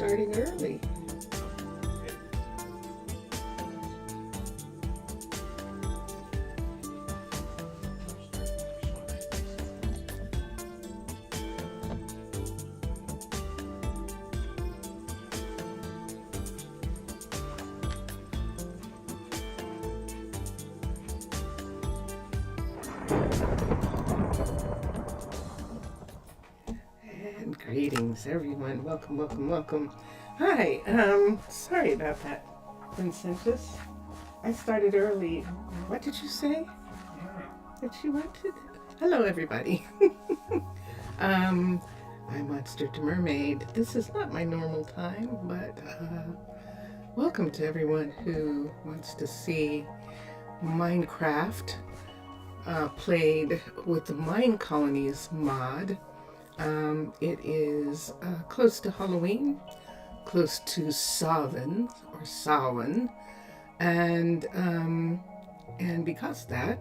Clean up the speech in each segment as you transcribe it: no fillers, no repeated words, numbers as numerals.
starting early. And greetings, everyone. Welcome, welcome, welcome. Hi. Sorry about that, Vincentus. I started early. What did you say? That you wanted? Hello, everybody. I'm Monster to Mermaid. This is not my normal time, but welcome to everyone who wants to see Minecraft played with the Minecolonies mod. It is close to Halloween, close to Samhain or Samhain, and because of that,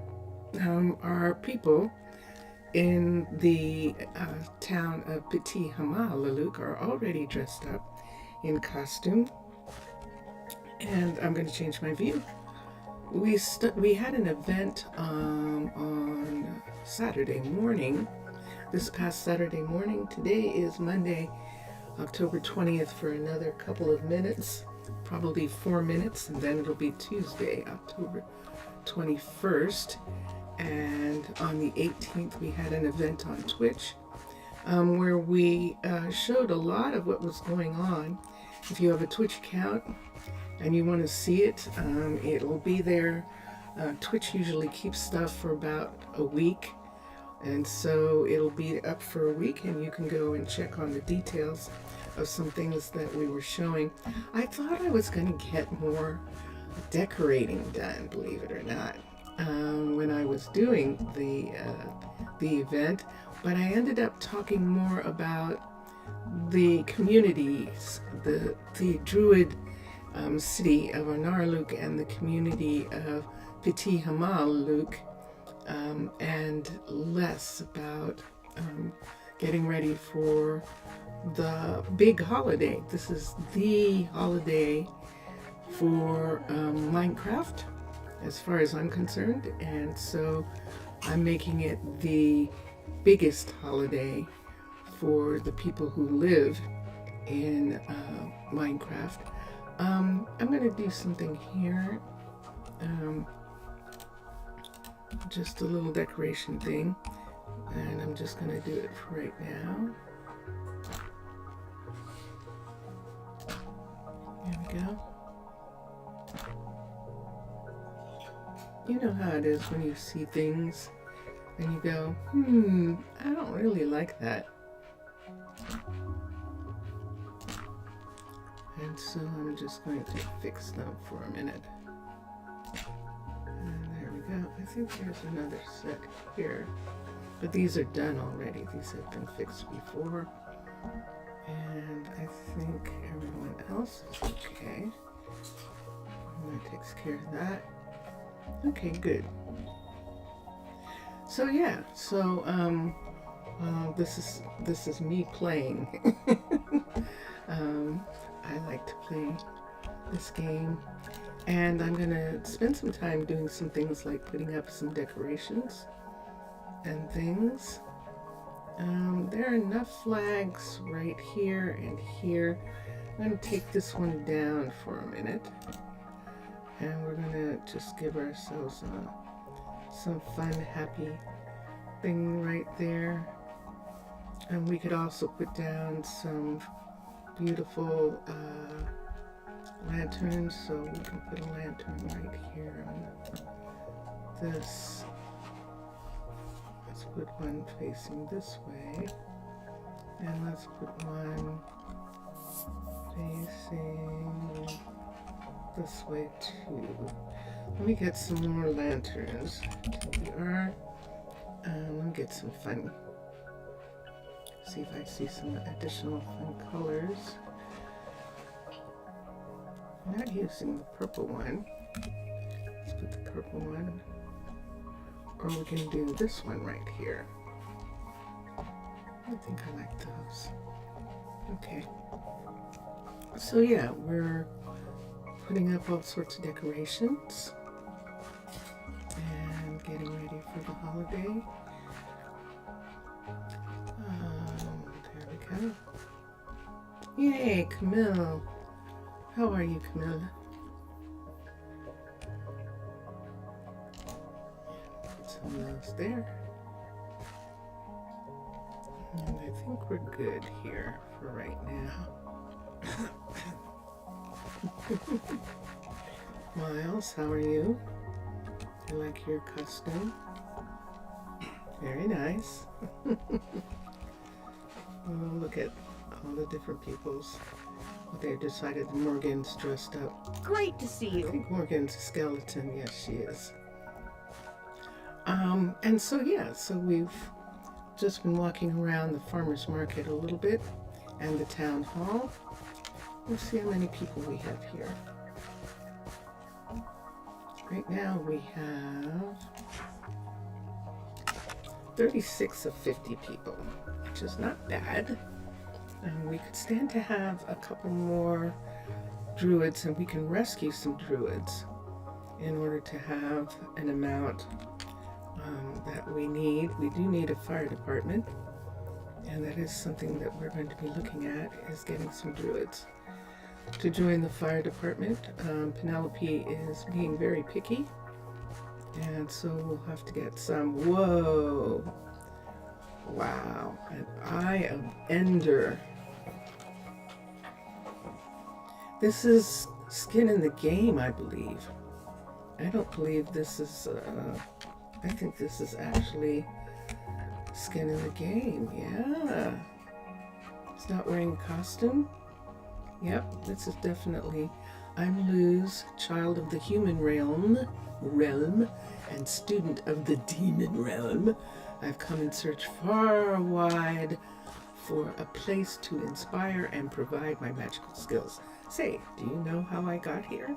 our people in the town of Pitti Hamaalakut are already dressed up in costume, and I'm going to change my view. We had an event on Saturday morning. This past Saturday morning. Today is Monday, October 20th, for another couple of minutes, probably 4 minutes, and then it'll be Tuesday, October 21st. And on the 18th, we had an event on Twitch where we showed a lot of what was going on. If you have a Twitch account and you want to see it, it'll be there. Twitch usually keeps stuff for about a week. And so it'll be up for a week, and you can go and check on the details of some things that we were showing. I thought I was going to get more decorating done, believe it or not, when I was doing the event, but I ended up talking more about the communities, the Druid city of Arnaaluk and the community of Pitti Hamaalakut. And less about getting ready for the big holiday. This is the holiday for Minecraft, as far as I'm concerned, and so I'm making it the biggest holiday for the people who live in Minecraft. I'm going to do something here. Just a little decoration thing, and I'm just going to do it for right now. There we go. You know how it is when you see things and you go, I don't really like that. And so I'm just going to fix them for a minute. I think there's another set here, but these are done already. These have been fixed before, and I think everyone else is okay. That takes care of that. Okay, good. So yeah, this is me playing. I like to play this game. And I'm going to spend some time doing some things like putting up some decorations and things. There are enough flags right here and here. I'm going to take this one down for a minute. And we're going to just give ourselves some fun, happy thing right there. And we could also put down some beautiful lanterns, so we can put a lantern right here on this. Let's put one facing this way, and let's put one facing this way too. Let me get some more lanterns. TBR. Let me get some fun. See if I see some additional fun colors. I'm not using the purple one. Let's put the purple one. Or we can do this one right here. I think I like those. Okay. So yeah, we're putting up all sorts of decorations and getting ready for the holiday. There we go. Yay, Camille. How are you, Camille? Put some of those there. And I think we're good here for right now. Miles, how are you? I like your costume. Very nice. Oh, look at all the different people's. They've decided Morgan's dressed up. Great to see you. I think Morgan's a skeleton. Yes, she is. And so yeah, so we've just been walking around the farmer's market a little bit and the town hall. Let's see how many people we have here. Right now we have 36 of 50 people, which is not bad. And we could stand to have a couple more druids, and we can rescue some druids in order to have an amount that we need. We do need a fire department, and that is something that we're going to be looking at, is getting some druids to join the fire department. Penelope is being very picky, and so we'll have to get some. Whoa! Wow, an Eye of Ender. This is skin in the game, I believe. I don't believe this is, I think this is actually skin in the game, yeah. It's not wearing a costume. Yep, this is definitely, I'm Luz, child of the human realm, and student of the demon realm. I've come in search far and wide for a place to inspire and provide my magical skills. Say, do you know how I got here?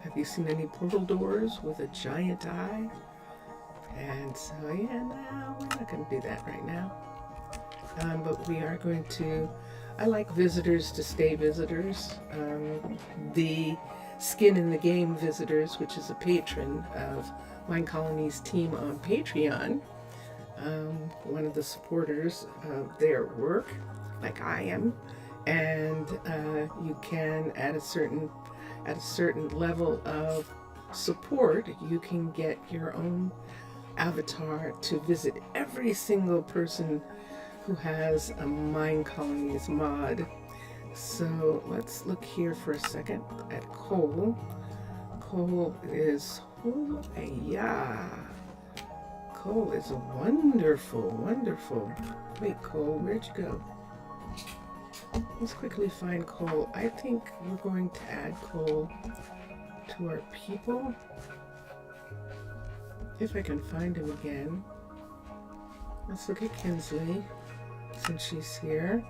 Have you seen any portal doors with a giant eye? And so, yeah, no, we're not going to do that right now. But we are going to, I like visitors to stay visitors. The Skin in the Game visitors, which is a patron of Minecolonies team on Patreon, one of the supporters of their work, like I am, and you can, at a certain level of support, you can get your own avatar to visit every single person who has a Minecolonies mod. So let's look here for a second at Cole. Cole is, oh yeah, Cole is wonderful, wonderful. Wait, Cole, where'd you go? Let's quickly find Cole. I think we're going to add Cole to our people. If I can find him again. Let's look at Kinsley, since she's here.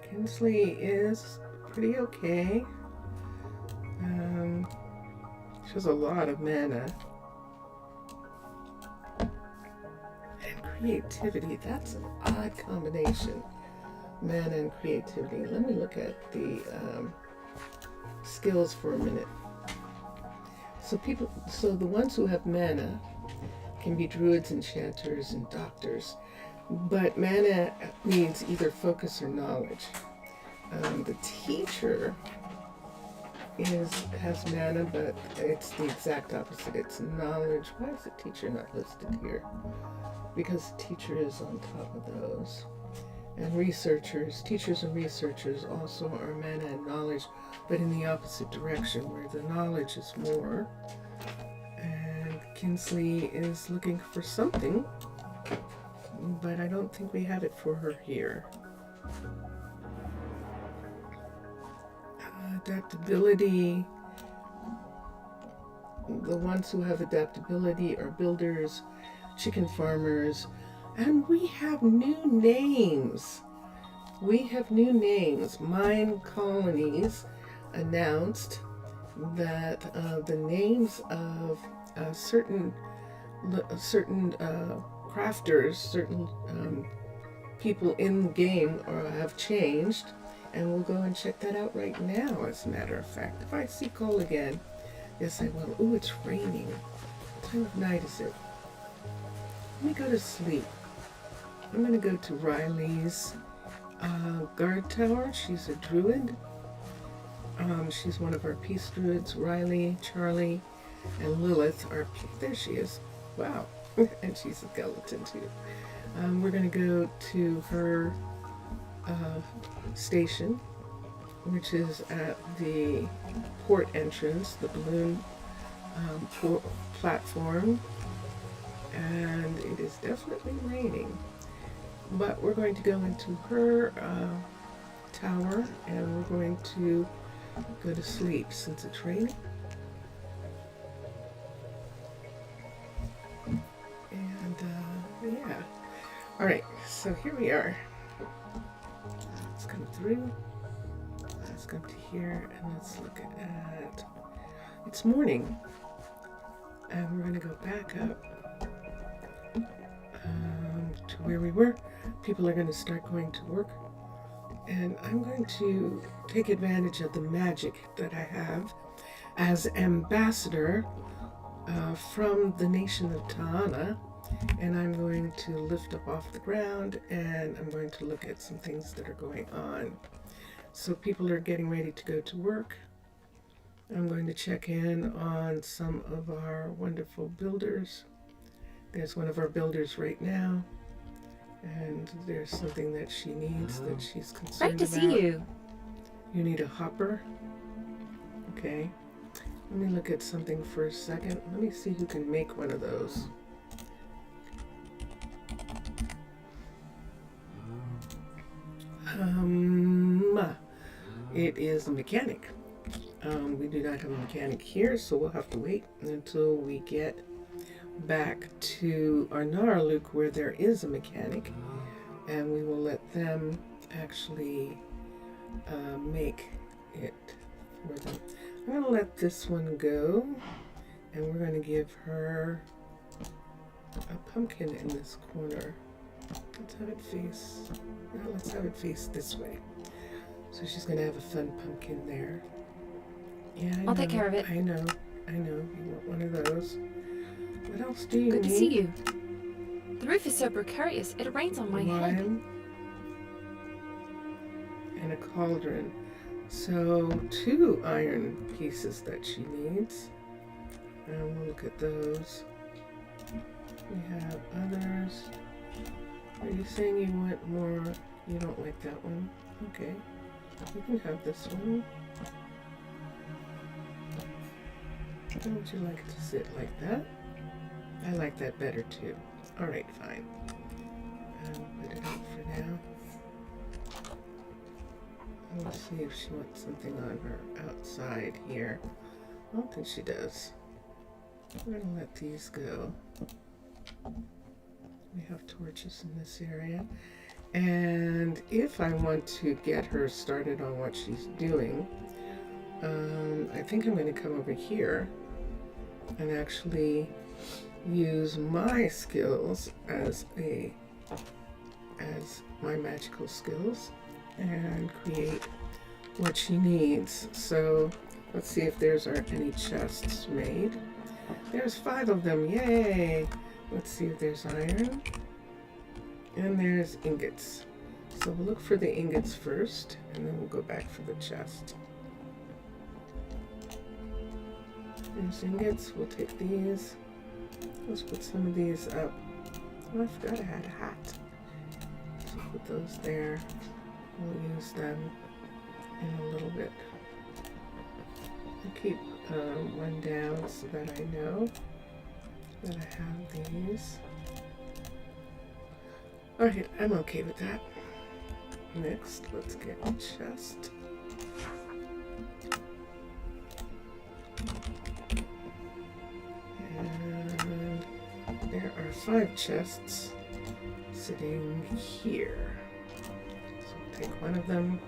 Kinsley is pretty okay. She has a lot of mana. And creativity, that's an odd combination. Mana and creativity. Let me look at the skills for a minute. So the ones who have mana can be druids, enchanters, and doctors. But mana needs either focus or knowledge. The teacher has mana, but it's the exact opposite. It's knowledge. Why is the teacher not listed here? Because the teacher is on top of those. And researchers, teachers and researchers also are mana and knowledge, but in the opposite direction, where the knowledge is more. And Kinsley is looking for something, but I don't think we have it for her here. Adaptability. The ones who have adaptability are builders, chicken farmers, and we have new names. Minecolonies announced that the names of certain crafters, certain people in the game have changed, And we'll go and check that out right now, as a matter of fact. If I see Cole again, yes I will. Ooh, it's raining. What time of night is it? Let me go to sleep. I'm going to go to Riley's guard tower. She's a druid. She's one of our peace druids. Riley, Charlie, and Lilith are... There she is. Wow. And she's a skeleton too. We're going to go to her station, which is at the port entrance, the balloon port platform. And it is definitely raining. But we're going to go into her tower and we're going to go to sleep since it's raining. And yeah. Alright, so here we are. Let's come through. Let's come to here and let's look at... It's morning. And we're going to go back up to where we were. People are going to start going to work. And I'm going to take advantage of the magic that I have as ambassador from the nation of Ta'ana. And I'm going to lift up off the ground and I'm going to look at some things that are going on. So people are getting ready to go to work. I'm going to check in on some of our wonderful builders. There's one of our builders right now. And there's something that she needs that she's concerned about. Great to see you. You need a hopper? Okay. Let me look at something for a second. Let me see who can make one of those. It is a mechanic. We do not have a mechanic here, so we'll have to wait until we get back to Arnaaluk where there is a mechanic, and we will let them actually make it for them. I'm going to let this one go, and we're going to give her a pumpkin in this corner. Let's have it face, no, let's have it face this way. So she's going to have a fun pumpkin there. Yeah, I'll take care of it. I know. You want one of those. What else do you need? Good to see you. The roof is so precarious, it rains on my head. And a cauldron. So 2 iron pieces that she needs. And we'll look at those. We have others. Are you saying you want more? You don't like that one? Okay. You can have this one. How would you like to sit like that? I like that better too. Alright, fine. Put it up for now. Let's see if she wants something on her outside here. I don't think she does. We're going to let these go. We have torches in this area. And if I want to get her started on what she's doing, I think I'm going to come over here and actually use my skills as my magical skills and create what she needs. So let's see if there's any chests made. There's 5 of them, yay! Let's see if there's iron. And there's ingots. So we'll look for the ingots first, and then we'll go back for the chest. There's ingots, we'll take these. Let's put some of these up. Oh, I forgot I had a hat. So put those there. We'll use them in a little bit. I'll keep one down so that I know that I have these. Alright, I'm okay with that. Next, let's get a chest. And there are 5 chests sitting here. So we'll take one of them.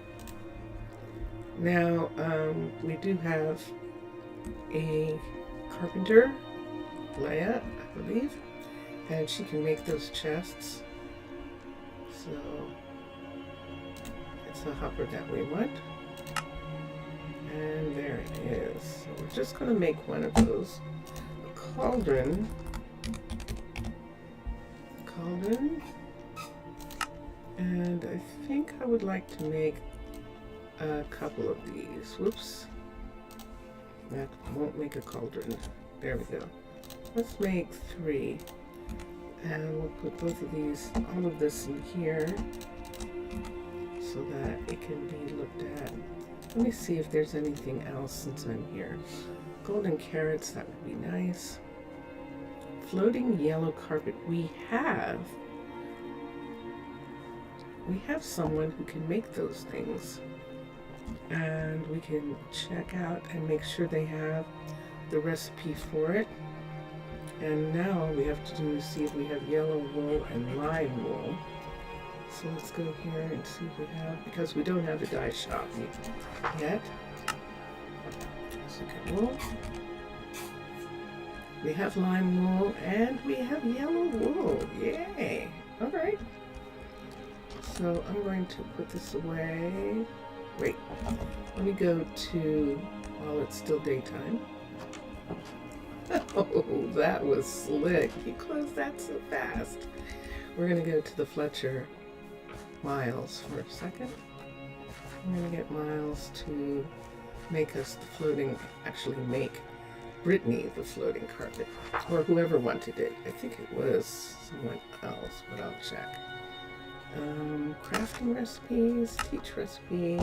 Now, we do have a carpenter, Leia, I believe, and she can make those chests. So it's the hopper that we want. And there it is. So we're just going to make one of those. A cauldron. And I think I would like to make a couple of these. Whoops. That won't make a cauldron. There we go. Let's make 3. And we'll put both of these, all of this in here so that it can be looked at. Let me see if there's anything else since I'm here. Golden carrots, that would be nice. Floating yellow carpet. We have someone who can make those things. And we can check out and make sure they have the recipe for it. And now we have to do is see if we have yellow wool and lime wool. So let's go here and see if we have, because we don't have a dye shop yet. Let's look at wool. We have lime wool and we have yellow wool. Yay! All right. So I'm going to put this away. Wait, let me go to, while it's still daytime. Oh, that was slick. You closed that so fast. We're going to go to the Fletcher Miles for a second. I'm going to get Miles to make us the floating, actually make Brittany the floating carpet, or whoever wanted it. I think it was someone else, but I'll check. Crafting recipes, teach recipe.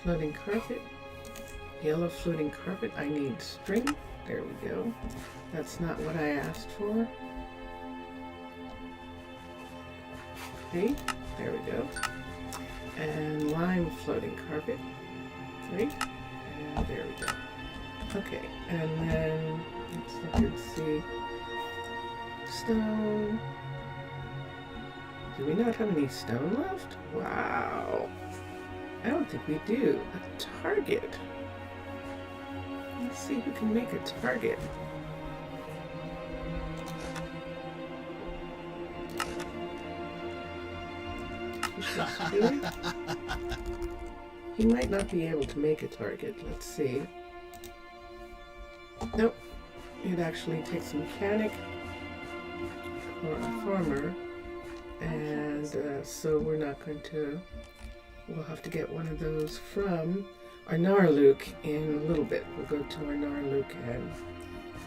Floating carpet. Yellow floating carpet. I need string. There we go. That's not what I asked for. Okay, there we go. And lime floating carpet. 3. And there we go. Okay, and then let's look and see. Stone. Do we not have any stone left? Wow. I don't think we do. A target. Let's see who can make a target. He might not be able to make a target. Let's see. Nope. It actually takes a mechanic or a farmer, and so we're not going to. We'll have to get one of those from Arnaaluk in a little bit. We'll go to Arnaaluk and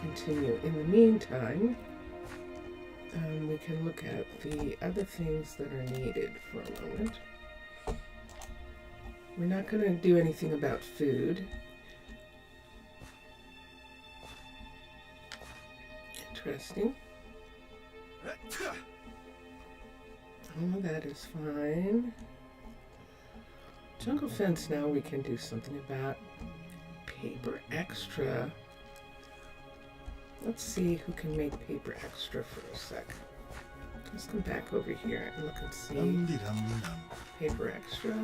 continue. In the meantime, we can look at the other things that are needed for a moment. We're not going to do anything about food. Interesting. All of that is fine. Jungle fence, now we can do something about. Paper extra. Let's see who can make paper extra for a sec. Let's come back over here and look and see. Paper extra.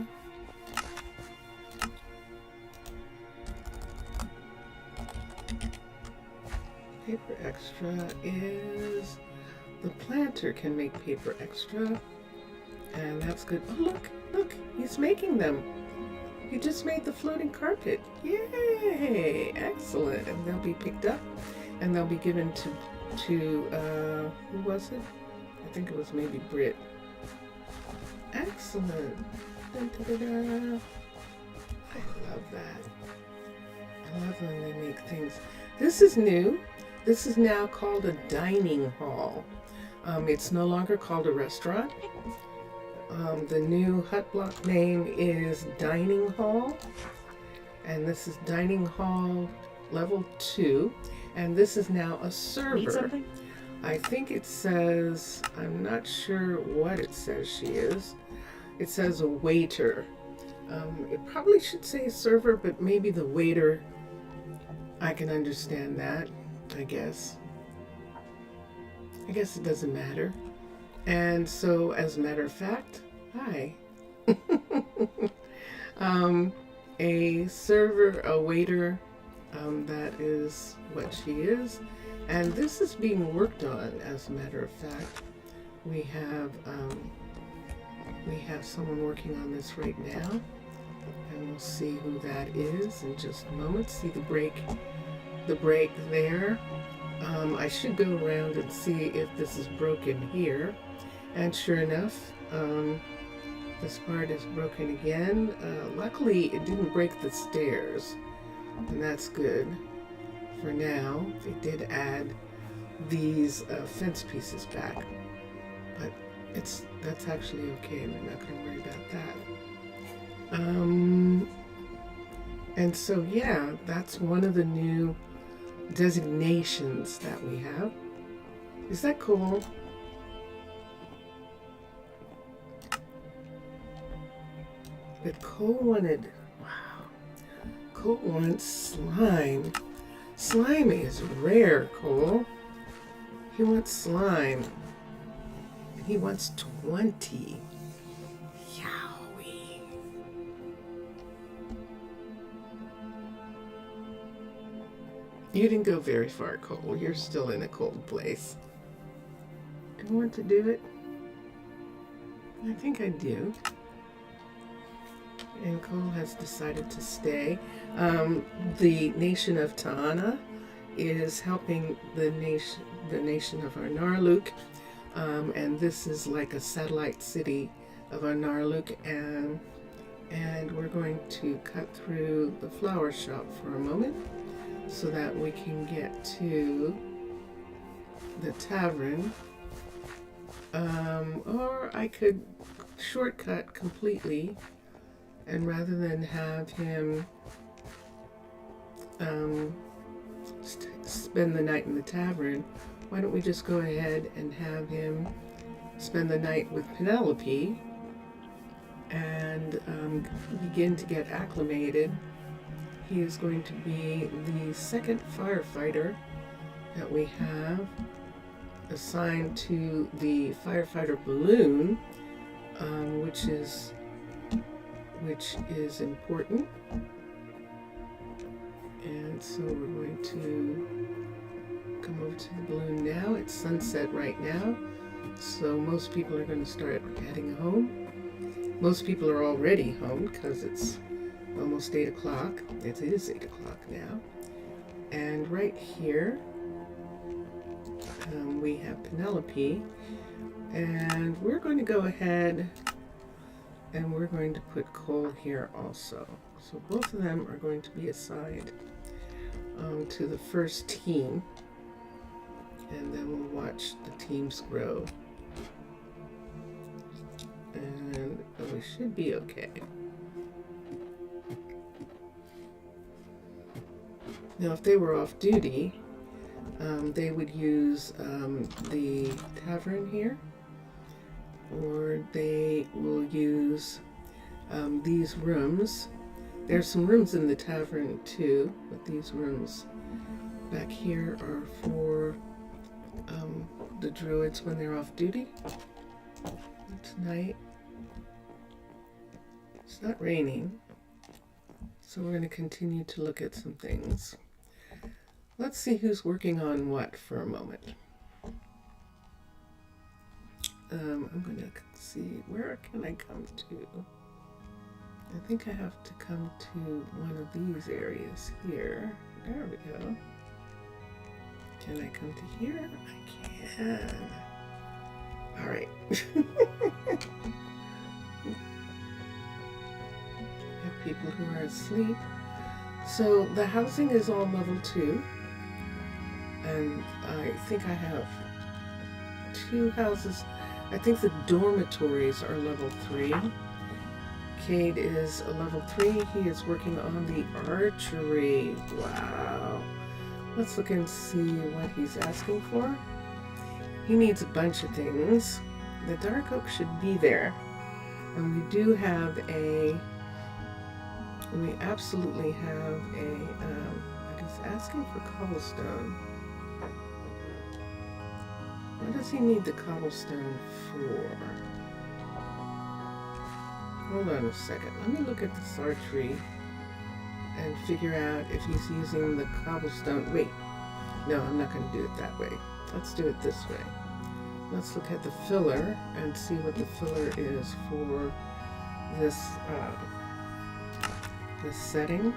Paper extra is, the planter can make paper extra, and that's good. Oh, look, he's making them. He just made the floating carpet. Yay! Excellent. And they'll be picked up and they'll be given to who was it? I think it was maybe Britt. Excellent. Dun, da, da, da. I love that. I love when they make things. This is new. This is now called a dining hall. It's no longer called a restaurant. The new hut block name is Dining Hall, and this is Dining Hall Level 2, and this is now a server. Need something? I think it says, I'm not sure what it says she is. It says a waiter. It probably should say server, but maybe the waiter, I can understand that, I guess. I guess it doesn't matter. And so, as a matter of fact, hi. A server, a waiter, that is what she is. And this is being worked on, as a matter of fact. we have someone working on this right now, and we'll see who that is in just a moment. See the break there. I should go around and see if this is broken here, and sure enough, this part is broken again. Luckily, it didn't break the stairs, and that's good for now. They did add these fence pieces back, but that's actually okay. We're not going to worry about that. And so yeah, that's one of the new designations that we have. Is that cool? But Cole wanted, wow, Cole wants slime. Slime is rare, Cole. He wants slime. And he wants 20. Yowie. You didn't go very far, Cole. You're still in a cold place. Do you want to do it? I think I do. And Cole has decided to stay. The nation of Ta'ana is helping the nation of Arnaaluk, and this is like a satellite city of Arnaaluk, and we're going to cut through the flower shop for a moment so that we can get to the tavern, or I could shortcut completely. And rather than have him spend the night in the tavern, why don't we just go ahead and have him spend the night with Penelope and begin to get acclimated. He is going to be the second firefighter that we have assigned to the firefighter balloon, which is important. And so we're going to come over to the balloon now. It's sunset right now, so most people are going to start heading home. Most people are already home because it's almost 8 o'clock. It is 8 o'clock now. And right here we have Penelope, and we're going to go ahead and we're going to put Cole here also. So both of them are going to be assigned to the first team, and then we'll watch the teams grow. And we should be okay. Now, if they were off duty, they would use the tavern here, or they will use these rooms. There's some rooms in the tavern too, but these rooms back here are for the druids when they're off duty. Tonight it's not raining, so we're going to continue to look at some things. Let's see who's working on what for a moment. I'm going to see, where can I come to? I think I have to come to one of these areas here. There we go. Can I come to here? I can. All right. Have people who are asleep. So the housing is all level 2. And I think I have 2 houses. I think the dormitories are level 3. Cade is a level 3. He is working on the archery. Wow. Let's look and see what he's asking for. He needs a bunch of things. The dark oak should be there. And we do have we absolutely have he's asking for cobblestone. What does he need the cobblestone for? Hold on a second. Let me look at this archery and figure out if he's using the cobblestone. Wait. No, I'm not going to do it that way. Let's do it this way. let's look at the filler and see what the filler is for this this setting.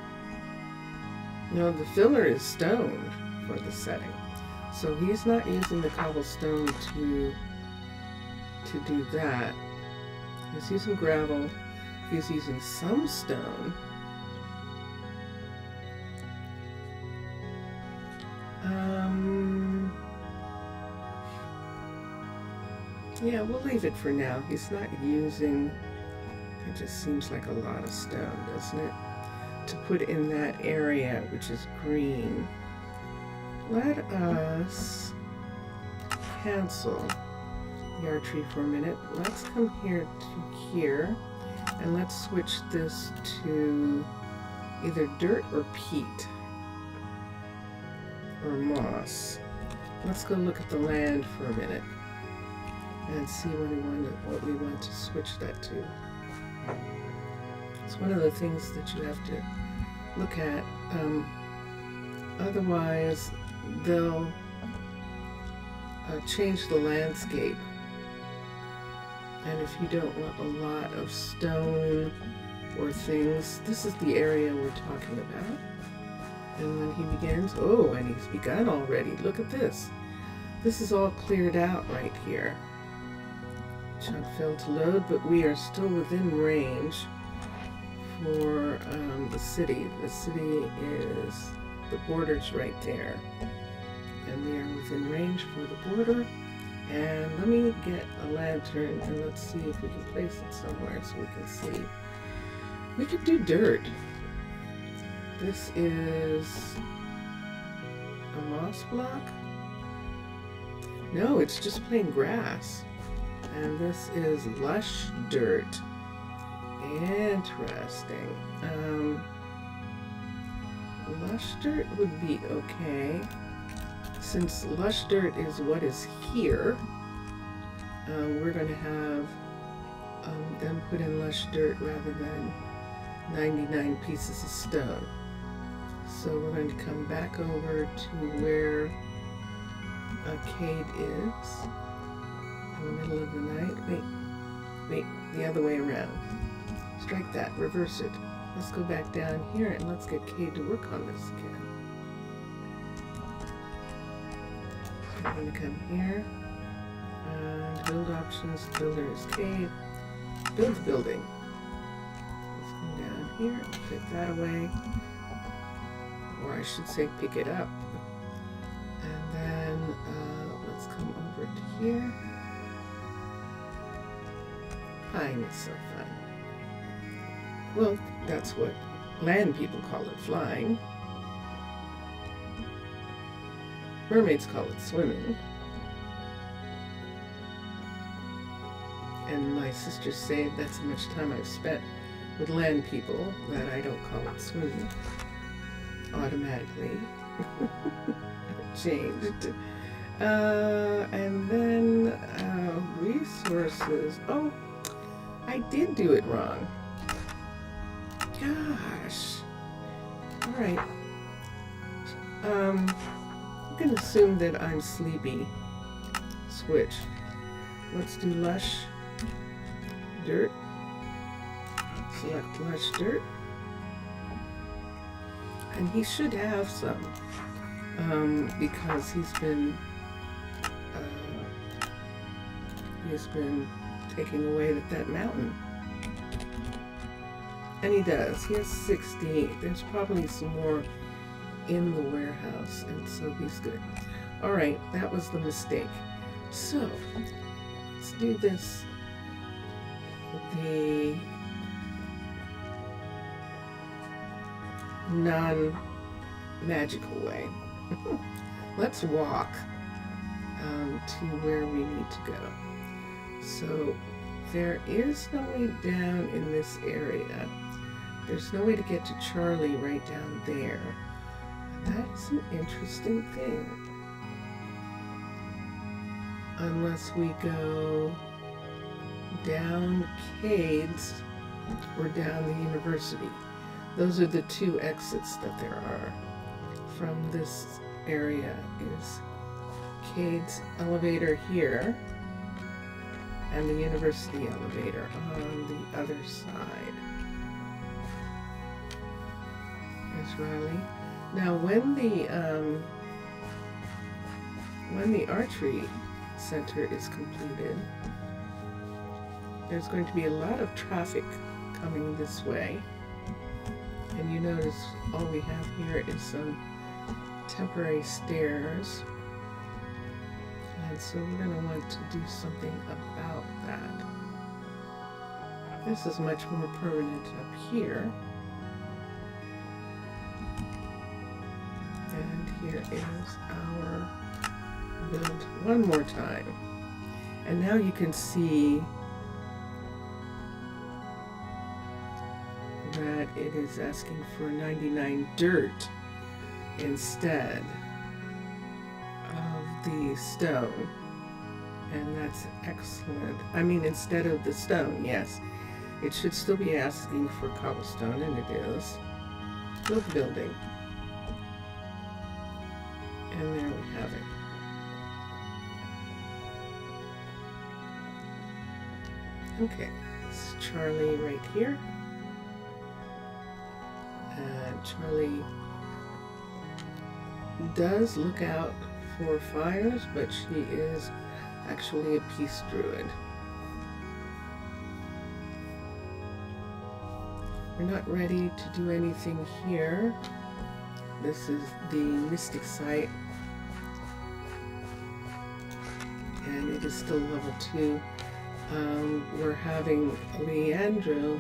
No, the filler is stone for the setting. So he's not using the cobblestone to do that. He's using gravel. He's using some stone. Yeah, we'll leave it for now. He's not using, it just seems like a lot of stone, doesn't it? To put in that area, which is green. Let us cancel the archery for a minute. Let's come here to here, and let's switch this to either dirt or peat or moss. Let's go look at the land for a minute and see what we want to switch that to. It's one of the things that you have to look at. Otherwise, they'll change the landscape. And if you don't want a lot of stone or things, this is the area we're talking about. And when he begins, oh, and he's begun already. Look at this. This is all cleared out right here. Chunk failed to load, but we are still within range for the city. The city is, the border's right there. And we are within range for the border. And let me get a lantern and let's see if we can place it somewhere so we can see. We could do dirt. This is a moss block. No, it's just plain grass. And this is lush dirt. Interesting. Lush dirt would be okay. Since lush dirt is what is here, we're going to have them put in lush dirt rather than 99 pieces of stone. So we're going to come back over to where Cade is in the middle of the night. Wait, the other way around. Strike that, reverse it. Let's go back down here and let's get Cade to work on this again. So I'm going to come here and build options, builder is Cade. Build the building. Let's come down here and take that away. Or I should say pick it up. And then let's come over to here. Pine is so fun. Well, that's what land people call it, flying. Mermaids call it swimming. And my sisters say that's how much time I've spent with land people that I don't call it swimming. Automatically. Changed. And then resources. Oh, I did do it wrong. Gosh. Alright. I'm going to assume that I'm sleepy. Switch. Let's do lush dirt. Select lush dirt. And he should have some. Because he's been taking away that mountain. And he does. He has 60. There's probably some more in the warehouse, and so he's good. Alright, that was the mistake. So, let's do this the non-magical way. Let's walk to where we need to go. So there is no way down in this area. There's no way to get to Charlie right down there. That's an interesting thing. Unless we go down Cade's or down the university. Those are the two exits that there are from this area. Is Cade's elevator here, and the university elevator on the other side. There's Riley. Now, when the archery center is completed, there's going to be a lot of traffic coming this way. And you notice all we have here is some temporary stairs. And so we're going to want to do something about that. This is much more permanent up here. And here is our build one more time. And now you can see that it is asking for 99 dirt instead of the stone. And that's excellent. I mean, instead of the stone, yes. It should still be asking for cobblestone, and it is. Build building. And there we have it. Okay, it's Charlie right here. Charlie does look out for fires, but she is actually a peace druid. We're not ready to do anything here. This is the mystic site, and it is still level 2. We're having Leandro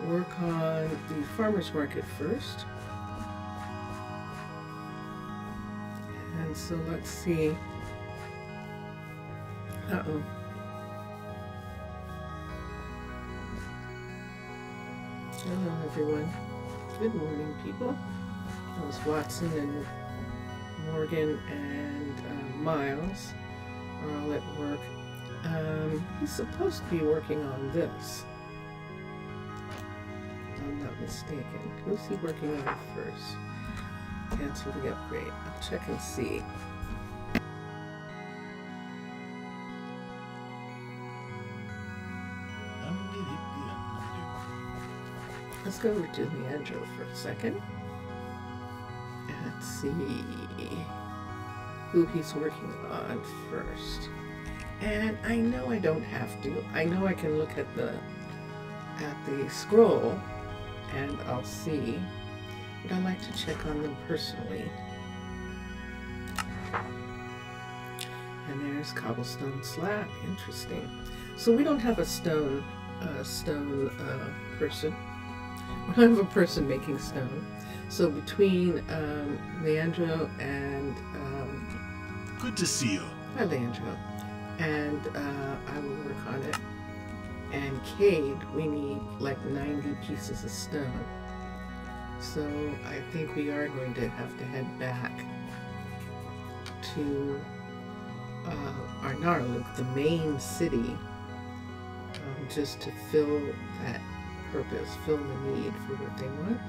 work on the farmer's market first. And so let's see. Uh-oh. Hello, everyone. Good morning, people. That was Watson and Morgan and Miles are all at work. He's supposed to be working on this. If I'm not mistaken. Who's he working on first? Cancel the upgrade. I'll check and see. Let's go over to Leandro for a second. And let's see who he's working on first. And I know I don't have to. I know I can look at the scroll and I'll see. But I like to check on them personally. And there's cobblestone slab. Interesting. So we don't have a stone person. We don't have a person making stone. So between Leandro and good to see you. Hi, Leandro. And I will work on it. And Cade, we need like 90 pieces of stone. So I think we are going to have to head back to Arnaaluk, the main city, just to fill that purpose, fill the need for what they want.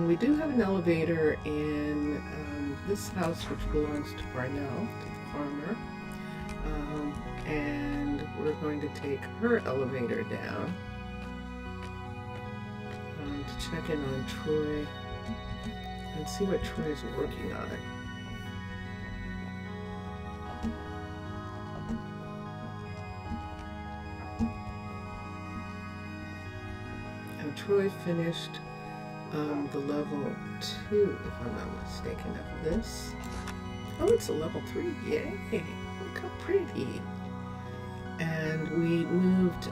We do have an elevator in this house, which belongs to Parnell, to the farmer. And we're going to take her elevator down to check in on Troy and see what Troy's working on. And Troy finished the level 2, if I'm not mistaken, of this. Oh, it's a level 3. Yay! Look how pretty. And we moved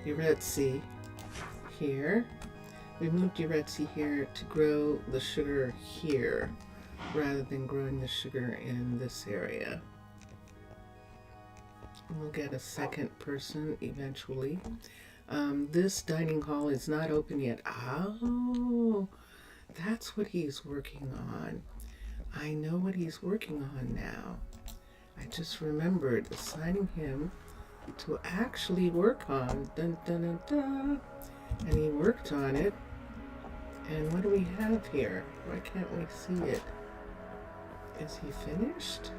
Uretsi here. We moved Uretsi here to grow the sugar here rather than growing the sugar in this area. We'll get a second person eventually. This dining hall is not open yet. Oh, that's what he's working on. I know what he's working on now. I just remembered assigning him to actually work on. Dun, dun, dun, dun. And he worked on it. And what do we have here? Why can't we see it? Is he finished?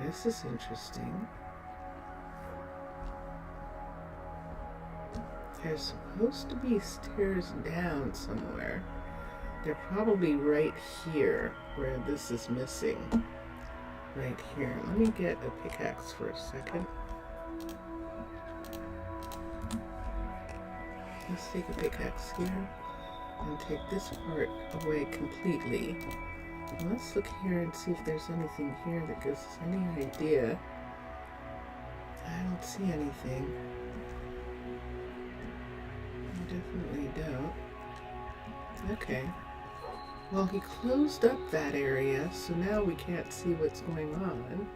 This is interesting. There's supposed to be stairs down somewhere. They're probably right here where this is missing. Right here. Let me get a pickaxe for a second. Let's take a pickaxe here and take this part away completely. Let's look here and see if there's anything here that gives us any idea. I don't see anything. I definitely don't. Okay. Well, he closed up that area, so now we can't see what's going on.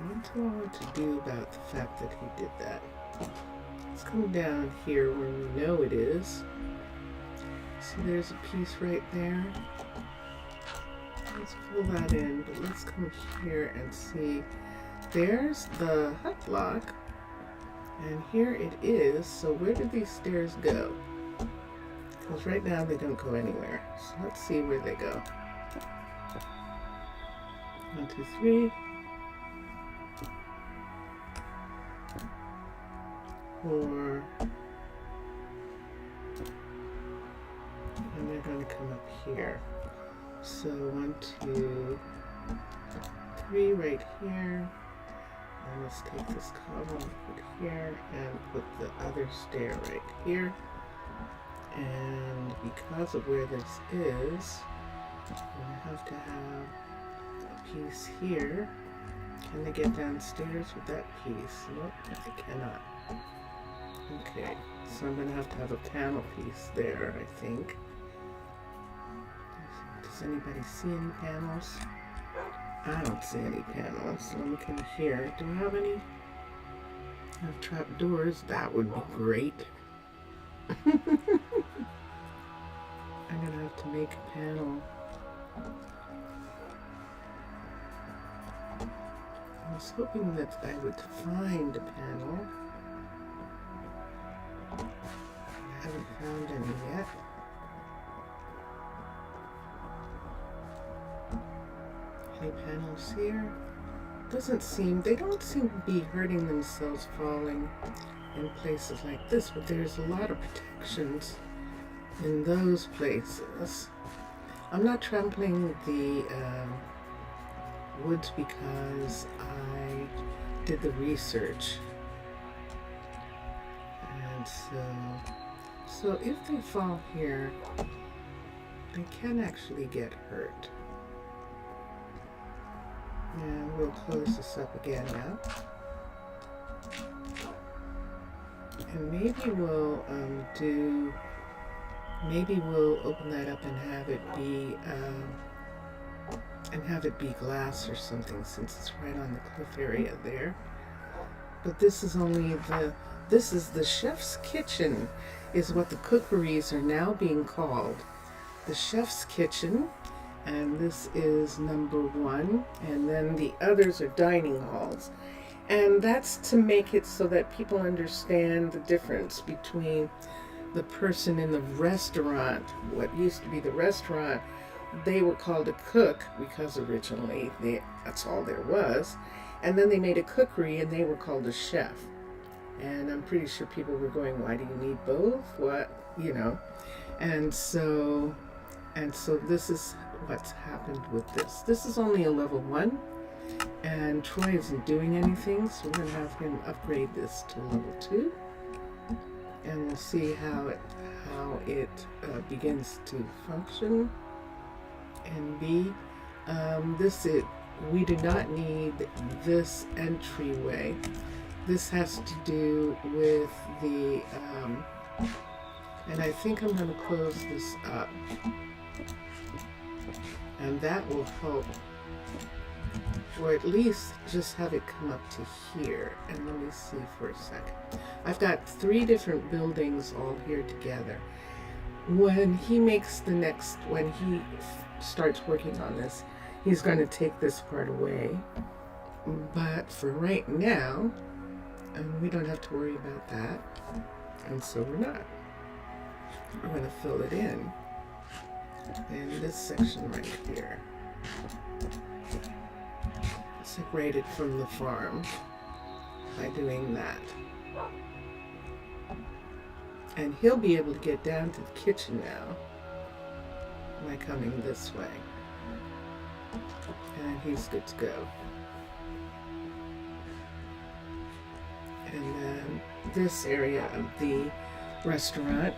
What do I want to do about the fact that he did that? Let's come down here where we know it is. See, there's a piece right there. Let's pull that in, but let's come here and see. There's the hut block. And here it is. So where did these stairs go? Because right now they don't go anywhere. So let's see where they go. 1, 2, 3. 4. And they're going to come up here. So 1, 2, 3 right here. And let's take this column, put it here, and put the other stair right here. And because of where this is, we have to have a piece here. Can they get downstairs with that piece? Nope, they cannot. Okay, so I'm going to have a panel piece there, I think. Does anybody see any panels? I don't see any panels. I'm looking here. Do I have any? I have trap doors. That would be great. I'm going to have to make a panel. I was hoping that I would find a panel. I haven't found any yet. Any panels here? They don't seem to be hurting themselves falling in places like this, but there's a lot of protections in those places. I'm not trampling the woods because I did the research. And so if they fall here, they can actually get hurt. And we'll close this up again now. And maybe we'll open that up and have it be glass or something, since it's right on the cliff area there. But this is the chef's kitchen, is what the cookeries are now being called. The chef's kitchen. And this is number 1, and then the others are dining halls. And that's to make it so that people understand the difference between the person in the restaurant. What used to be the restaurant, they were called a cook because originally that's all there was. And then they made a cookery and they were called a chef. And I'm pretty sure people were going, why do you need both? What, you know? And so this is what's happened with this. This is only a level 1, and Troy isn't doing anything, so we're gonna have him upgrade this to level 2, and we'll see how it begins to function. And B, we do not need this entryway. This has to do with the and I think I'm going to close this up. And that will help, or at least just have it come up to here. And let me see for a second. I've got 3 different buildings all here together. When he starts working on this, he's going to take this part away. But for right now, we don't have to worry about that. And so we're not. I'm going to fill it in this section right here. Separate it from the farm by doing that. And he'll be able to get down to the kitchen now by coming this way. And he's good to go. And then this area of the restaurant,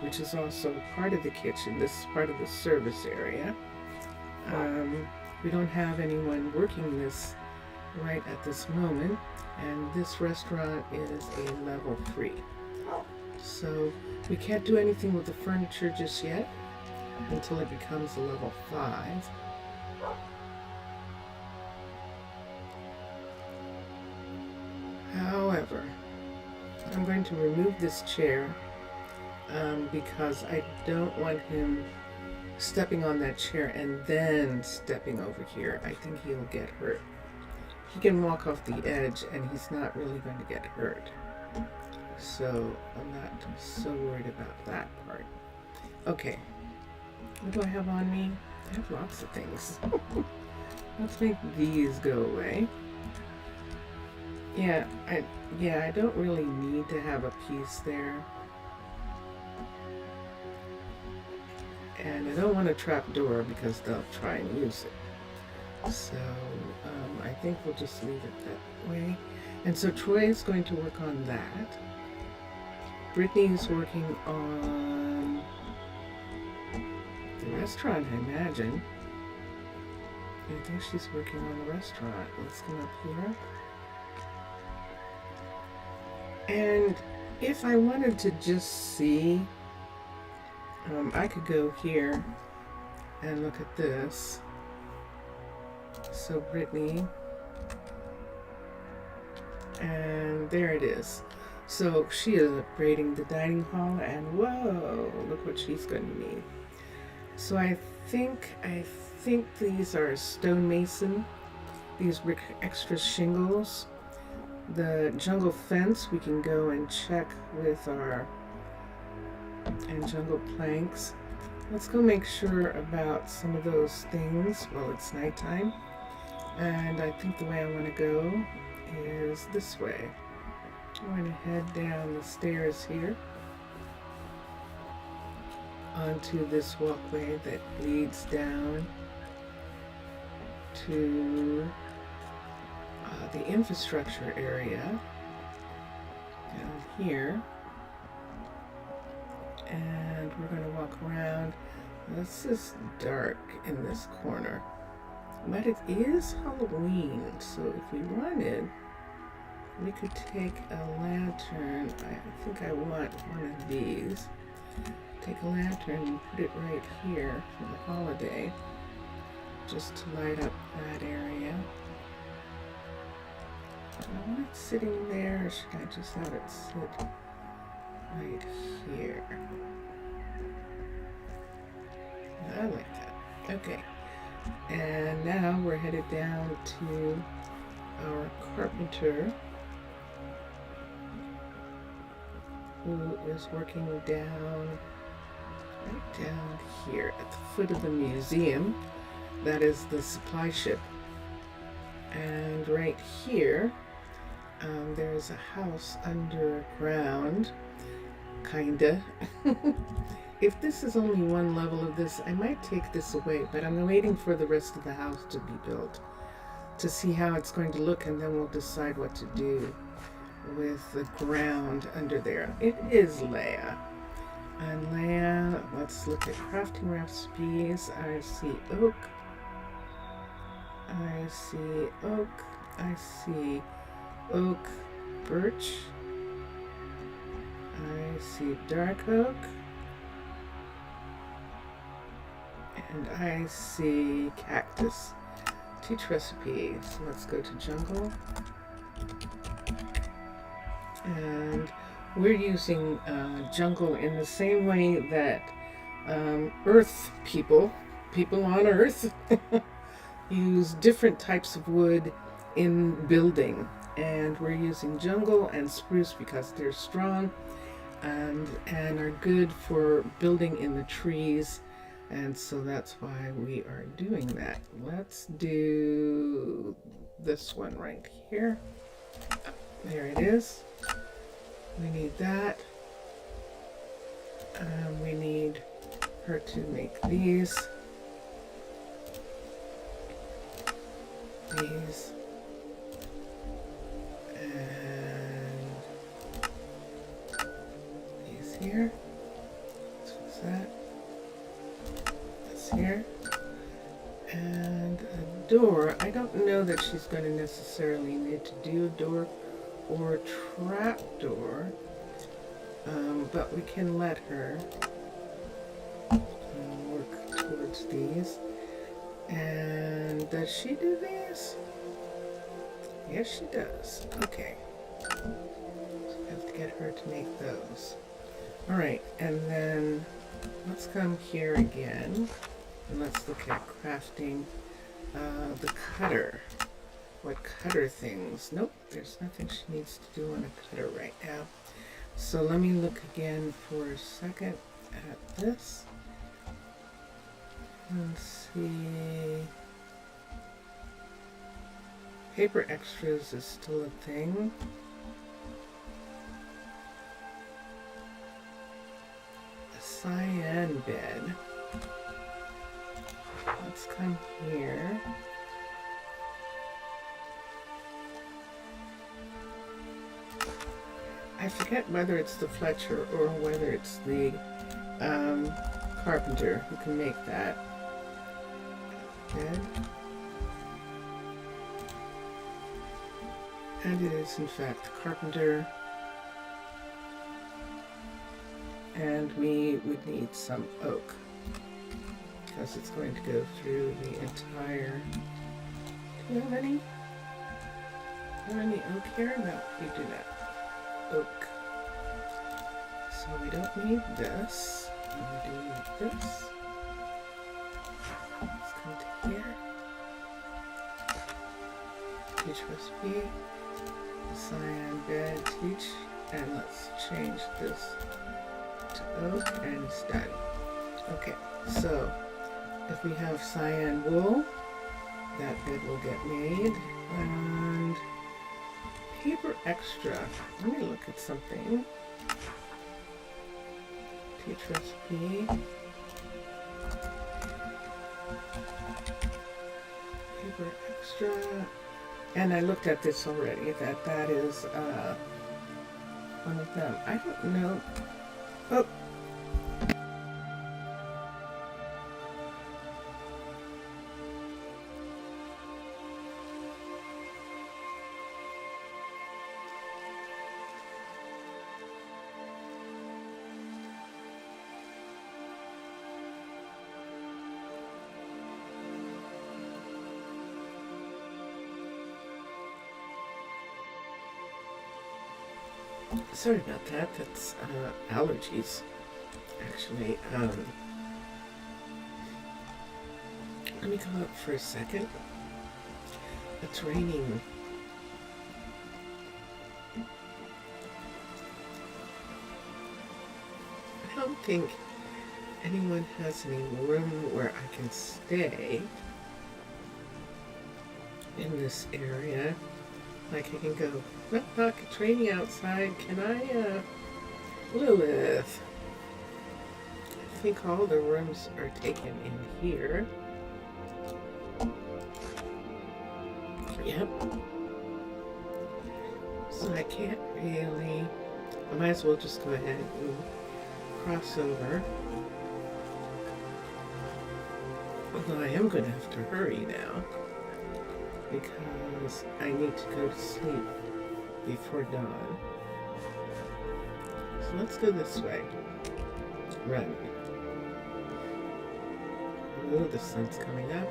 which is also part of the kitchen, this is part of the service area. We don't have anyone working this right at this moment, and this restaurant is a level 3. So we can't do anything with the furniture just yet until it becomes a level 5. However, I'm going to remove this chair because I don't want him stepping on that chair and then stepping over here. I think he'll get hurt. He can walk off the edge and he's not really going to get hurt. So I'm not so worried about that part. Okay, what do I have on me? I have lots of things. Let's make these go away. Yeah, I don't really need to have a piece there. And I don't want a trap door because they'll try and use it. So I think we'll just leave it that way. And so Troy is going to work on that. Brittany's working on the restaurant, I imagine. I think she's working on the restaurant. Let's come up here. And if I wanted to just see, I could go here and look at this. So Brittany, and there it is. So she is upgrading the dining hall, and whoa, look what she's going to need. So I think these are stonemason, these brick extra shingles. The jungle fence we can go and check with our, and jungle planks. Let's go make sure about some of those things while it's nighttime. And I think the way I want to go is this way. I'm going to head down the stairs here onto this walkway that leads down to the infrastructure area down here. And we're going to walk around. This is dark in this corner, but it is Halloween, so if we wanted, we could take a lantern. I think I want one of these. Take a lantern and put it right here for the holiday, just to light up that area. I want it sitting there, or should I just have it sit right here? I like that. Okay. And now we're headed down to our carpenter, who is working down, right down here at the foot of the museum. That is the supply ship. And right here, there's a house underground, kinda. If this is only one level of this, I might take this away, but I'm waiting for the rest of the house to be built to see how it's going to look, and then we'll decide what to do with the ground under there. It is Leia. And Leia, let's look at crafting recipes. I see oak. I see oak. I see oak, birch. I see dark oak. And I see cactus. Teach recipes. Let's go to jungle. And we're using jungle in the same way that earth people on earth use different types of wood in building. And we're using jungle and spruce because they're strong. and are good for building in the trees. And so that's why we are doing that. Let's do this one right here. There it is. We need that. We need her to make these. These. And these here. What's that? This here. And a door. I don't know that she's going to necessarily need to do a door or a trap door, but we can let her work towards these. And does she do these? Yes, she does. Okay. So we have to get her to make those. All right, and then let's come here again and let's look at crafting the cutter. What cutter things? Nope, there's nothing she needs to do on a cutter right now. So let me look again for a second at this and see. Paper extras is still a thing. A cyan bed. Let's come here. I forget whether it's the Fletcher or whether it's the carpenter who can make that bed. And it is in fact the carpenter. And we would need some oak because it's going to go through the entire. Do you have any? Do you have any oak here? No, we do not. Oak. So we don't need this. We do need this. Let's come to here. Teach recipe. The cyan bed. Teach. And let's change this to oak and it's done. Okay, so if we have cyan wool, that bed will get made. And paper extra. Let me look at something. Teach recipe. Paper extra. And I looked at this already. That is one of them. I don't know. Oh. Sorry about that. That's allergies, actually. Let me come up for a second. It's raining. I don't think anyone has any room where I can stay in this area. Like I can go, knock, knock, it's raining outside. Can I, Lilith? I think all the rooms are taken in here. Yep. So I can't really, I might as well just go ahead and cross over. Although I am going to have to hurry now, because I need to go to sleep before dawn. So let's go this way. Run. Ooh, the sun's coming up.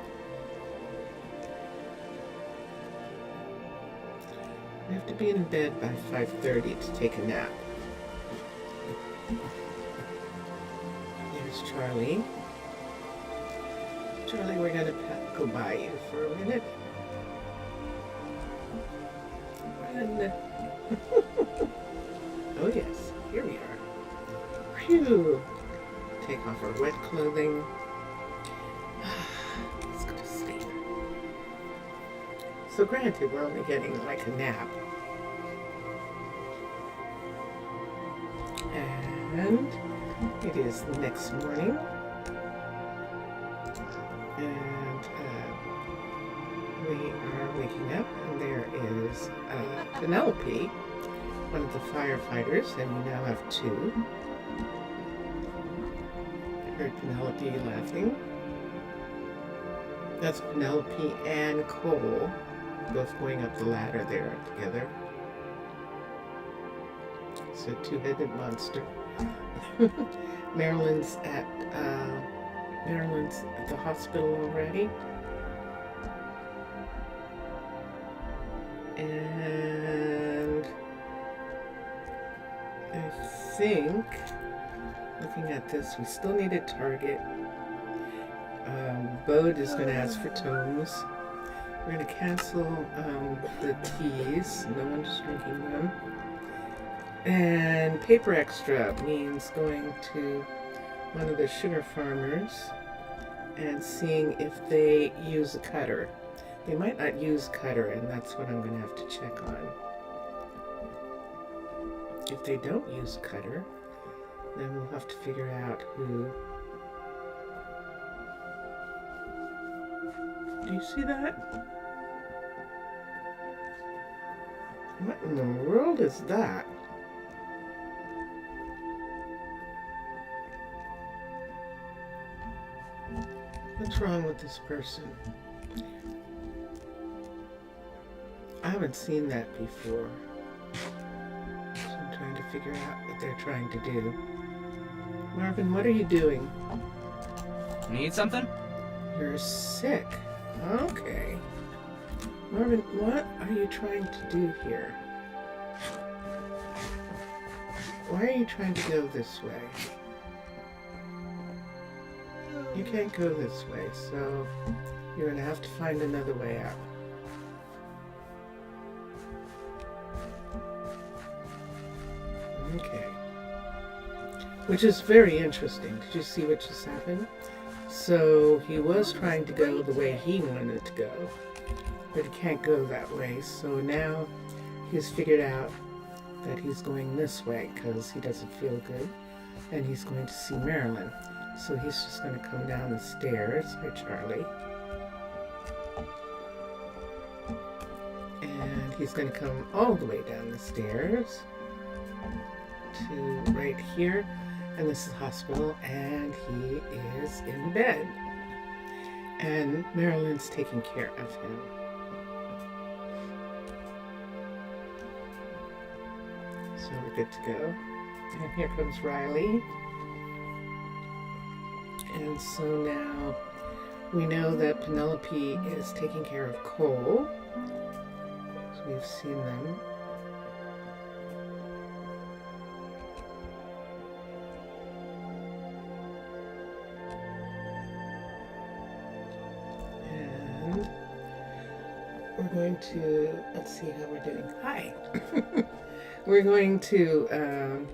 I have to be in bed by 5:30 to take a nap. There's Charlie. Charlie, we're going to go by you for a minute. Run. Oh yes, here we are. Phew. Take off our wet clothing. Let's go to sleep. So granted, we're only getting like a nap. And it is the next morning. And we are waking up, and there is Penelope, one of the firefighters, and we now have two. I heard Penelope laughing. That's Penelope and Cole, both going up the ladder there together. It's a two-headed monster. Marilyn's at the hospital already. And I think, looking at this, we still need a target. Bode is going to ask for tomes. We're going to cancel the teas. No one's drinking them. And paper extra means going to one of the sugar farmers and seeing if they use a cutter. They might not use cutter, and that's what I'm going to have to check on. If they don't use cutter, then we'll have to figure out who. Do you see that? What in the world is that? What's wrong with this person? I haven't seen that before. So I'm trying to figure out what they're trying to do. Marvin, what are you doing? Need something? You're sick. Okay. Marvin, what are you trying to do here? Why are you trying to go this way? You can't go this way, so you're going to have to find another way out. Okay. Which is very interesting. Did you see what just happened? So he was trying to go the way he wanted to go, but he can't go that way. So now he's figured out that he's going this way because he doesn't feel good, and he's going to see Marilyn. So he's just going to come down the stairs. Hi, Charlie. And he's going to come all the way down the stairs to right here. And this is the hospital, and he is in bed. And Marilyn's taking care of him. So we're good to go. And here comes Riley. And so now we know that Penelope is taking care of Cole. So we've seen them. And we're going to, let's see how we're doing. Hi. We're going to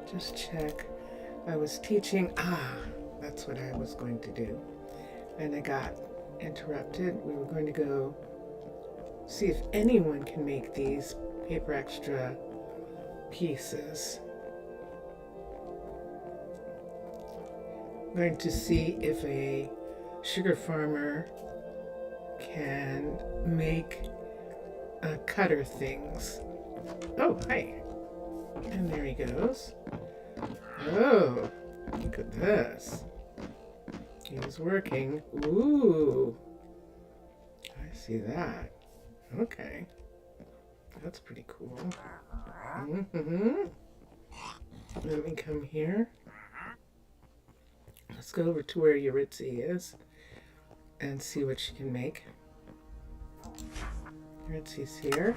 just check. I was teaching, that's what I was going to do. And I got interrupted. We were going to go see if anyone can make these paper extra pieces. I'm going to see if a sugar farmer can make cutter things. Oh, hi. And there he goes. Oh, look at this. He's working. Ooh. I see that. Okay. That's pretty cool. Mm-hmm. Let me come here. Let's go over to where Yuritsi is and see what she can make. Yuritsi's here.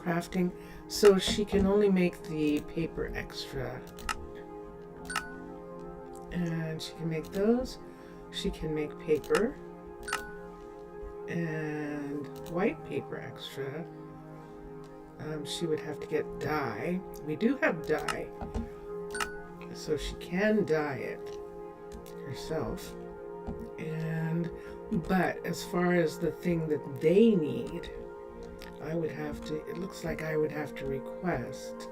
Crafting. So she can only make the paper extra. And she can make those. She can make paper. And white paper extra. she would have to get dye. We do have dye, so she can dye it herself. But as far as the thing that they need, I would have to, it looks like I would have to request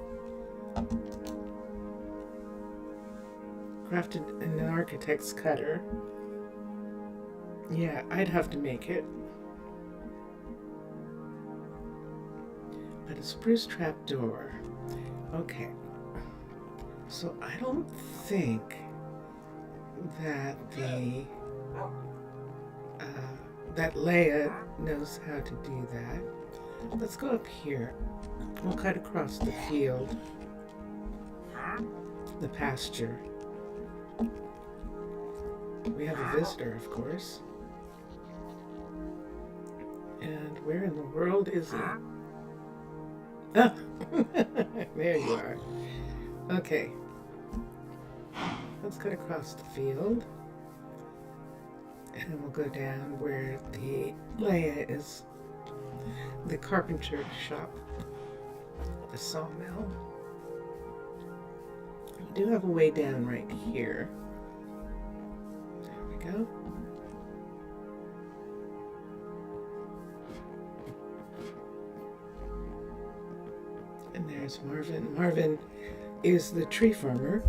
crafted in an architect's cutter. Yeah, I'd have to make it. But a spruce trap door. Okay. So I don't think that that Leia knows how to do that. Let's go up here. We'll cut across the field, the pasture. We have a visitor, of course. And where in the world is he? Ah, there you are. Okay. Let's cut across the field. And we'll go down where the Leia is, the carpenter shop, the sawmill. We do have a way down right here. There we go. And there's Marvin. Marvin is the tree farmer.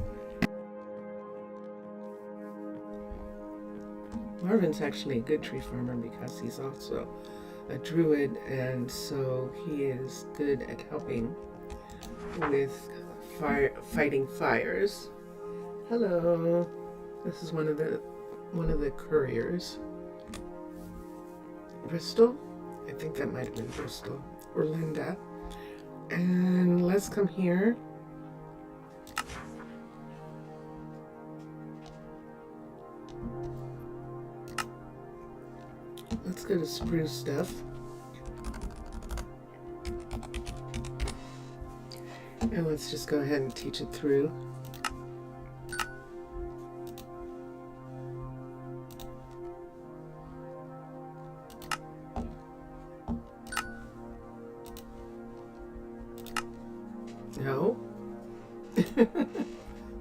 Marvin's actually a good tree farmer because he's also a druid, and so he is good at helping with fighting fires. Hello. This is one of the couriers. Bristol? I think that might have been Bristol or Linda. And let's come here. Let's go to spruce stuff. And let's just go ahead and teach it through. No.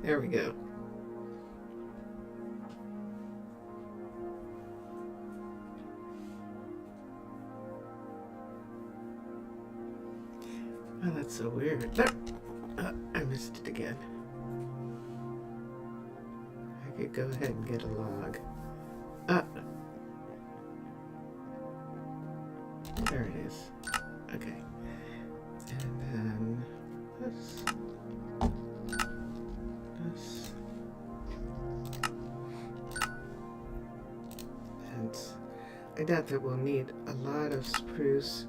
There we go. Oh, that's so weird. I missed it again. I could go ahead and get a log. There it is. Okay. And then this. And I doubt that we'll need a lot of spruce.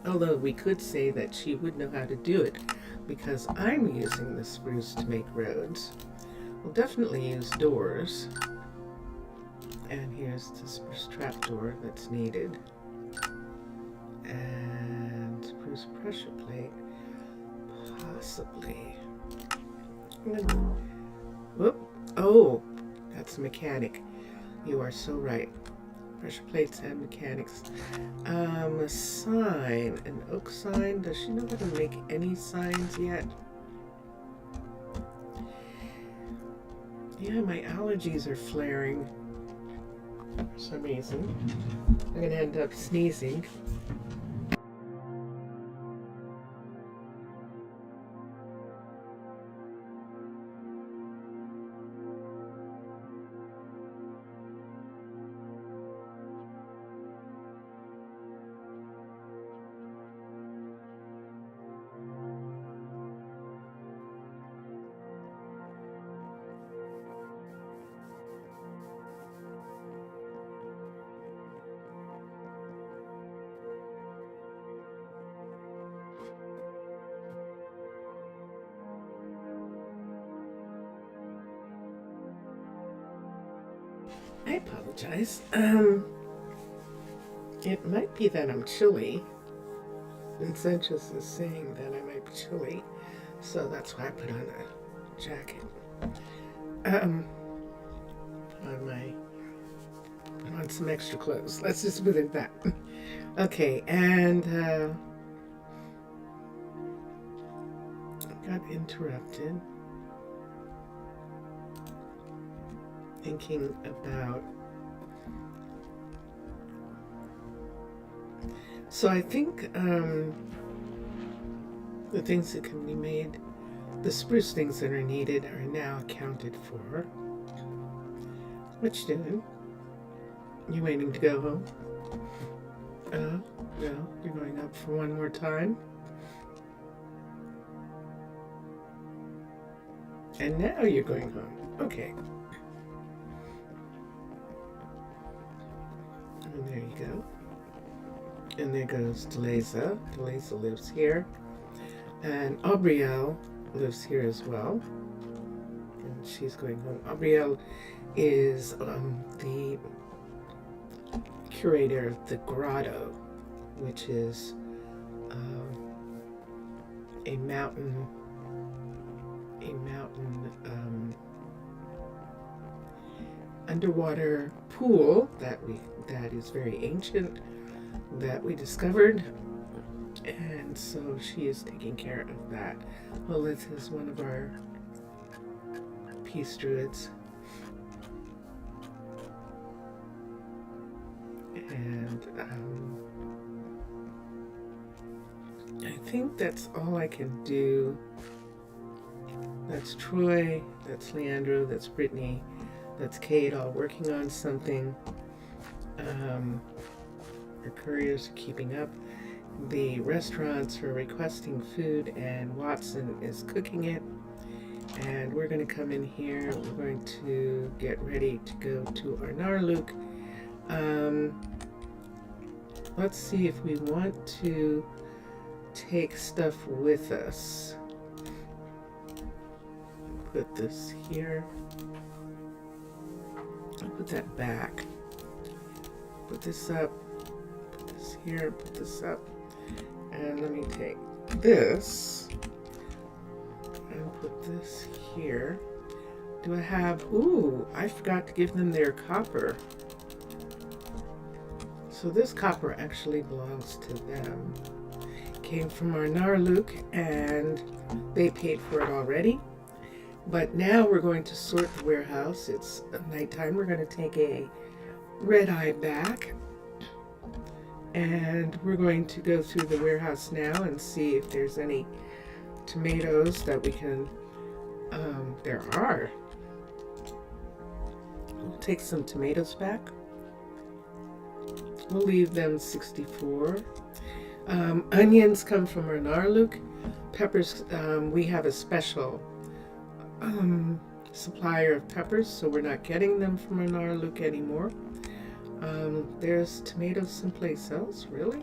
Although we could say that she would know how to do it because I'm using the spruce to make roads. We'll definitely use doors. And here's the spruce trapdoor that's needed. And spruce pressure plate. Possibly. Whoop. Oh, that's a mechanic. You are so right. Pressure plates and mechanics. A sign, an oak sign. Does she know how to make any signs yet? Yeah, my allergies are flaring for some reason. I'm gonna end up sneezing. I apologize. It might be that I'm chilly. Vincentius is saying that I might be chilly, so that's why I put on a jacket. Put on some extra clothes. Let's just put it that. Okay, and got interrupted thinking about. So I think the things that can be made, the spruce things that are needed, are now accounted for. What you doing? You waiting to go home? No, you're going up for one more time. And now you're going home. Okay. And there you go. And there goes Deleza. Deleza lives here. And Aubrielle lives here as well. And she's going home. Aubrielle is the curator of the Grotto, which is a mountain underwater pool that is very ancient, that we discovered, and so she is taking care of that. Lilith is one of our peace druids, and I think that's all I can do. That's Troy, that's Leandro, that's Brittany, that's Kate, all working on something. Our couriers are keeping up. The restaurants are requesting food, and Watson is cooking it. And we're going to come in here. We're going to get ready to go to Arnaaluk. Let's see if we want to take stuff with us. Put this here. I'll put that back. Put this up. Put this here. Put this up. And let me take this and put this here. Do I have... Ooh, I forgot to give them their copper. So this copper actually belongs to them. Came from Arnaaluk, and they paid for it already. But now we're going to sort the warehouse. It's nighttime. We're going to take a red eye back, and we're going to go through the warehouse now and see if there's any tomatoes that we can. There are. We'll take some tomatoes back. We'll leave them 64. Onions come from Arnaaluk. Peppers, we have a special supplier of peppers, so we're not getting them from Arnaaluk anymore. There's tomatoes someplace else, really?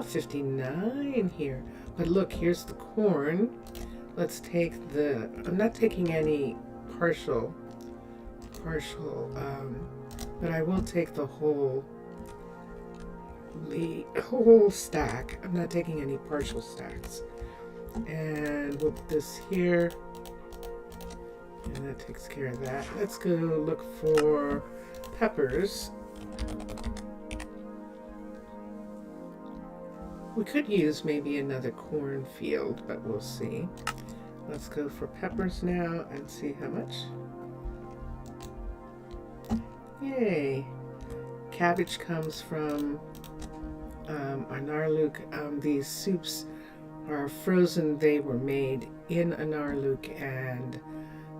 59 here. But look, here's the corn. Let's take the, I'm not taking any partial, but I will take the whole stack. I'm not taking any partial stacks. And we'll put this here. And that takes care of that. Let's go look for peppers. We could use maybe another cornfield, but we'll see. Let's go for peppers now and see how much. Yay! Cabbage comes from Arnaaluk. These soups are frozen. They were made in Arnaaluk, and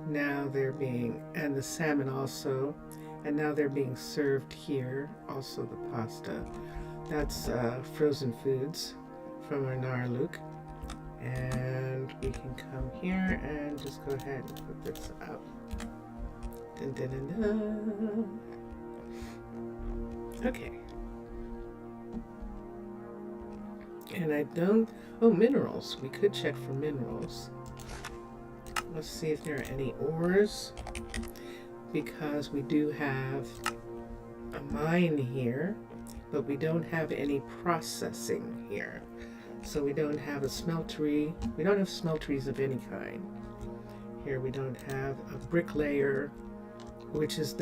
now they're being, and the salmon also, and now they're being served here. Also the pasta. That's frozen foods from Arnaaluk. And we can come here and just go ahead and put this up. Dun, dun, dun, dun. Okay. And I don't, oh, minerals. We could check for minerals. Let's see if there are any ores, because we do have a mine here, but we don't have any processing here. So we don't have a smeltery. We don't have smelteries of any kind. Here we don't have a bricklayer, which is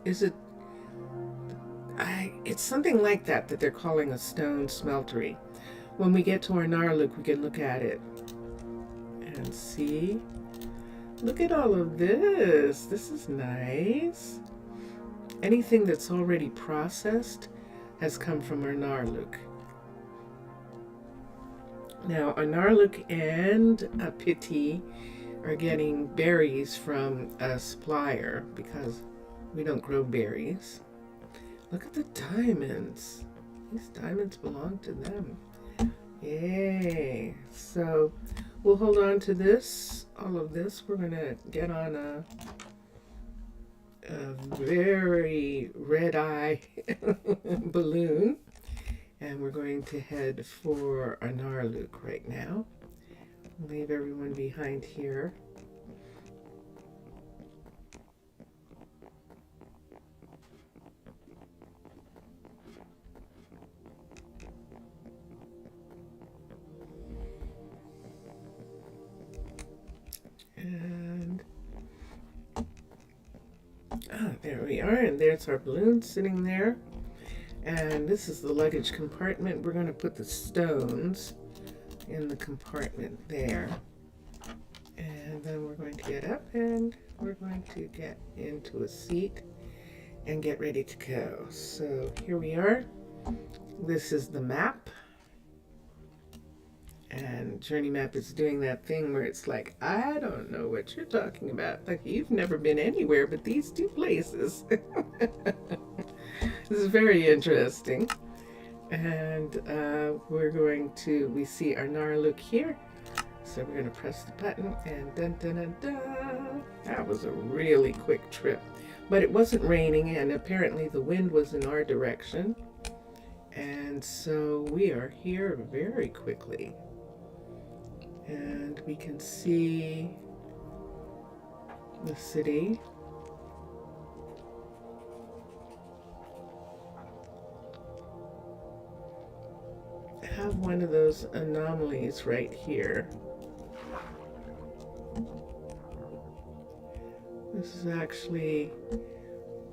is it, It's something like that they're calling a stone smeltery. When we get to Arnaaluk, we can look at it and see. Look at all of this. This is nice. Anything that's already processed has come from Arnaaluk. Now, Arnaaluk and Pitti are getting berries from a supplier because we don't grow berries. Look at the diamonds. These diamonds belong to them. Yay. So we'll hold on to this, all of this. We're going to get on a very red-eye balloon. And we're going to head for Arnaaluk right now. Leave everyone behind here. And there we are, and there's our balloon sitting there. And this is the luggage compartment. We're going to put the stones in the compartment there. And then we're going to get up and we're going to get into a seat and get ready to go. So here we are. This is the map. And Journey Map is doing that thing where it's like, I don't know what you're talking about. Like, you've never been anywhere but these two places. This is very interesting. And we see Arnaaluk here. So we're going to press the button and dun dun dun dun. That was a really quick trip. But it wasn't raining and apparently the wind was in our direction. And so we are here very quickly. And we can see the city. Have one of those anomalies right here. This is actually,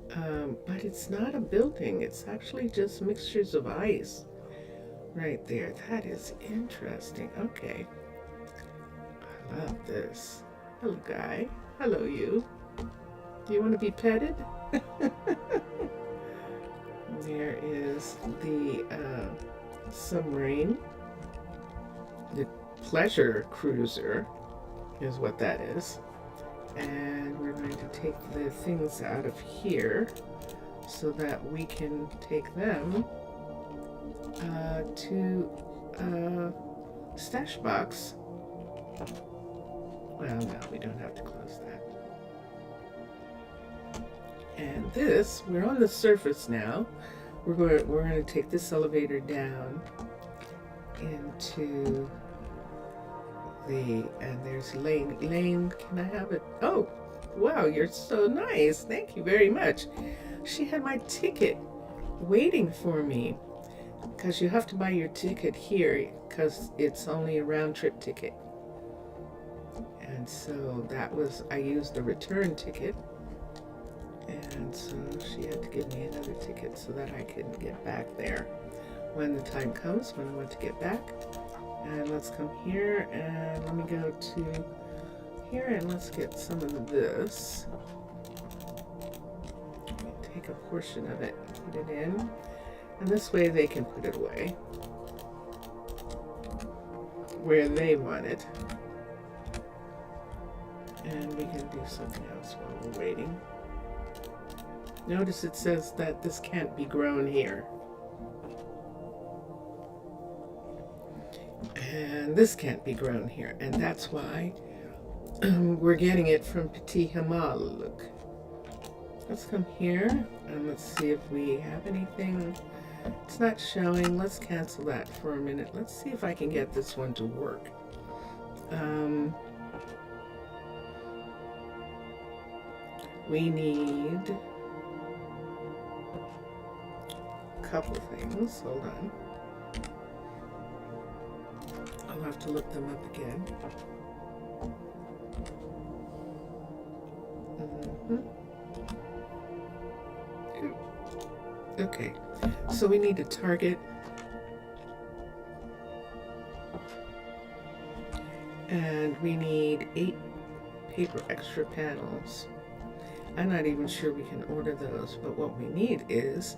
but it's not a building. It's actually just mixtures of ice right there. That is interesting. Okay. I love this. Hello, guy. Hello, you. Do you want to be petted? There is the submarine. The pleasure cruiser is what that is. And we're going to take the things out of here so that we can take them to stash box. Well, no, we don't have to close that. And this, we're on the surface now. We're going to take this elevator down into and there's Lane. Lane, can I have it? Oh, wow, you're so nice. Thank you very much. She had my ticket waiting for me because you have to buy your ticket here because it's only a round-trip ticket. And so I used the return ticket. And so she had to give me another ticket so that I could get back there when the time comes, when I want to get back. And let's come here and let me go to here and let's get some of this. Let me take a portion of it, put it in. And this way they can put it away where they want it. And we can do something else while we're waiting. Notice it says that this can't be grown here. And this can't be grown here. And that's why we're getting it from Pitti Hamaalakut. Let's come here and let's see if we have anything. It's not showing. Let's cancel that for a minute. Let's see if I can get this one to work. We need a couple things. Hold on. I'll have to look them up again. Okay. So we need a target. And we need 8 paper extra panels. I'm not even sure we can order those, but what we need is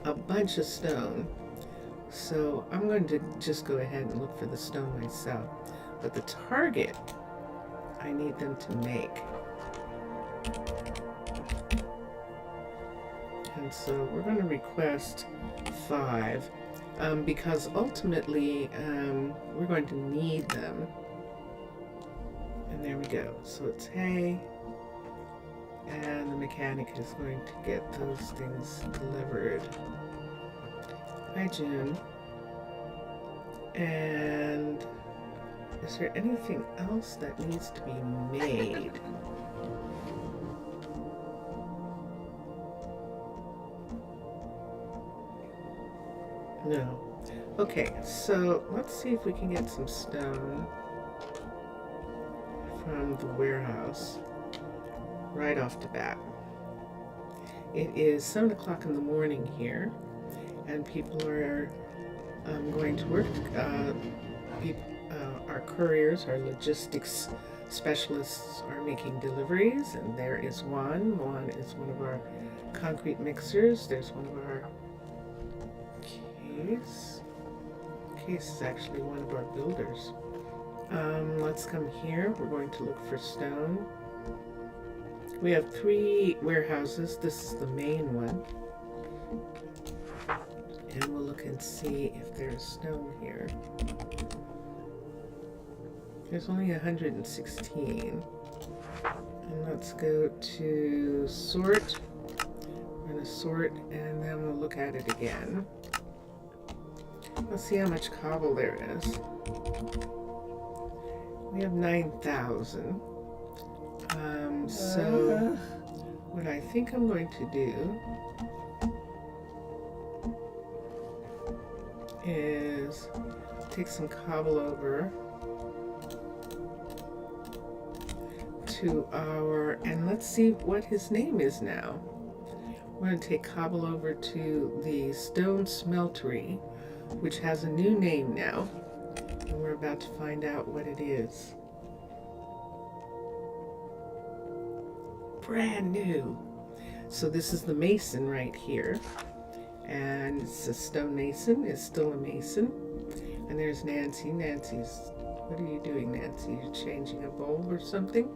a bunch of stone. So I'm going to just go ahead and look for the stone myself. But the target, I need them to make. And so we're going to request 5 because ultimately we're going to need them. And there we go. So it's hay. And the mechanic is going to get those things delivered. Hi, Jim. And is there anything else that needs to be made? No. Okay, so let's see if we can get some stone from the warehouse right off the bat. It is 7 o'clock in the morning here, and people are going to work. Our couriers, our logistics specialists are making deliveries, and there is one. One is one of our concrete mixers. There's one of our case. Case is actually one of our builders. Let's come here. We're going to look for stone. We have 3 warehouses. This is the main one. And we'll look and see if there's stone here. There's only 116. And let's go to sort. We're going to sort and then we'll look at it again. Let's see how much cobble there is. We have 9,000. So what I think I'm going to do is take some cobble over to our, and let's see what his name is now. We're going to take cobble over to the stone smeltery, which has a new name now, and we're about to find out what it is. Brand new. So this is the mason right here, and it's a stone mason. It's still a mason. And there's Nancy. What are you doing, Nancy? You're changing a bulb or something?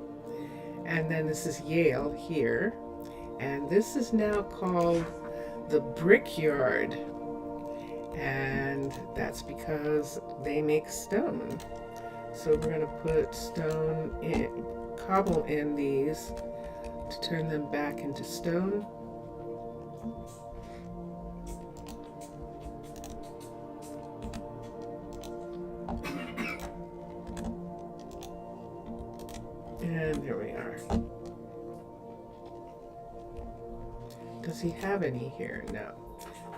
And then this is Yale here, and this is now called the Brickyard, and that's because they make stone. So we're going to put stone in, cobble in these to turn them back into stone. And there we are. Does he have any here? No.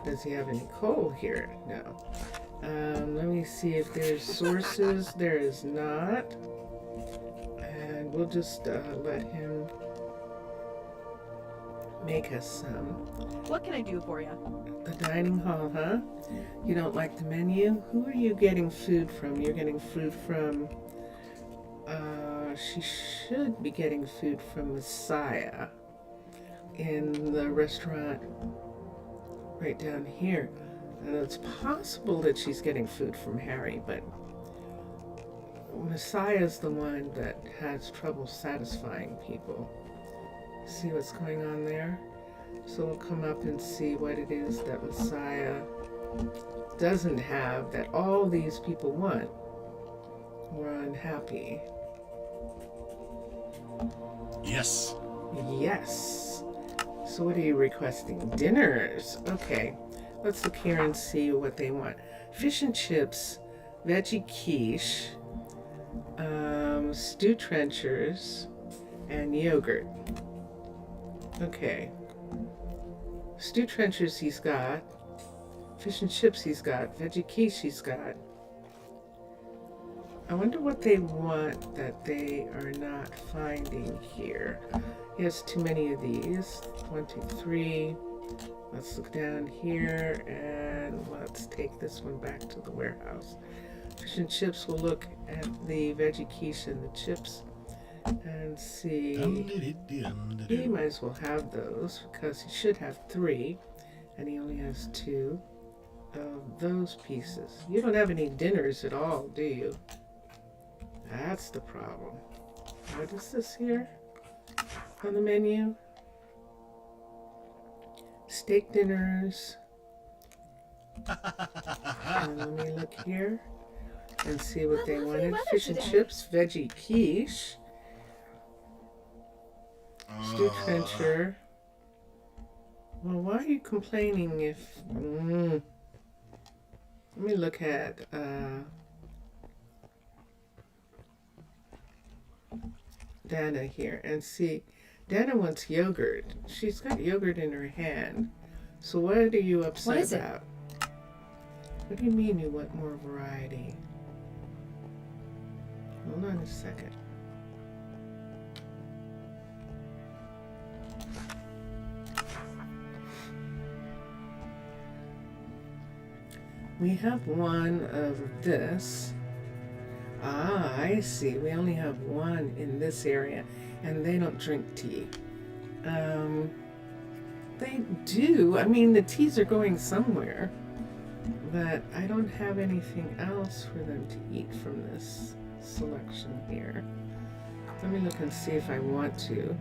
Does he have any coal here? No. Let me see if there's sources. There is not. And we'll just let him make us some. What can I do for you? The dining hall, huh? You don't like the menu? Who are you getting food from? You're getting food from... she should be getting food from Messiah in the restaurant right down here. And it's possible that she's getting food from Harry, but Messiah's the one that has trouble satisfying people. See what's going on there? So we'll come up and see what it is that Messiah doesn't have that all these people want. We're unhappy. Yes. Yes. So what are you requesting? Dinners. Okay. Let's look here and see what they want. Fish and chips, veggie quiche, stew trenchers, and yogurt. Okay. Stew trenchers he's got. Fish and chips he's got. Veggie quiche he's got. I wonder what they want that they are not finding here. He has too many of these. 1, 2, 3. Let's look down here and let's take this one back to the warehouse. Fish and chips will look at the veggie quiche and the chips and see. He might as well have those because he should have 3 and he only has 2 of those pieces. You don't have any dinners at all, do you? That's the problem. What is this here on the menu? Steak dinners. And let me look here and see what they wanted. Fish and chips, veggie quiche, stew trencher. Well, why are you complaining if... let me look at... Dana here and see. Dana wants yogurt. She's got yogurt in her hand. So what are you upset about? What do you mean you want more variety? Hold on a second. We have one of this. Ah, I see. We only have one in this area, and they don't drink tea. They do. I mean, the teas are going somewhere, but I don't have anything else for them to eat from this selection here. Let me look and see if I want to.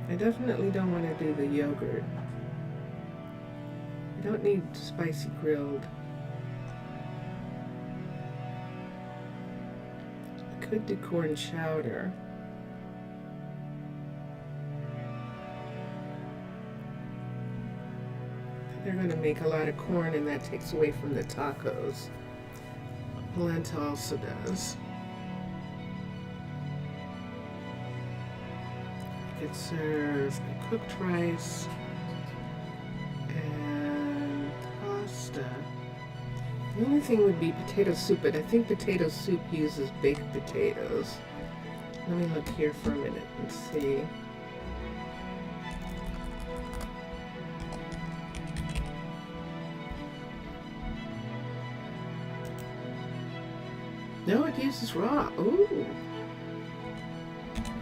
I definitely don't want to do the yogurt. I don't need spicy grilled. Could do corn chowder. They're going to make a lot of corn and that takes away from the tacos. Polenta also does. I could serve a cooked rice and pasta. The only thing would be potato soup, but I think potato soup uses baked potatoes. Let me look here for a minute and see. No, it uses raw. Ooh.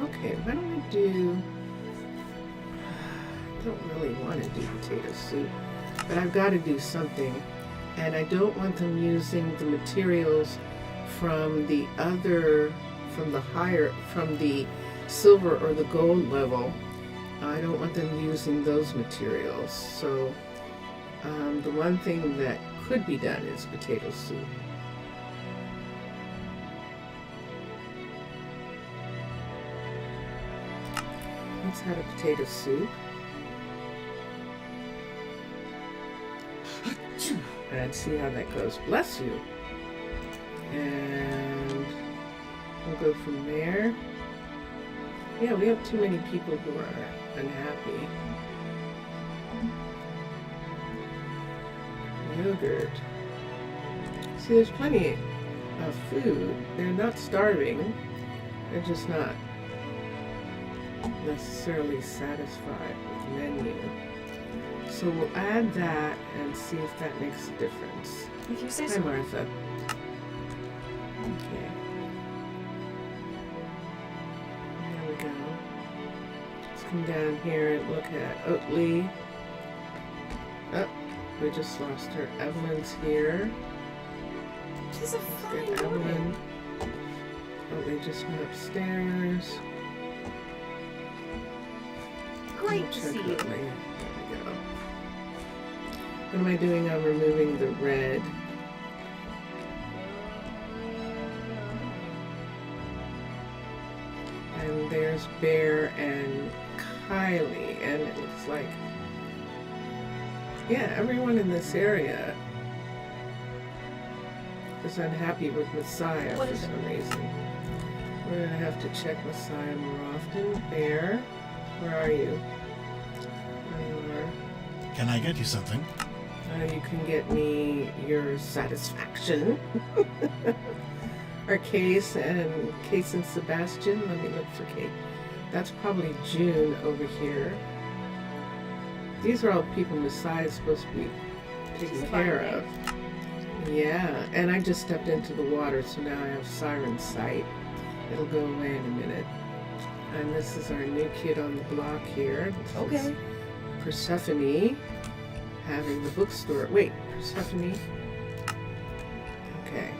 Okay, why don't we do... I don't really want to do potato soup, but I've got to do something. And I don't want them using the materials from the other, from the silver or the gold level. I don't want them using those materials. So the one thing that could be done is potato soup. Let's have a potato soup. And see how that goes. Bless you. And we'll go from there. Yeah, we have too many people who are unhappy. Yogurt. See, there's plenty of food. They're not starving. They're just not necessarily satisfied with the menu. So we'll add that and see if that makes a difference. If you say Hi, so. Martha. Okay. There we go. Let's come down here and look at Oatly. Oh, we just lost her. Evelyn's here. She's a Let's fine get woman. Evelyn. Oatly just went upstairs. Great to Check see you. Oatly. There we go. What am I doing? I'm removing the red. And there's Bear and Kylie, and it looks like, yeah, everyone in this area is unhappy with Messiah What for is it? some reason. We're gonna have to check Messiah more often. Bear, where are you? There you are. Can I get you something? You can get me your satisfaction. Or Case and Sebastian. Let me look for Kate. That's probably June over here. These are all people Messiah's supposed to be taken care of. Yeah, and I just stepped into the water, so now I have siren sight. It'll go away in a minute. And this is our new kid on the block here. This is Persephone having the bookstore. Wait, Persephone? Okay.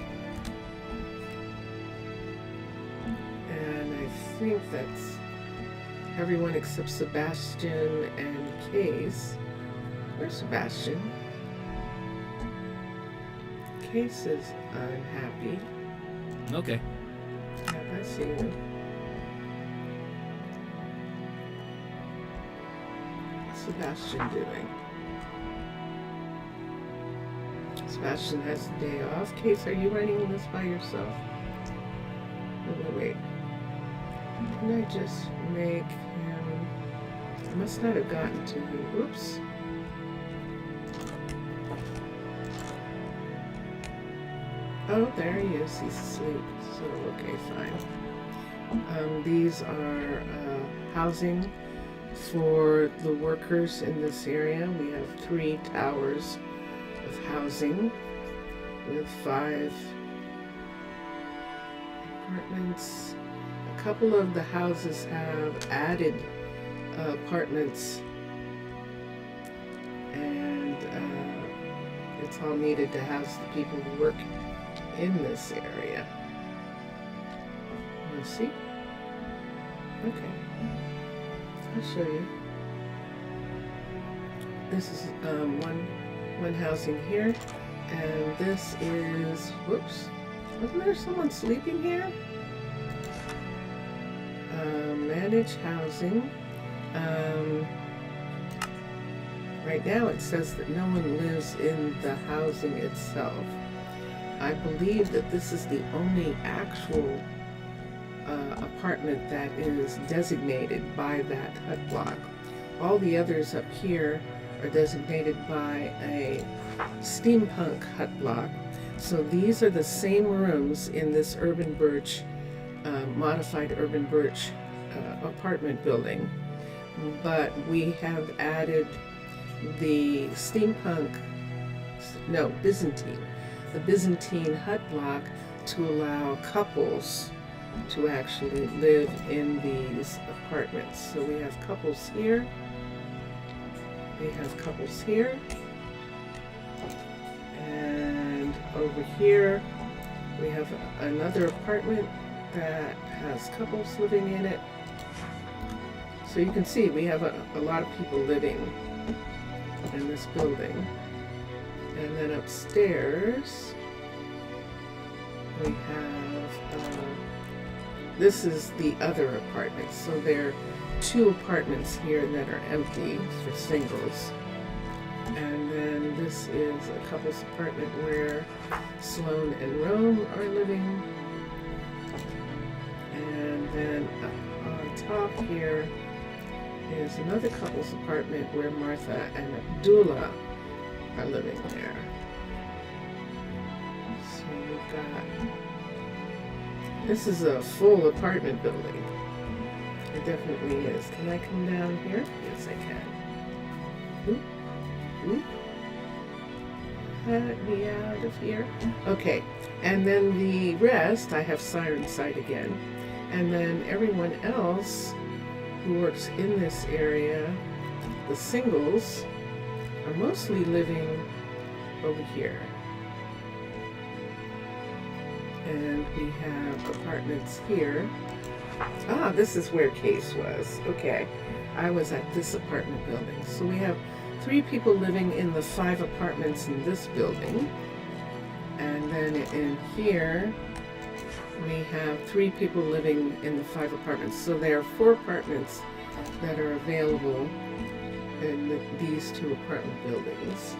And I think that's everyone except Sebastian and Case. Where's Sebastian? Case is unhappy. Okay. Yeah, I see you. What's Sebastian doing? Sebastian has a day off. Case, are you running this by yourself? Wait. Can I just make him... I must not have gotten to him. Oops. Oh, there he is. He's asleep. So, okay, fine. These are housing for the workers in this area. We have 3 towers of housing with 5 apartments. A couple of the houses have added apartments, and it's all needed to house the people who work in this area. Want to see? Okay. I'll show you. This is one housing here, and this is, whoops, wasn't there someone sleeping here? Manage housing. Right now it says that no one lives in the housing itself. I believe that this is the only actual apartment that is designated by that hut block. All the others up here are designated by a steampunk hut block. So these are the same rooms in this urban birch, modified urban birch apartment building, but we have added the the Byzantine hut block to allow couples to actually live in these apartments. So we have couples here, and over here we have another apartment that has couples living in it. So you can see we have a lot of people living in this building. And then upstairs we have, this is the other apartment. So there are 2 apartments here that are empty for singles. And then this is a couple's apartment where Sloan and Rome are living. And then up on top here is another couple's apartment where Martha and Abdullah are living there. So we've got, this is a full apartment building. It definitely is. Can I come down here? Yes, I can. Oop, oop. Let me out of here. Okay, and then the rest, I have siren sight again. And then everyone else who works in this area, the singles, are mostly living over here. And we have apartments here. Ah, this is where Case was. Okay, I was at this apartment building. So we have 3 people living in the 5 apartments in this building. And then in here, we have 3 people living in the 5 apartments. So there are 4 apartments that are available in these 2 apartment buildings.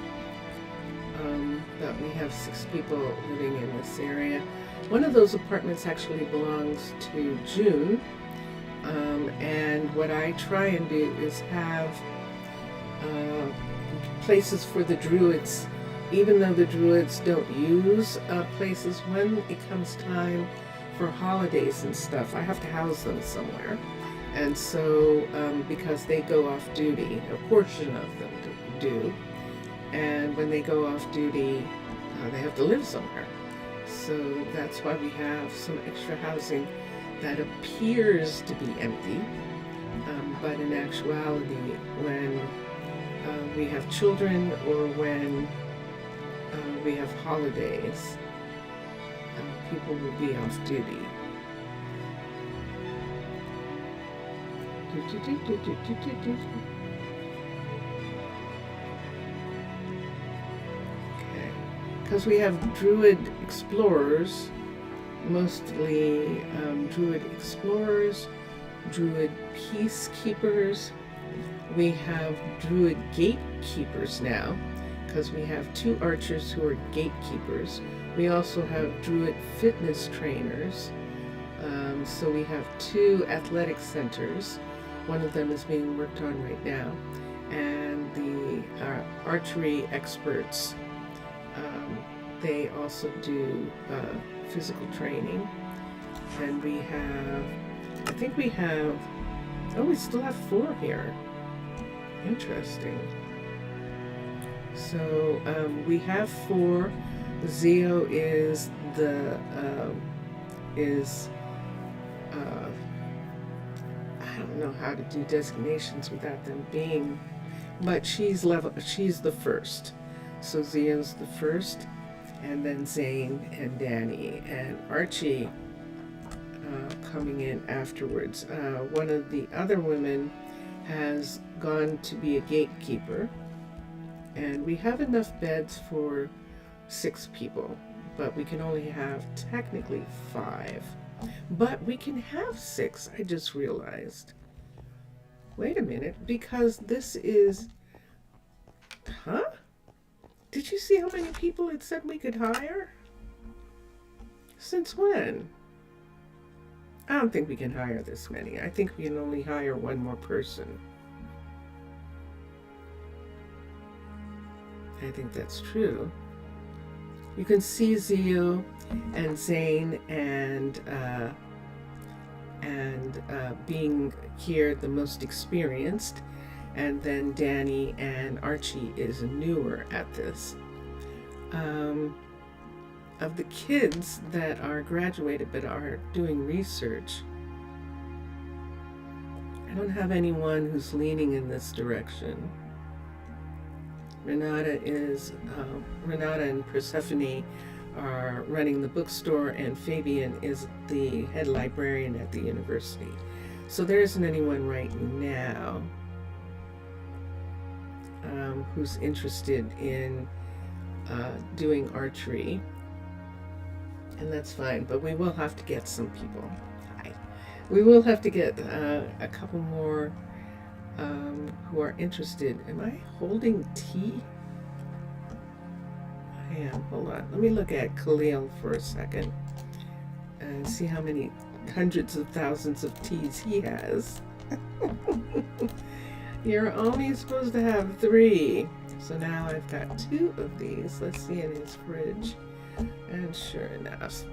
But we have 6 people living in this area. One of those apartments actually belongs to June. And what I try and do is have places for the Druids, even though the Druids don't use places. When it comes time for holidays and stuff, I have to house them somewhere. And so, because they go off duty, a portion of them do. And when they go off duty, they have to live somewhere. So that's why we have some extra housing that appears to be empty. But in actuality, when we have children or when we have holidays, people will be off duty. Okay, because we have Druid explorers, mostly Druid explorers, Druid peacekeepers. We have Druid gatekeepers now, because we have 2 archers who are gatekeepers. We also have Druid fitness trainers. So we have 2 athletic centers. One of them is being worked on right now. And the archery experts, they also do physical training. And we have, I think we have, oh, we still have 4 here. Interesting. So we have 4. Zio is the I don't know how to do designations without them being, but she's the first. So Zio's the first, and then Zane and Danny and Archie coming in afterwards. One of the other women has gone to be a gatekeeper, and we have enough beds for 6 people, but we can only have technically 5. But we can have 6, I just realized. Wait a minute, because this is... Huh? Did you see how many people it said we could hire? Since when? I don't think we can hire this many. I think we can only hire 1 more person. I think that's true. You can see Zio and Zane and being here the most experienced, and then Danny and Archie is newer at this. Of the kids that are graduated but are doing research, I don't have anyone who's leaning in this direction. Renata and Persephone are running the bookstore, and Fabian is the head librarian at the university. So there isn't anyone right now who's interested in doing archery, and that's fine, but we will have to get some people. We will have to get a couple more who are interested. Am I holding tea? I am. Hold on. Let me look at Khalil for a second and see how many hundreds of thousands of teas he has. You're only supposed to have 3. So now I've got 2 of these. Let's see in his fridge. And sure enough.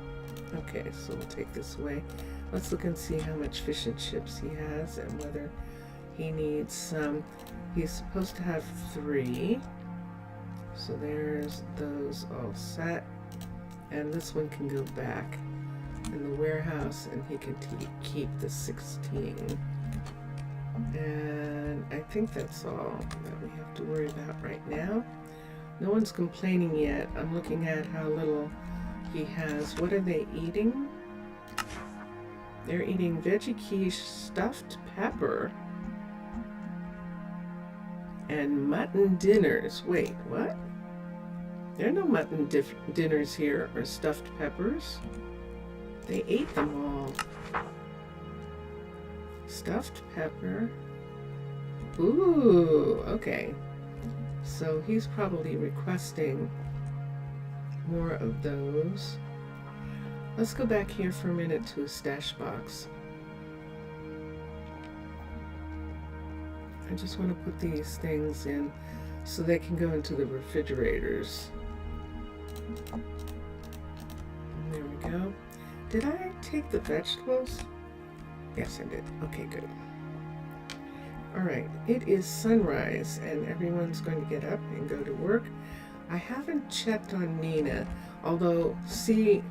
Okay, so we'll take this away. Let's look and see how much fish and chips he has and whether he needs some. He's supposed to have 3. So there's those all set. And this one can go back in the warehouse, and he can keep the 16. And I think that's all that we have to worry about right now. No one's complaining yet. I'm looking at how little he has. What are they eating? They're eating veggie quiche, stuffed pepper, and mutton dinners. Wait, what? There are no mutton dinners here or stuffed peppers. They ate them all. Stuffed pepper. Ooh, okay. So he's probably requesting more of those. Let's go back here for a minute to a stash box. I just want to put these things in so they can go into the refrigerators. And there we go. Did I take the vegetables? Yes, I did. Okay, good. Alright, it is sunrise and everyone's going to get up and go to work. I haven't checked on Nina, although, see,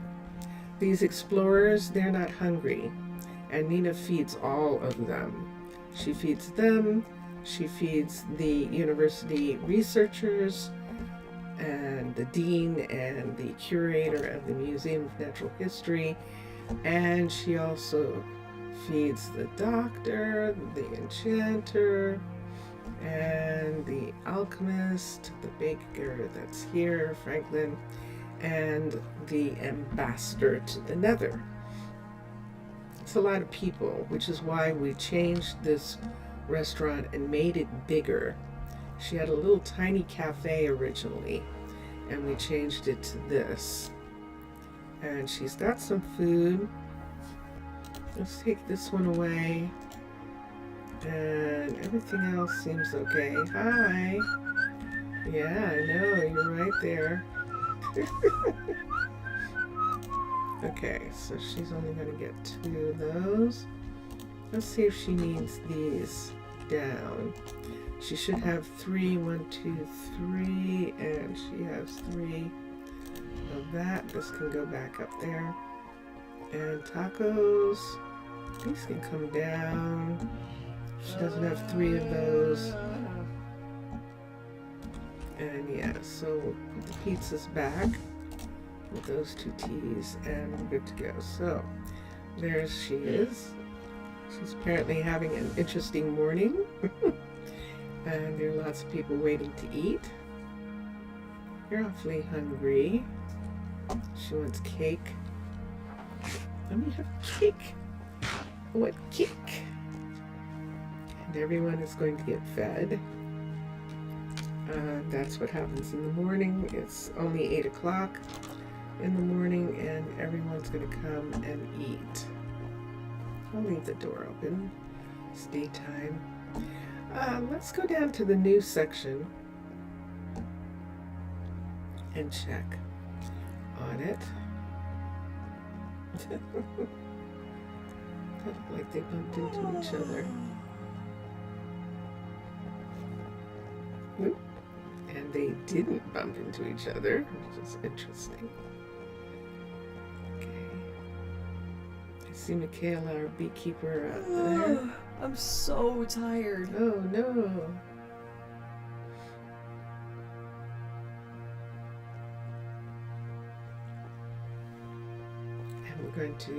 these explorers, they're not hungry. And Nina feeds all of them. She feeds them, she feeds the university researchers, and the dean and the curator of the Museum of Natural History, and she also feeds the doctor, the enchanter, and the alchemist, the baker that's here, Franklin, and the ambassador to the Nether. It's a lot of people, which is why we changed this restaurant and made it bigger. She had a little tiny cafe originally, and we changed it to this. And she's got some food. Let's take this one away. And everything else seems okay. Hi. Yeah, I know, you're right there. Okay, so she's only going to get 2 of those. Let's see if she needs these down. She should have 3, 1, 2, 3, and she has 3 of that. This can go back up there. And tacos, these can come down. She doesn't have 3 of those. And yeah, so put the pizzas back with those 2 teas and we're good to go. So there she is. She's apparently having an interesting morning. And there are lots of people waiting to eat. You're awfully hungry. She wants cake. Let me have cake. I want cake. And everyone is going to get fed. That's what happens in the morning. It's only 8 o'clock in the morning and everyone's going to come and eat. I'll leave the door open. It's daytime. Let's go down to the news section and check on it. Felt like they bumped into each other. Oop. And they didn't bump into each other, which is interesting. Okay. I see Michaela, our beekeeper, out there. I'm so tired. Oh no. And we're going to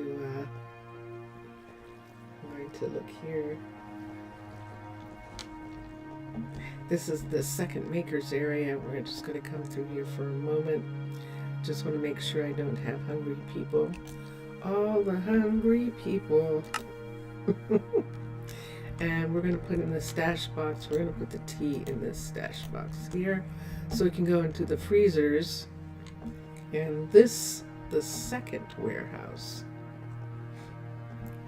look here. This is the second maker's area. We're just going to come through here for a moment. Just want to make sure I don't have hungry people. All the hungry people. And we're going to put in the stash box. We're going to put the tea in this stash box here. So we can go into the freezers. And this, the second warehouse.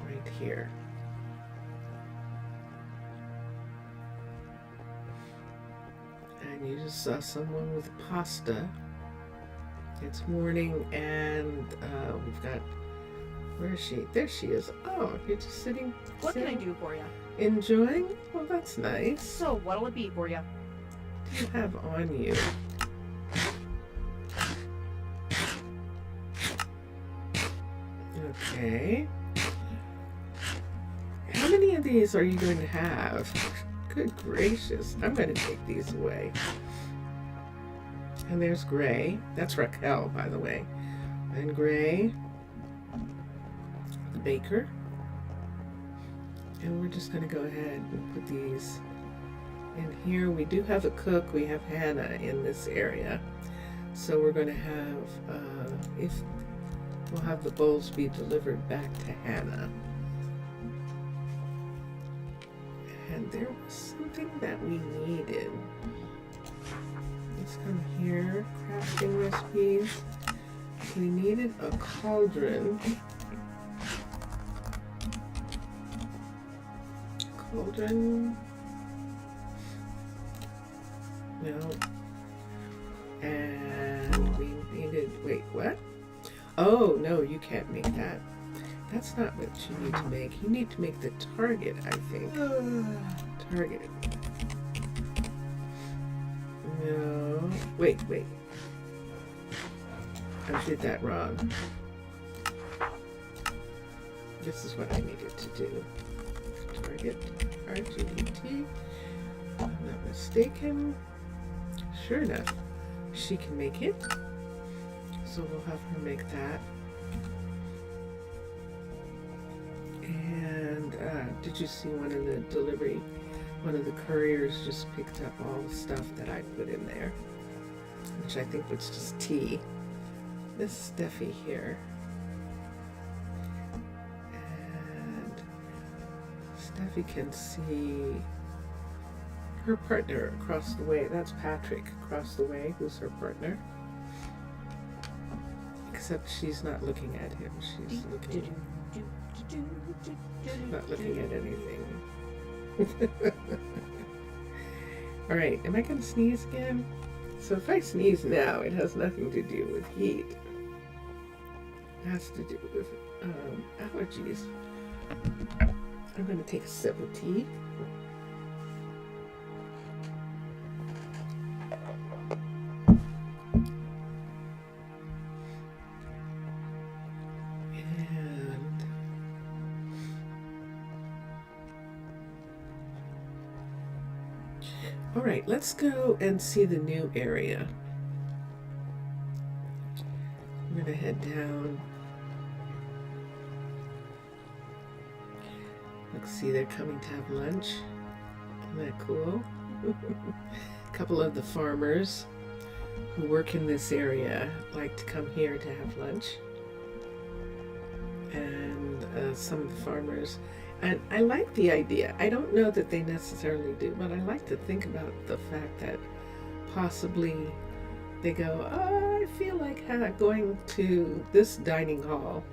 Right here. And you just saw someone with pasta. It's morning and we've got, where is she? There she is. Oh, you're just sitting. What can I do for you? Enjoying? Well, that's nice. So, what'll it be for you? What do you have on you? Okay. How many of these are you going to have? Good gracious. I'm going to take these away. And there's Gray. That's Raquel, by the way. And Gray. The baker. And we're just going to go ahead and put these in here. We do have a cook. We have Hannah in this area. So we're going to have, we'll have the bowls be delivered back to Hannah. And there was something that we needed. Let's come here. Crafting recipes. We needed a cauldron. Cauldron. No. And we needed, wait, what? Oh, no, you can't make that. That's not what you need to make. You need to make the target, I think. Target. No. Wait. I did that wrong. This is what I needed to do. Target RGBT. I'm not mistaken. Sure enough, she can make it. So we'll have her make that. And did you see one of the delivery? One of the couriers just picked up all the stuff that I put in there, which I think was just tea. This Steffi here. And Steffi can see her partner across the way. That's Patrick across the way, who's her partner. Except she's not looking at him. She's not looking at anything. All right, am I going to sneeze again? So if I sneeze now, it has nothing to do with heat. It has to do with allergies. I'm going to take a sip of tea. All right, let's go and see the new area. I'm going to head down. Let's see, they're coming to have lunch. Isn't that cool? A couple of the farmers who work in this area like to come here to have lunch. And some of the farmers. And I like the idea. I don't know that they necessarily do, but I like to think about the fact that possibly they go, oh, I feel like going to this dining hall.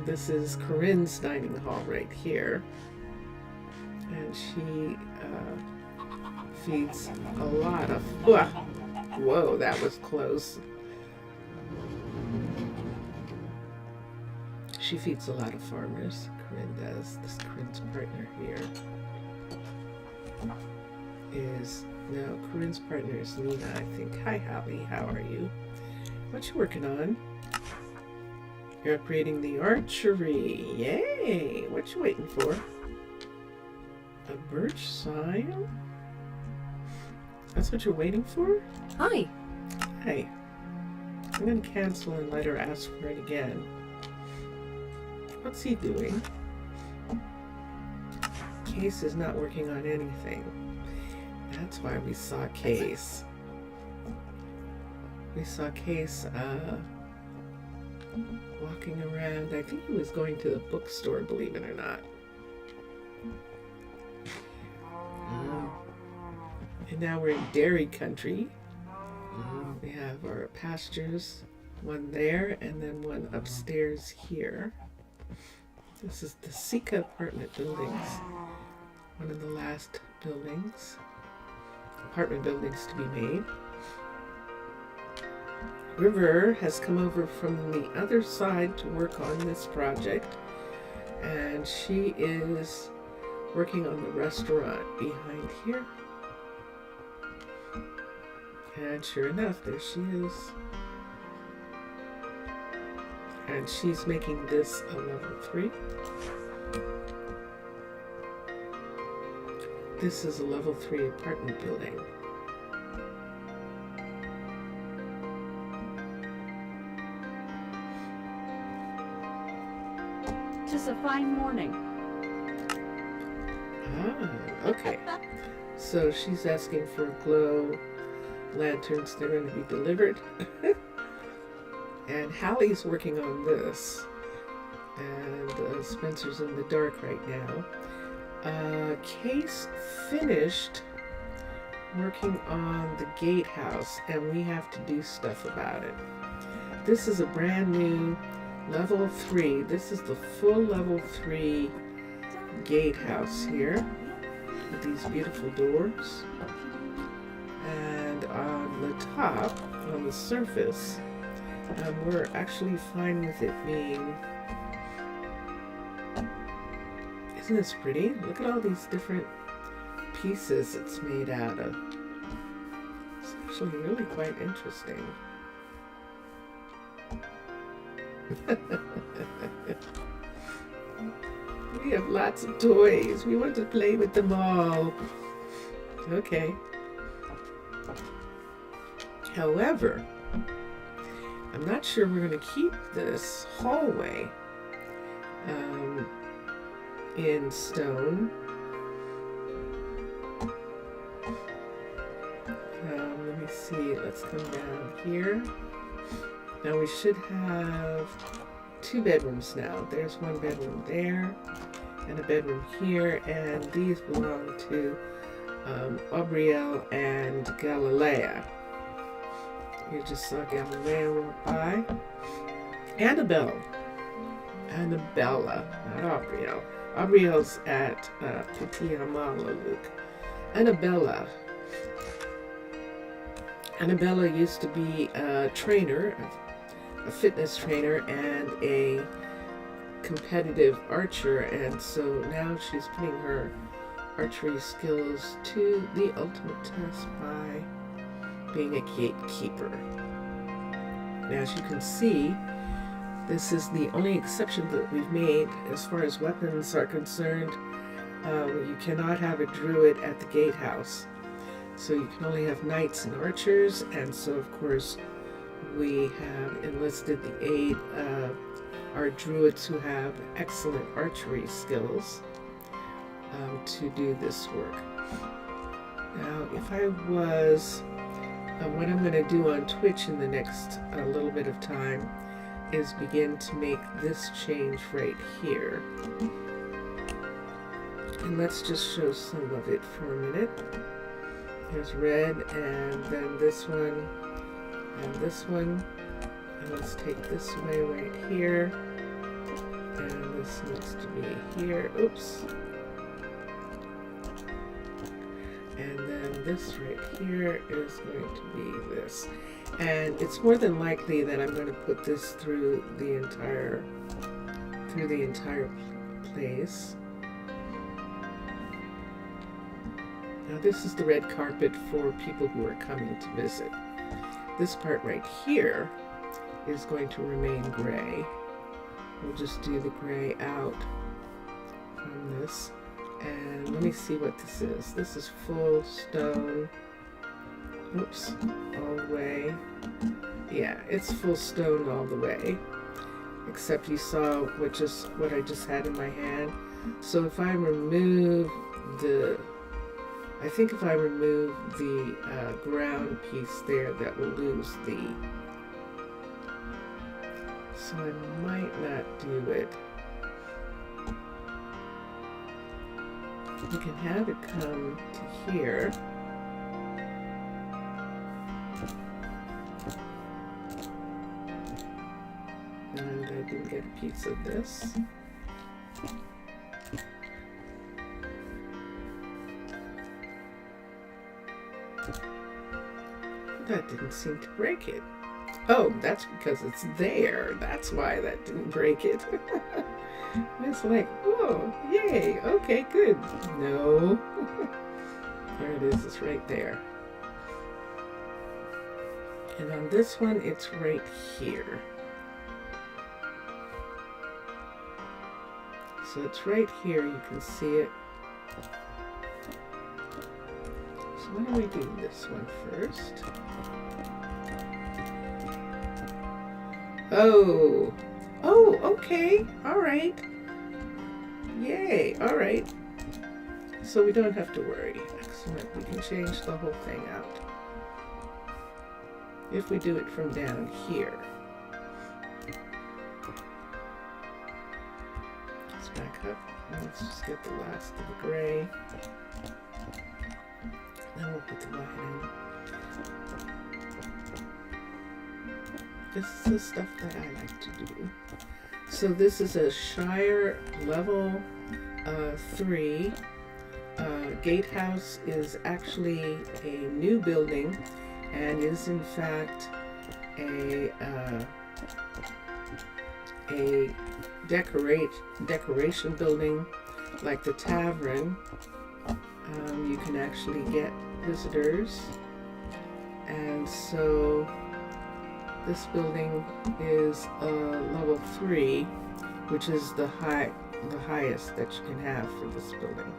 This is Corinne's dining hall right here. And she feeds a lot of, whoa, that was close. She feeds a lot of farmers. Corinne does. This Corinne's partner here is, no, Corinne's partner is Nina, I think. Hi, Holly. How are you? What you working on? You're upgrading the archery. Yay! What you waiting for? A birch sign? That's what you're waiting for? Hi. Hi. I'm going to cancel and let her ask for it again. What's he doing? Case is not working on anything. That's why we saw Case. We saw Case walking around. I think he was going to the bookstore, believe it or not. And now we're in dairy country. We have our pastures, one there and then one upstairs here. This is the Sika apartment buildings, one of the last apartment buildings to be made. River has come over from the other side to work on this project, and she is working on the restaurant behind here. And sure enough, there she is. And she's making this a level 3. This is a level 3 apartment building. Just a fine morning. Ah, okay. So she's asking for glow lanterns. They're going to be delivered. And Hallie's working on this. And Spencer's in the dark right now. Case finished working on the gatehouse, and we have to do stuff about it. This is a brand new level 3. This is the full level 3 gatehouse here with these beautiful doors. And on the top, on the surface, we're actually fine with it being, is Isn't this pretty? Look at all these different pieces it's made out of. It's actually really quite interesting. We have lots of toys. We want to play with them all. Okay. However, I'm not sure we're going to keep this hallway in stone. Let me see. Let's come down here. Now we should have 2 bedrooms now. There's one bedroom there and a bedroom here, and these belong to Aubriel and Galilea. You just saw Galilea walk by. Annabella, not Aubriel. Aubriel's at Pitti Hamaalakut. Annabella used to be a trainer, a fitness trainer, and a competitive archer, and so now she's putting her archery skills to the ultimate test by being a gatekeeper. Now, as you can see, this is the only exception that we've made as far as weapons are concerned. You cannot have a druid at the gatehouse, so you can only have knights and archers, and so of course we have enlisted the aid of our druids who have excellent archery skills to do this work. Now, if I was, what I'm going to do on Twitch in the next little bit of time is begin to make this change right here. And let's just show some of it for a minute. There's red, and then this one, and this one. And let's take this away right here. And this needs to be here. Oops. And then this right here is going to be this. And it's more than likely that I'm going to put this through the entire place. Now this is the red carpet for people who are coming to visit. This part right here is going to remain gray. We'll just do the gray out from this. And let me see what this is. This is full stone. Oops, all the way. Yeah, it's full stone all the way. Except you saw what I just had in my hand. So if I remove the ground piece there, that will lose the. So I might not do it. You can have it come to here. And I didn't get a piece of this. That didn't seem to break it. Oh, that's because it's there. That's why that didn't break it. It's like, whoa, yay, okay, good. No. There it is, it's right there. And on this one, it's right here. So it's right here, you can see it. So why don't we do this one first? Oh, okay, all right. Yay, all right. So we don't have to worry. Excellent, we can change the whole thing out. If we do it from down here. Let's back up and let's just get the last of the gray. Then we'll put the white in. This is the stuff that I like to do. So this is a Shire level 3. Gatehouse is actually a new building and is in fact a decoration building like the tavern, you can actually get visitors. And so this building is level 3, which is the highest that you can have for this building.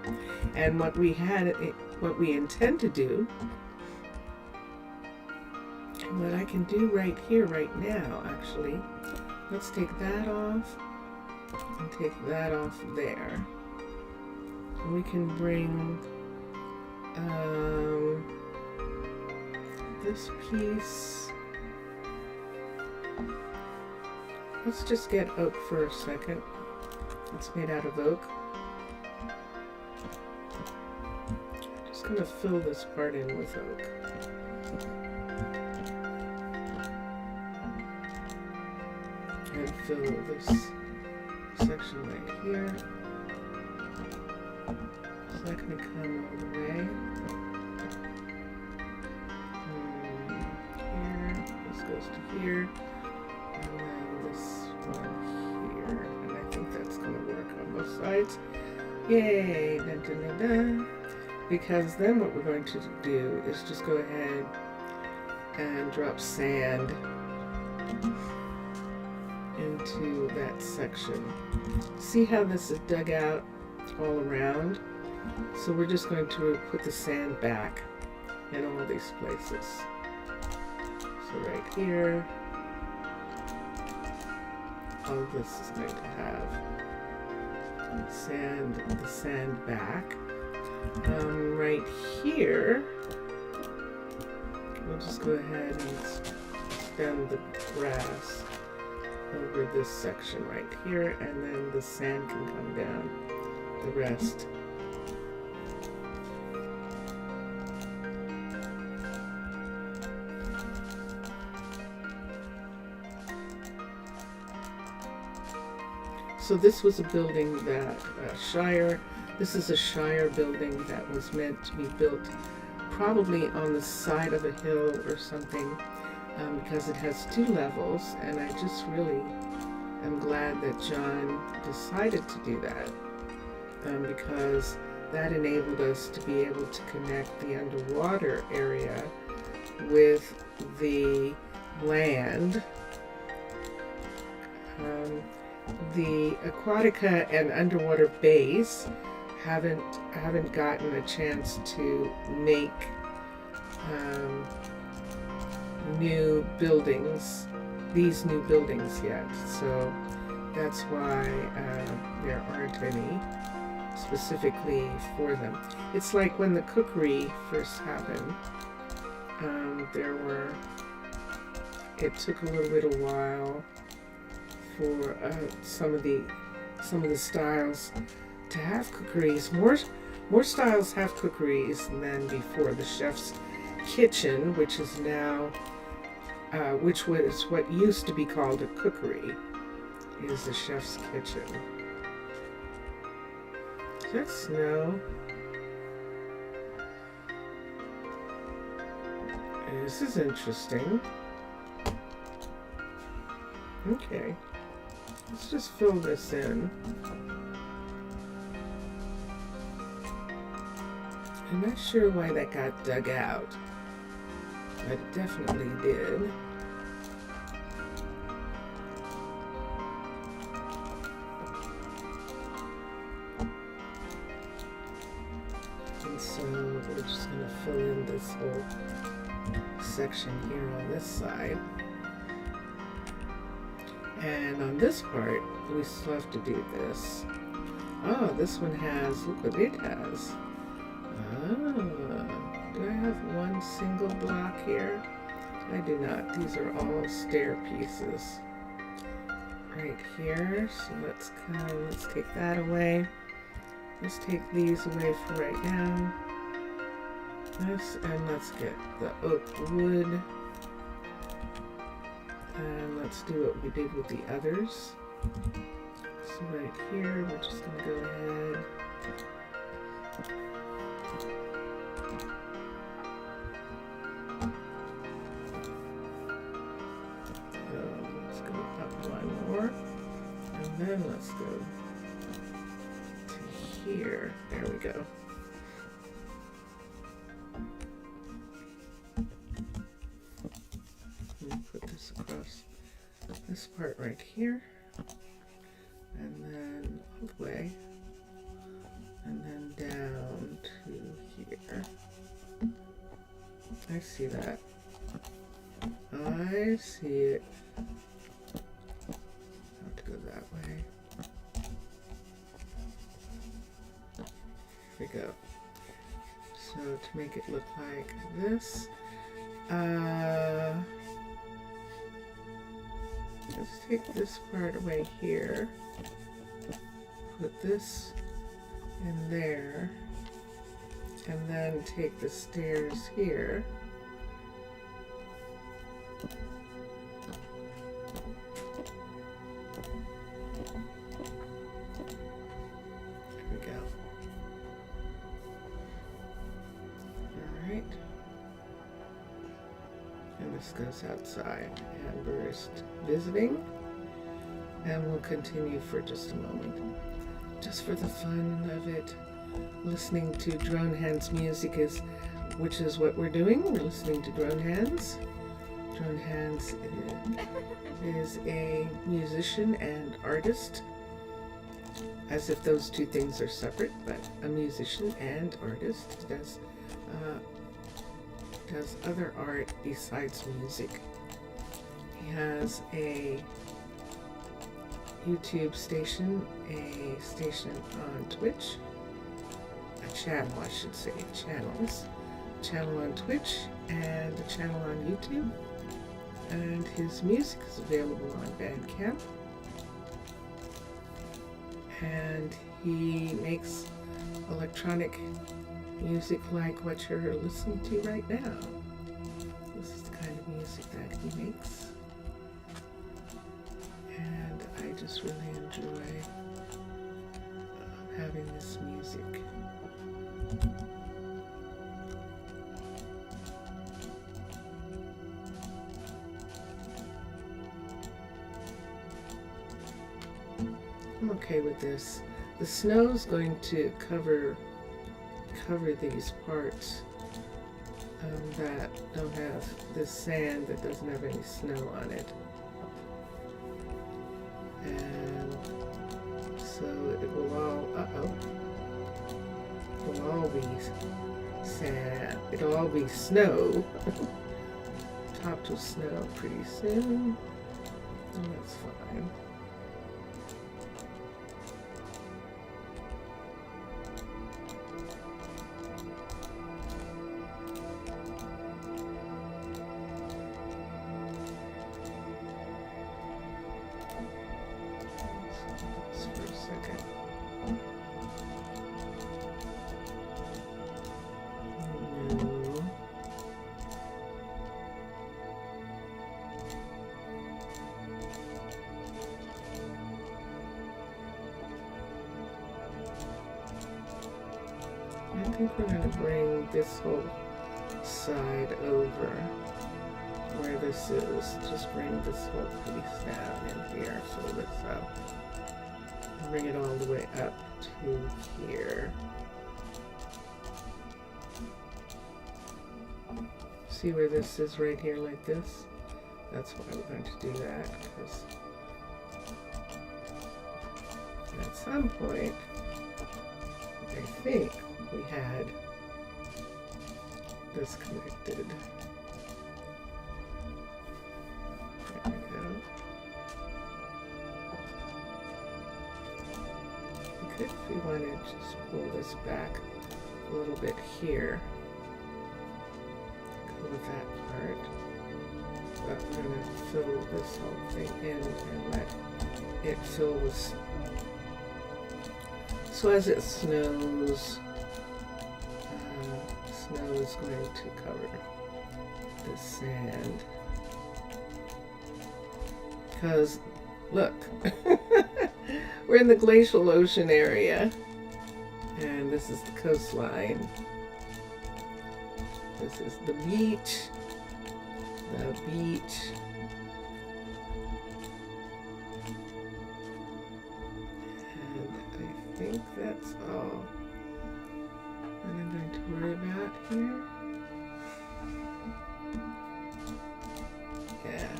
And what we intend to do, what I can do right here, right now, actually, let's take that off and take that off there. And we can bring this piece. Let's just get oak for a second. It's made out of oak. I'm just going to fill this part in with oak. And fill this section right here. Is that going to come all the way? Here. This goes to here. And then this one here. And I think that's going to work on both sides. Yay! Dun, dun, dun, dun. Because then what we're going to do is just go ahead and drop sand into that section. See how this is dug out all around? So we're just going to put the sand back in all these places. So right here, all of this is going to have the sand back. Right here, we'll just go ahead and extend the grass over this section right here, and then the sand can come down the rest. So this was a building that this is a Shire building that was meant to be built probably on the side of a hill or something, because it has 2 levels, and I just really am glad that John decided to do that, because that enabled us to be able to connect the underwater area with the land. The Aquatica and underwater base haven't gotten a chance to make new buildings, these new buildings yet. So that's why there aren't any specifically for them. It's like when the cookery first happened, it took a little bit of while for some of the styles to have cookeries. More styles have cookeries than before. The chef's kitchen, which is now, which was what used to be called a cookery, is the chef's kitchen. Is that snow? This is interesting. Okay. Let's just fill this in. I'm not sure why that got dug out. It definitely did. And so we're just going to fill in this whole section here on this side. And on this part, we still have to do this. Oh, this one has, look what it has. Do I have one single block here? I do not. These are all stair pieces. Right here. So let's take that away. Let's take these away for right now. And let's get the oak wood. And let's do what we did with the others. So right here, we're just going to go ahead. Let's go up one more. And then let's go to here. There we go. Let me put this across this part right here. And then all the way. And then down to here. I see that. I see it. Have to go that way. Here we go. So to make it look like this, let's take this part away here. Put this in there, and then take the stairs here. Goes outside. Amber is visiting, and we'll continue for just a moment, just for the fun of it. Listening to Drone Hands music which is what we're doing. We're listening to Drone Hands. Drone Hands is a musician and artist, as if those two things are separate, but a musician and artist. Does other art besides music. He has a YouTube station, a station on Twitch, a channel, I should say, channels. A channel on Twitch and a channel on YouTube. And his music is available on Bandcamp. And he makes electronic music like what you're listening to right now. This is the kind of music that he makes. And I just really enjoy having this music. I'm okay with this. The snow's going to cover these parts that don't have this sand, that doesn't have any snow on it. And so it will all be sand. It'll all be snow. Top to snow pretty soon. And that's fine. I think we're going to bring this whole side over where this is. Just bring this whole piece down in here, fill this up. And bring it all the way up to here. See where this is right here like this? That's why we're going to do that, because at some point, I think we had this connected. There we go. We could, if we wanted, just pull this back a little bit here. Go with that part. But we're going to fill this whole thing in and let it fill with. So as it snows, snow is going to cover the sand. Because, look, we're in the glacial ocean area, and this is the coastline. This is the beach. The beach. And I think that's all that I'm going to worry about here. Yeah.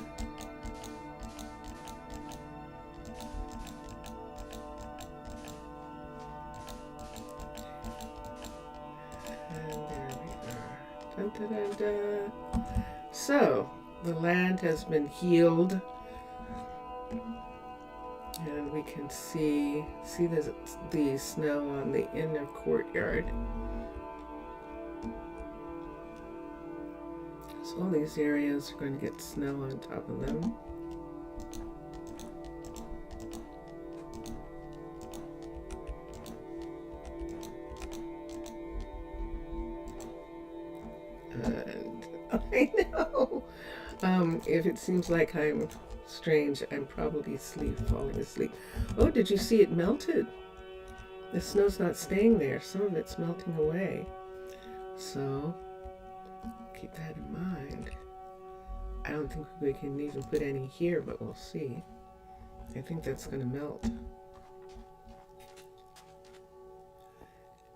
And there we are. Dun, dun, dun, dun. So, the land has been healed. And we can see the snow on the inner courtyard. So all these areas are going to get snow on top of them. And I know. If it seems like I'm strange, I'm probably falling asleep. Oh, did you see it melted? The snow's not staying there. Some of it's melting away. So keep that in mind. I don't think we can even put any here, but we'll see. I think that's going to melt.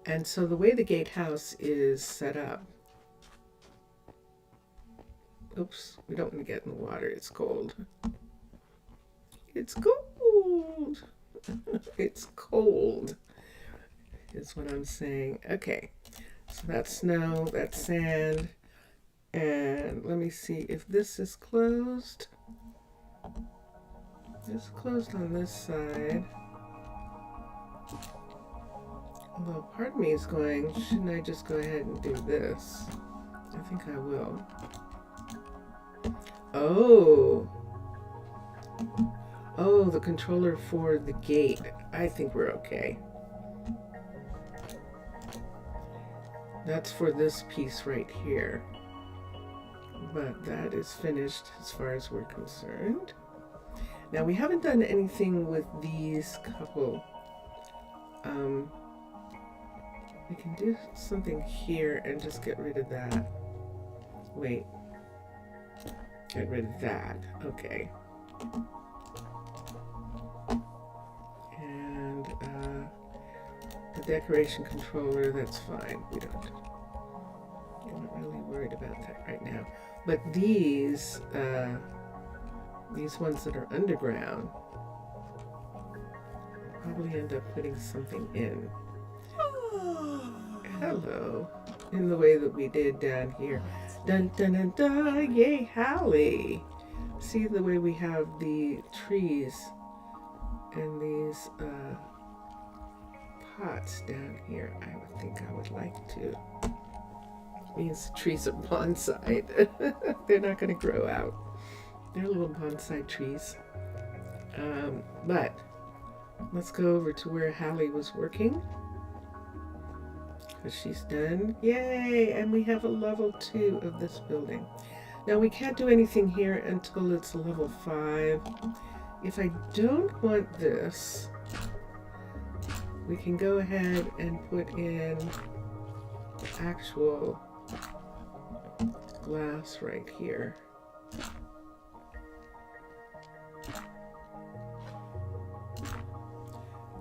And so the way the gatehouse is set up, oops, we don't want to get in the water. It's cold. It's cold. It's cold is what I'm saying. Okay, so that's snow, that's sand. And let me see if this is closed. It's closed on this side. Although part of me is going, shouldn't I just go ahead and do this? I think I will. Oh, the controller for the gate. I think we're okay. That's for this piece right here. But that is finished as far as we're concerned. Now we haven't done anything with these couple. We can do something here and just get rid of that. Wait. Get rid of that. Okay. And the decoration controller, that's fine. I'm not really worried about that right now. But these ones that are underground, I'll probably end up putting something in. Hello. In the way that we did down here. Dun dun dun dun, yay, Hallie! See the way we have the trees and these pots down here. I would think I would like to. Means the trees are bonsai. They're not going to grow out. They're little bonsai trees. But let's go over to where Hallie was working. Because she's done. Yay! And we have a level 2 of this building. Now we can't do anything here until it's level 5. If I don't want this, we can go ahead and put in actual glass right here.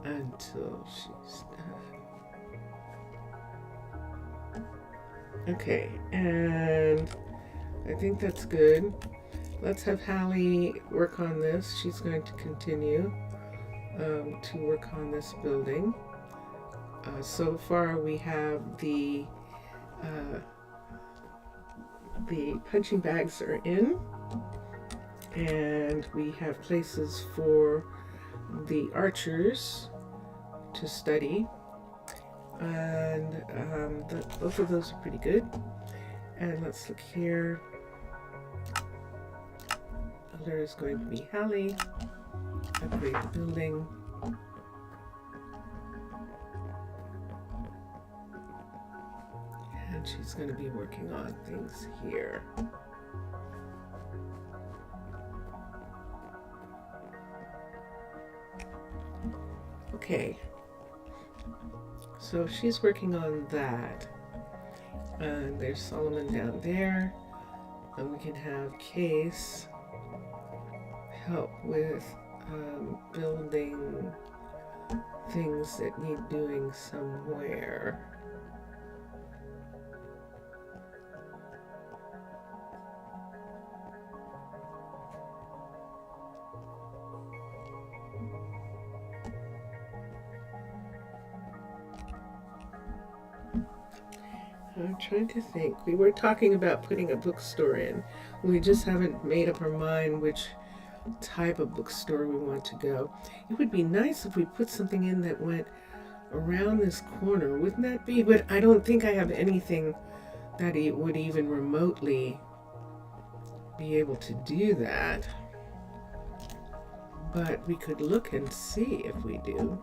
Until she's done. Okay, and I think that's good. Let's have Hallie work on this. She's going to continue to work on this building. So far we have the punching bags are in, and we have places for the archers to study, and both of those are pretty good. And let's look here. There is going to be Hallie. Upgrade the building. And she's going to be working on things here. Okay. So she's working on that. And there's Solomon down there. And we can have Case help with building things that need doing somewhere. I'm trying to think. We were talking about putting a bookstore in. We just haven't made up our mind which type of bookstore we want to go. It would be nice if we put something in that went around this corner, wouldn't that be? But I don't think I have anything that it would even remotely be able to do that. But we could look and see if we do.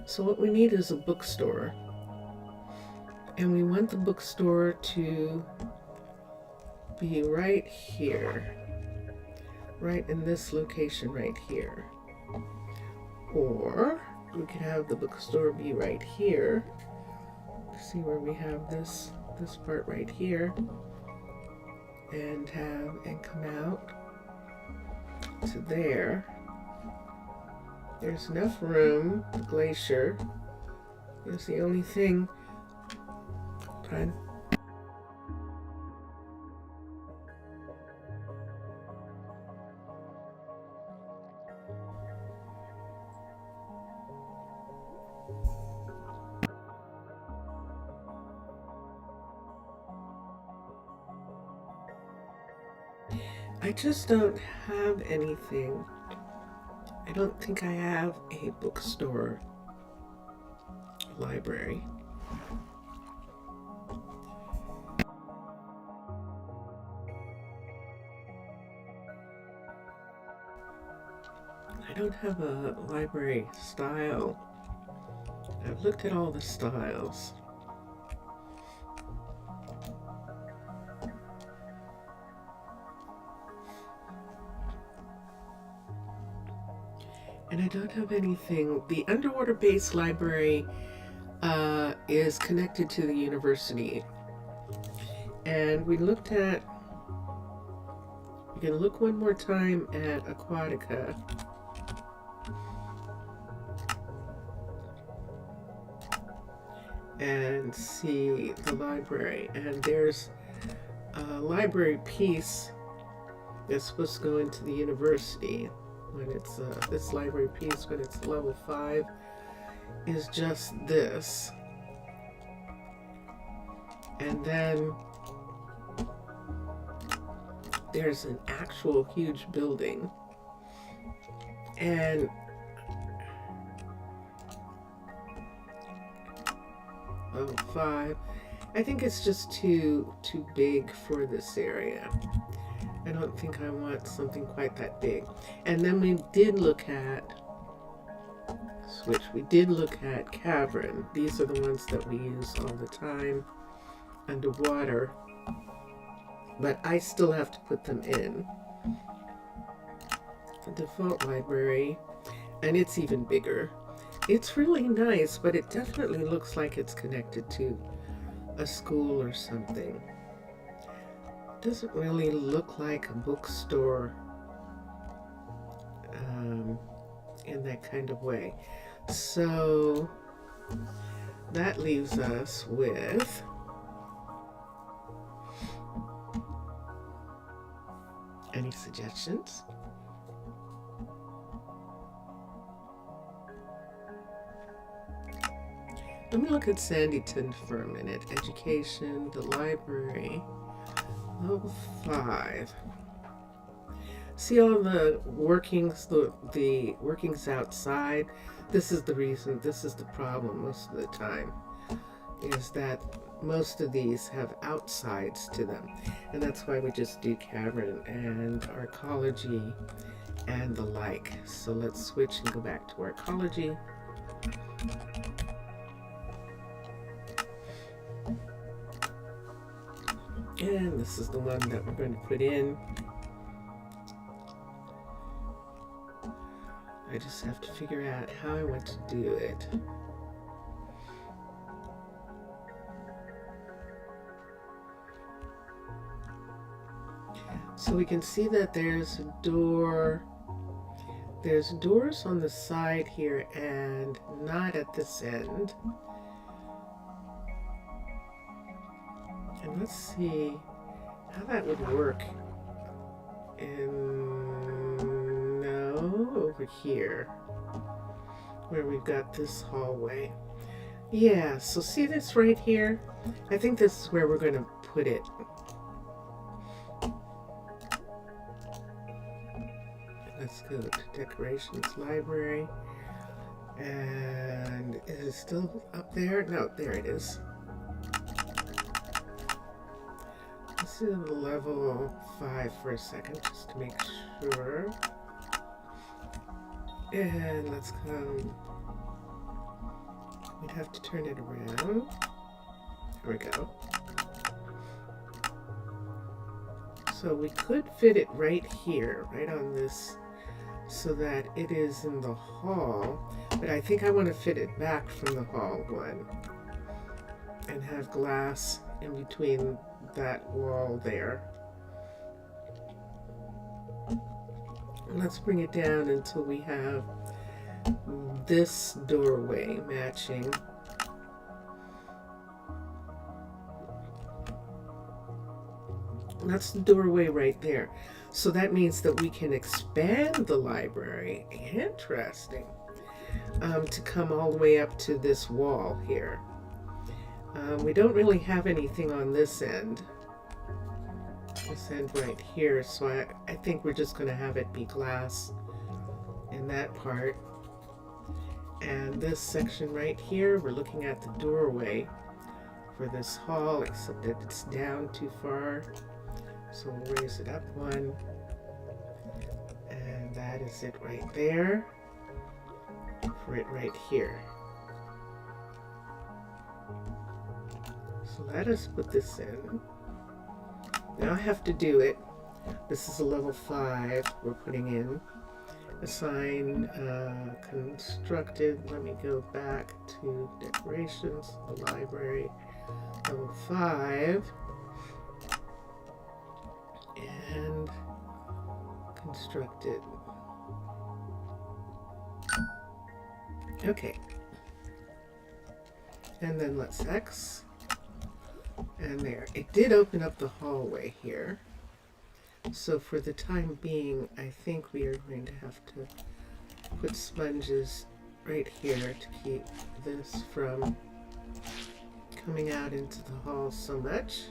So what we need is a bookstore, and we want the bookstore to be right here, right in this location right here. Or we could have the bookstore be right here. See where we have this part right here, and come out to there. There's enough room. The glacier is the only thing. Fine. I just don't have anything. I don't think I have a bookstore library. I don't have a library style. I've looked at all the styles. And I don't have anything. The underwater base library is connected to the university. And we looked at, we're going to look one more time at Aquatica. And see the library. And there's a library piece that's supposed to go into the university. When it's this library piece, when it's level 5, is just this. And then there's an actual huge building. And level 5, I think it's just too big for this area. I don't think I want something quite that big. And then we did look at cavern. These are the ones that we use all the time underwater. But I still have to put them in. The default library, and it's even bigger. It's really nice, but it definitely looks like it's connected to a school or something. Doesn't really look like a bookstore in that kind of way. So that leaves us with any suggestions? Let me look at Sanditon for a minute. Education, the library. Level 5. See all the workings, the workings outside? This is the reason, this is the problem most of the time, is that most of these have outsides to them. And that's why we just do cavern and arcology and the like. So let's switch and go back to arcology. And this is the one that we're going to put in. I just have to figure out how I want to do it. So we can see that there's a door. There's doors on the side here and not at this end. And let's see how that would work. Over here, where we've got this hallway. Yeah, so see this right here? I think this is where we're going to put it. Let's go to Decorations Library. And is it still up there? No, there it is. Let's do level 5 for a second, just to make sure. And let's come. We'd have to turn it around. There we go. So we could fit it right here, right on this, so that it is in the hall. But I think I want to fit it back from the hall one and have glass in between that wall there. Let's bring it down until we have this doorway matching. That's the doorway right there. So that means that we can expand the library. Interesting. To come all the way up to this wall here. We don't really have anything on this end. This end right here, so I think we're just going to have it be glass in that part. And this section right here, we're looking at the doorway for this hall, except that it's down too far. So we'll raise it up one. And that is it right there. For it right here. So let us put this in. Now I have to do it. This is a level 5 we're putting in. Assign constructed. Let me go back to decorations, the library, level 5. And constructed. Okay. And then let's X. And there. It did open up the hallway here. So for the time being, I think we are going to have to put sponges right here to keep this from coming out into the hall so much.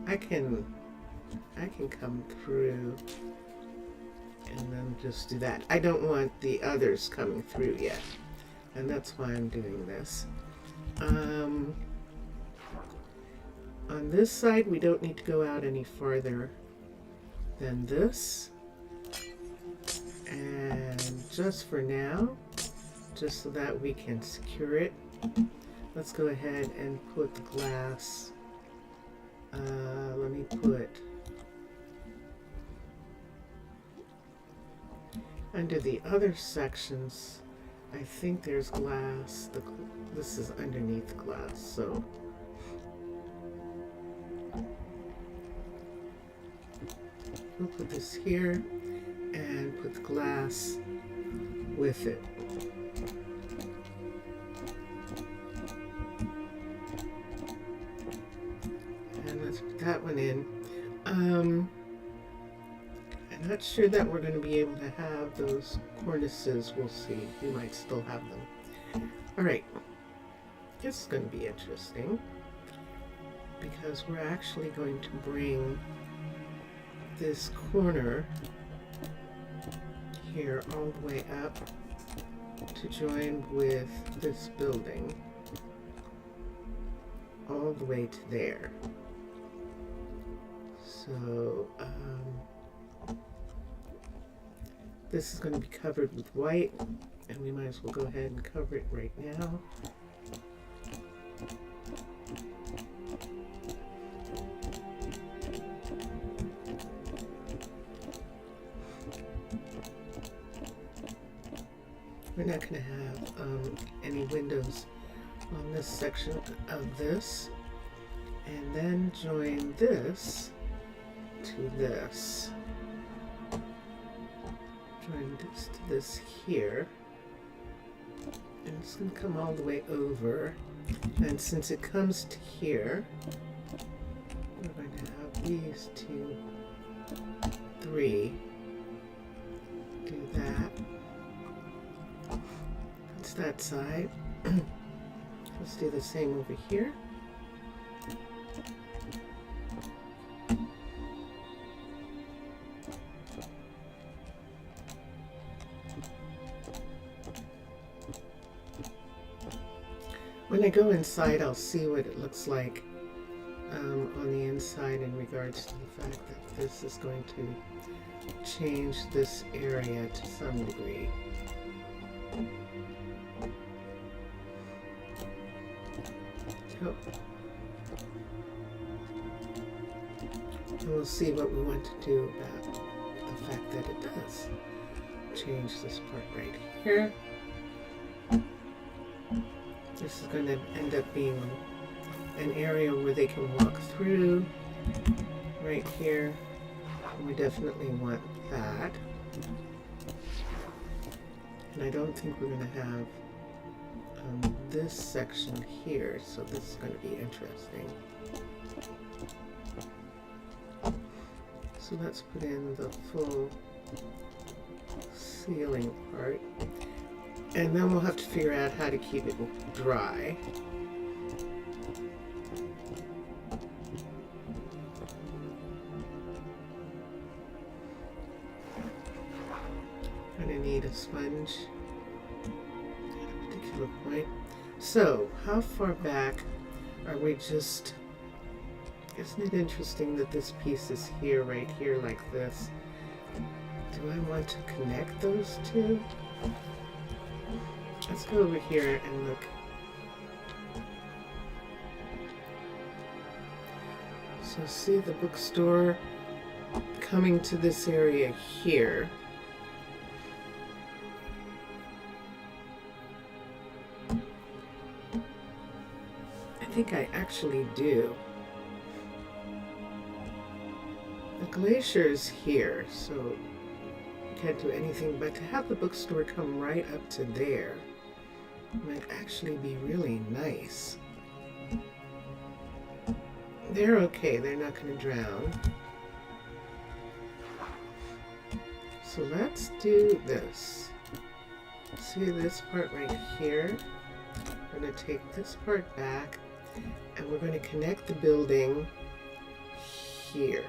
I can come through and then just do that. I don't want the others coming through yet, and that's why I'm doing this. On this side, we don't need to go out any farther than this. And just for now, just so that we can secure it, let's go ahead and put the glass. Let me put under the other sections. I think there's glass. This is underneath the glass, so we'll put this here and put the glass with it. And let's put that one in. I'm not sure that we're going to be able to have those cornices. We'll see. We might still have them. Alright. This is going to be interesting because we're actually going to bring this corner here all the way up to join with this building all the way to there. So this is going to be covered with white, and we might as well go ahead and cover it right now. We're not going to have any windows on this section of this. And then join this to this. Join this to this here. And it's going to come all the way over. And since it comes to here, we're going to have these 2, 3. Do that. That's that side. Let's do the same over here. When I go inside, I'll see what it looks like on the inside in regards to the fact that this is going to change this area to some degree. So, and we'll see what we want to do about the fact that it does change this part right here. This is going to end up being an area where they can walk through right here. We definitely want that. And I don't think we're going to have this section here, so this is going to be interesting. So let's put in the full ceiling part. And then we'll have to figure out how to keep it dry. Gonna need a sponge at a particular point. So, how far back are we just... Isn't it interesting that this piece is here, right here, like this? Do I want to connect those two? Let's go over here and look. So see the bookstore coming to this area here. I think I actually do. The glacier is here, so can't do anything, but to have the bookstore come right up to there might actually be really nice. They're okay, they're not going to drown. So let's do this. See this part right here? We're going to take this part back and we're going to connect the building here.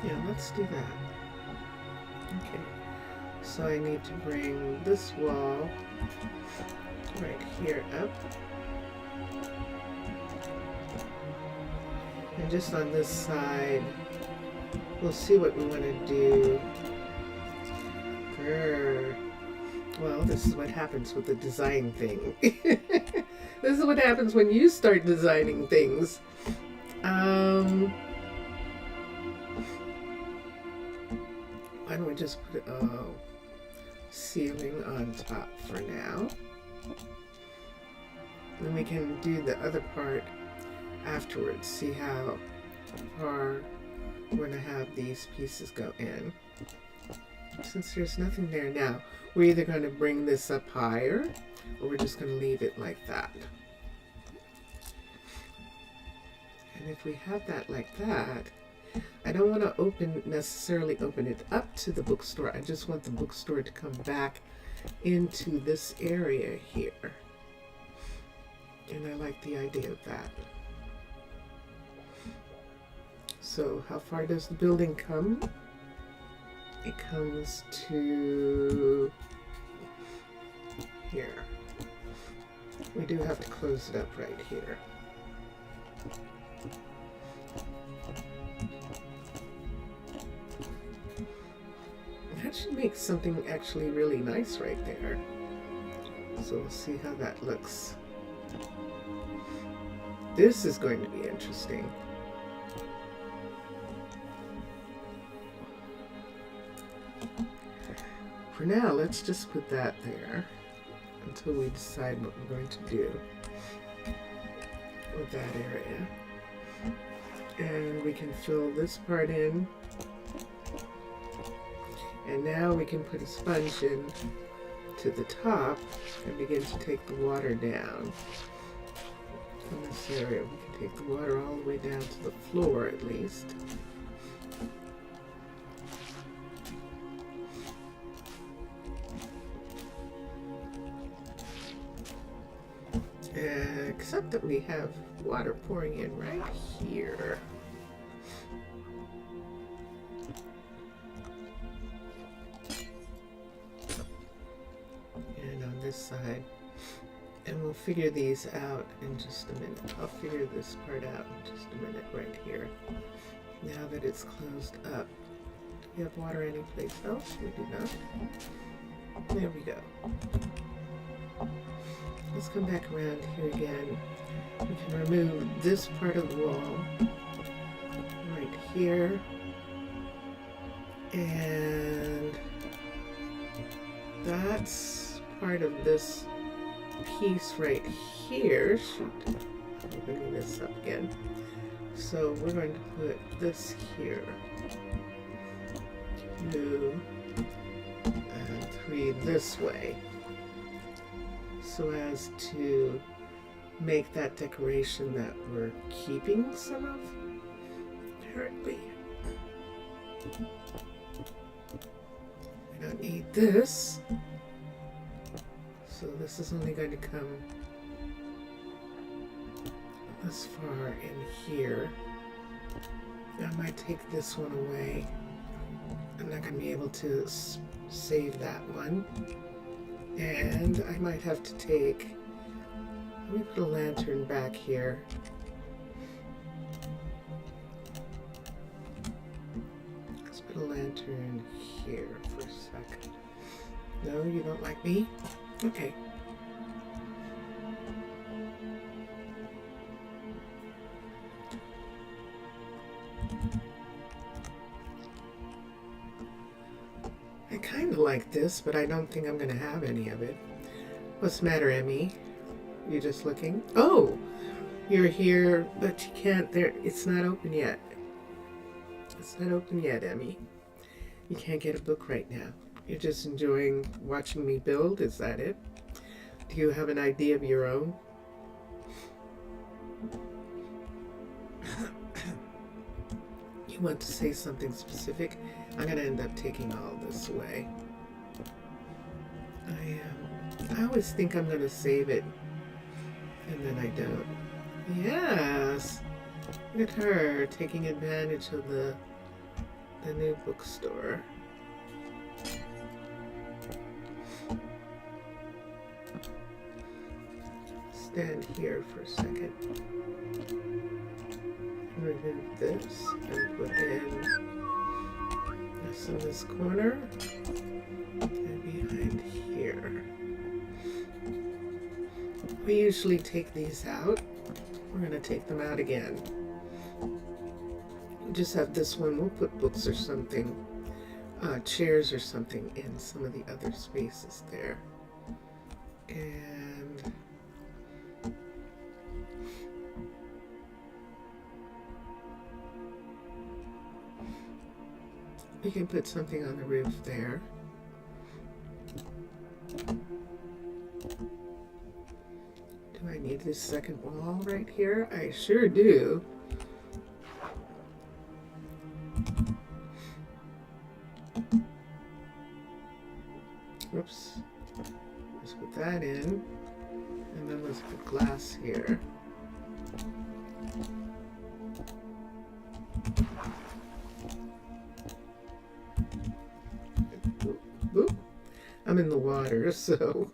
Yeah, let's do that. Okay, so I need to bring this wall right here up. And just on this side, we'll see what we want to do. Well, this is what happens with the design thing. This is what happens when you start designing things. Why don't we just put a ceiling on top for now? Then we can do the other part afterwards. See how far we're going to have these pieces go in. Since there's nothing there now, we're either going to bring this up higher or we're just going to leave it like that. And if we have that like that, I don't want to necessarily open it up to the bookstore. I just want the bookstore to come back into this area here. And I like the idea of that. So how far does the building come? It comes to here. We do have to close it up right here. That should make something actually really nice right there. So we'll see how that looks. This is going to be interesting. For now, let's just put that there until we decide what we're going to do with that area. And we can fill this part in. And now we can put a sponge in to the top and begin to take the water down. In this area, we can take the water all the way down to the floor at least. Except that we have water pouring in right here. And on this side. And we'll figure these out in just a minute. I'll figure this part out in just a minute right here. Now that it's closed up. Do we have water anyplace else? We do not. There we go. Let's come back around here again. We can remove this part of the wall right here. And that's part of this piece right here. Shoot, I'm bringing this up again. So we're going to put this here. 2 and 3 this way, so as to make that decoration that we're keeping some of, apparently. We don't need this, so this is only going to come this far in here. I might take this one away. I'm not going to be able to save that one. And I might have to take, let me put a lantern back here. Let's put a lantern here for a second. No, you don't like me? Okay. I kind of like this, but I don't think I'm going to have any of it. What's the matter, Emmy? You just looking? Oh! You're here, but you can't. There. It's not open yet. It's not open yet, Emmy. You can't get a book right now. You're just enjoying watching me build? Is that it? Do you have an idea of your own? You want to say something specific? I'm going to end up taking all this away. I always think I'm going to save it, and then I don't. Yes! Look at her taking advantage of the new bookstore. Stand here for a second. Remove this and put in this in this corner and behind here. We usually take these out. We're going to take them out again. We just have this one. We'll put books or something, chairs or something in some of the other spaces there. And we can put something on the roof there. Do I need this second wall right here? I sure do. Oops. Let's put that in. And then let's put glass here. Boop, boop. I'm in the water, so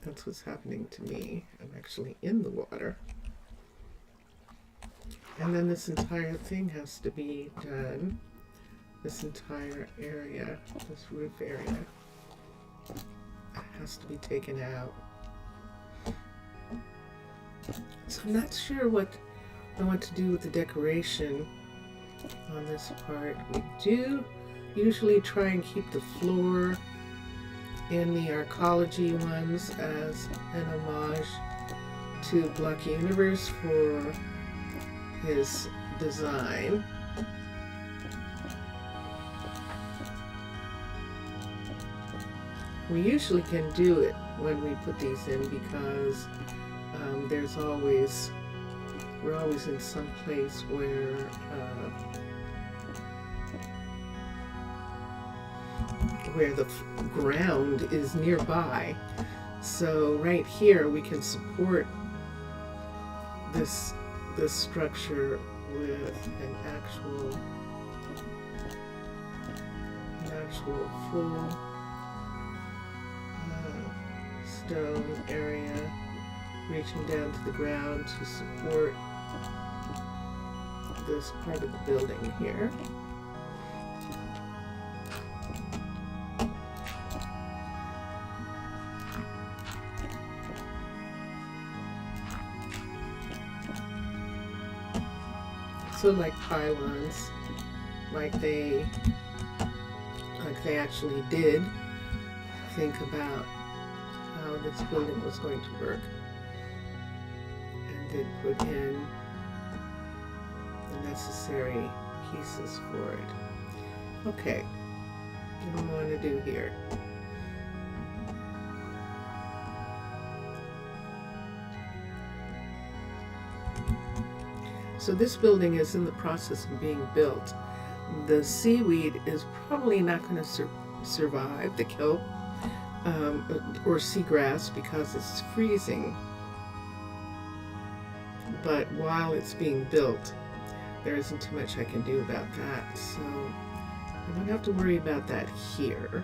that's what's happening to me. I'm actually in the water. And then this entire thing has to be done. This entire area, this roof area, has to be taken out. So I'm not sure what I want to do with the decoration on this part. We do usually try and keep the floor in the Arcology ones as an homage to Black Universe for his design. We usually can do it when we put these in because we're always in some place where the ground is nearby. So right here we can support this structure with an actual full stone area reaching down to the ground to support this part of the building here. So like pylons, like they actually did think about how this building was going to work and did put in the necessary pieces for it. Okay, what do I want to do here? So this building is in the process of being built. The seaweed is probably not going to survive the kelp or seagrass because it's freezing. But while it's being built, there isn't too much I can do about that. So I don't have to worry about that here.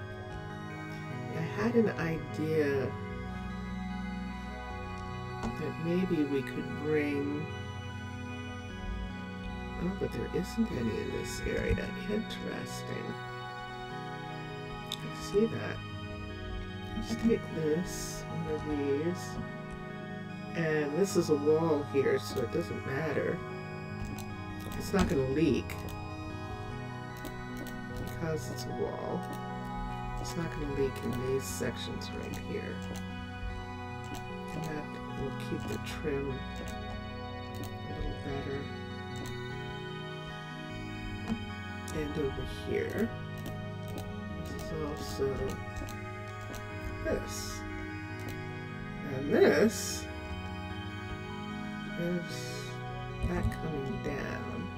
I had an idea that maybe we could bring... Oh, but there isn't any in this area. Interesting. I see that. Let's take this, one of these. And this is a wall here, so it doesn't matter. It's not going to leak because it's a wall. It's not going to leak in these sections right here. And that will keep the trim a little better. And over here, this is also this. And this is that coming down.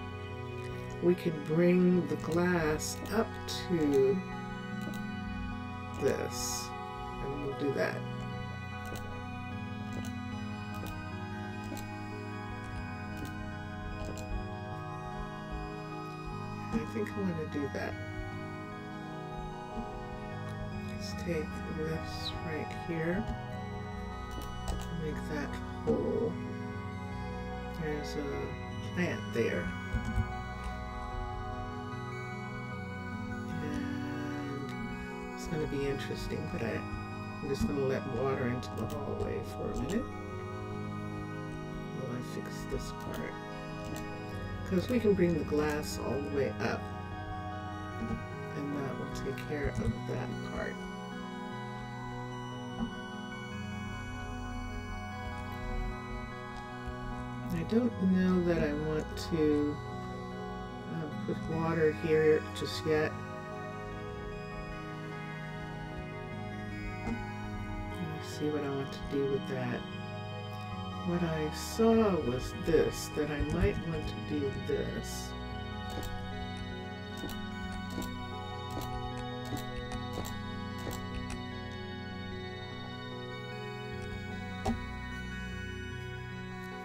We could bring the glass up to this, and we'll do that. I think I want to do that. Let's take this right here, make that whole. There's a plant there. And it's going to be interesting, but I'm just going to let water into the hallway for a minute while I fix this part. Because we can bring the glass all the way up, and that will take care of that part. I don't know that I want to put water here just yet. Let me see what I want to do with that. What I saw was this, that I might want to do this.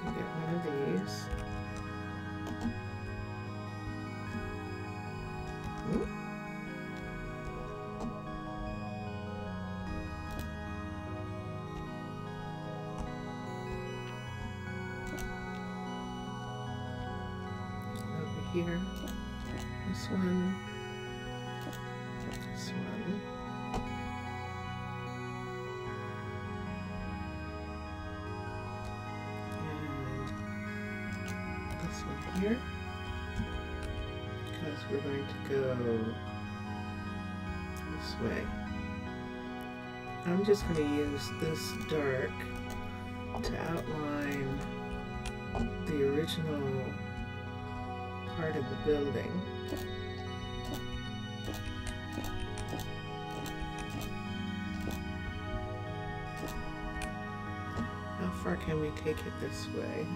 Get one of these. Here, this one, this one, this one here, because we're going to go this way. I'm just going to use this dark to outline the original part of the building. How far can we take it this way?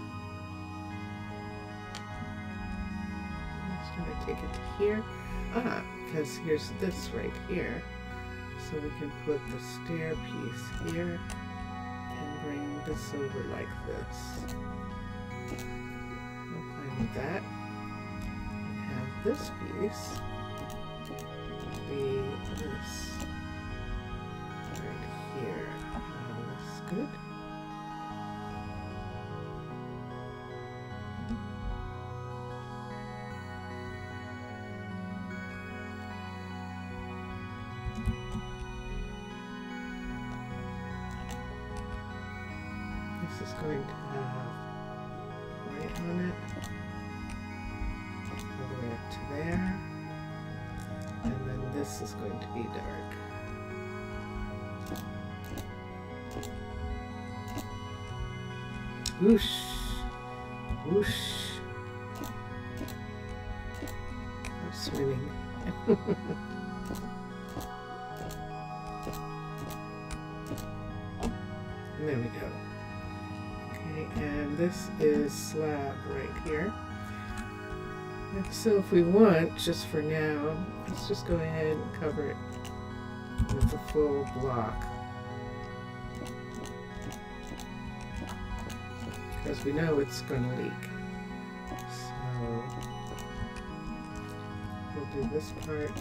I'm just going to take it to here. Because here's this right here. So we can put the stair piece here and bring this over like this. I'm fine with that. And have this piece be this right here. That's good. This is going to have light on it, all the way up to there, and then this is going to be dark. Whoosh, whoosh. I'm swimming. And there we go. And this is slab right here. And so if we want, just for now, let's just go ahead and cover it with a full block. Because we know it's going to leak. So we'll do this part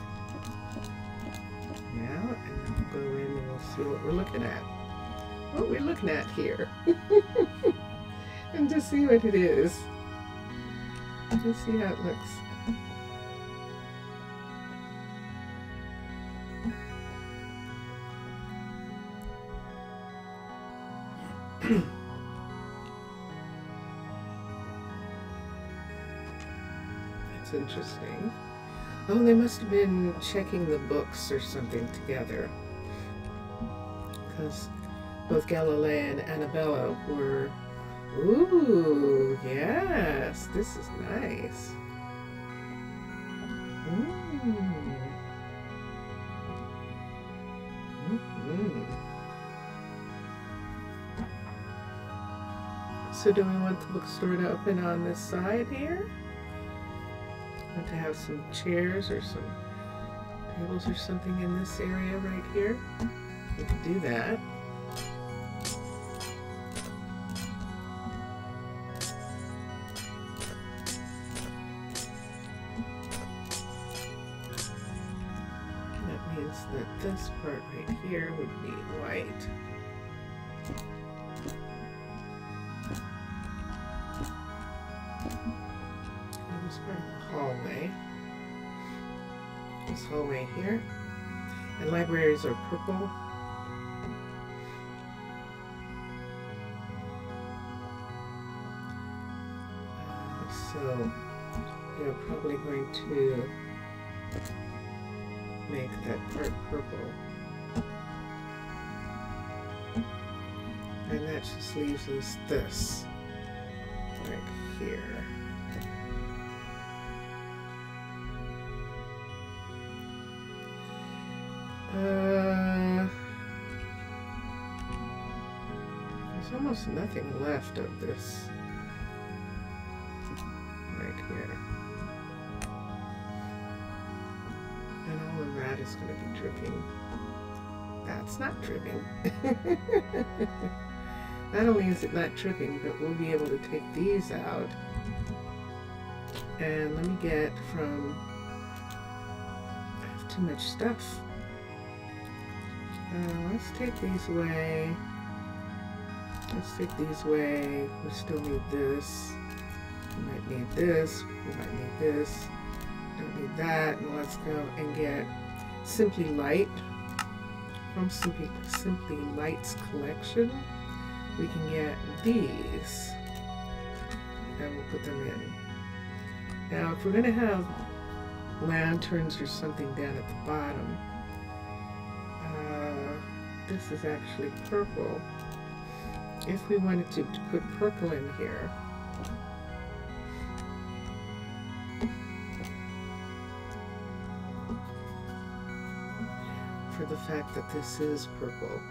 now, and then we'll go in and we'll see what we're looking at. What we're looking at here. And just see what it is. Just see how it looks. That's interesting. Oh, they must have been checking the books or something together. Because both Galilei and Annabella were... Ooh, yes, this is nice. So do we want the bookstore to open on this side here? Want to have some chairs or some tables or something in this area right here? We can do that. That this part right here would be white. And this part of the hallway. This hallway here. And libraries are purple. So you're probably going to make that part purple. And that just leaves us this right here. There's almost nothing left of this right here. And all of that is going to be dripping. That's not dripping. Not only is it not dripping, but we'll be able to take these out. And let me get from... I have too much stuff. Let's take these away. Let's take these away. We still need this. We might need this. We might need this. Don't need that. And let's go and get Simply Light. From Simply Light's collection, we can get these. And we'll put them in. Now, if we're going to have lanterns or something down at the bottom, this is actually purple. If we wanted to put purple in here, for the fact that this is purple.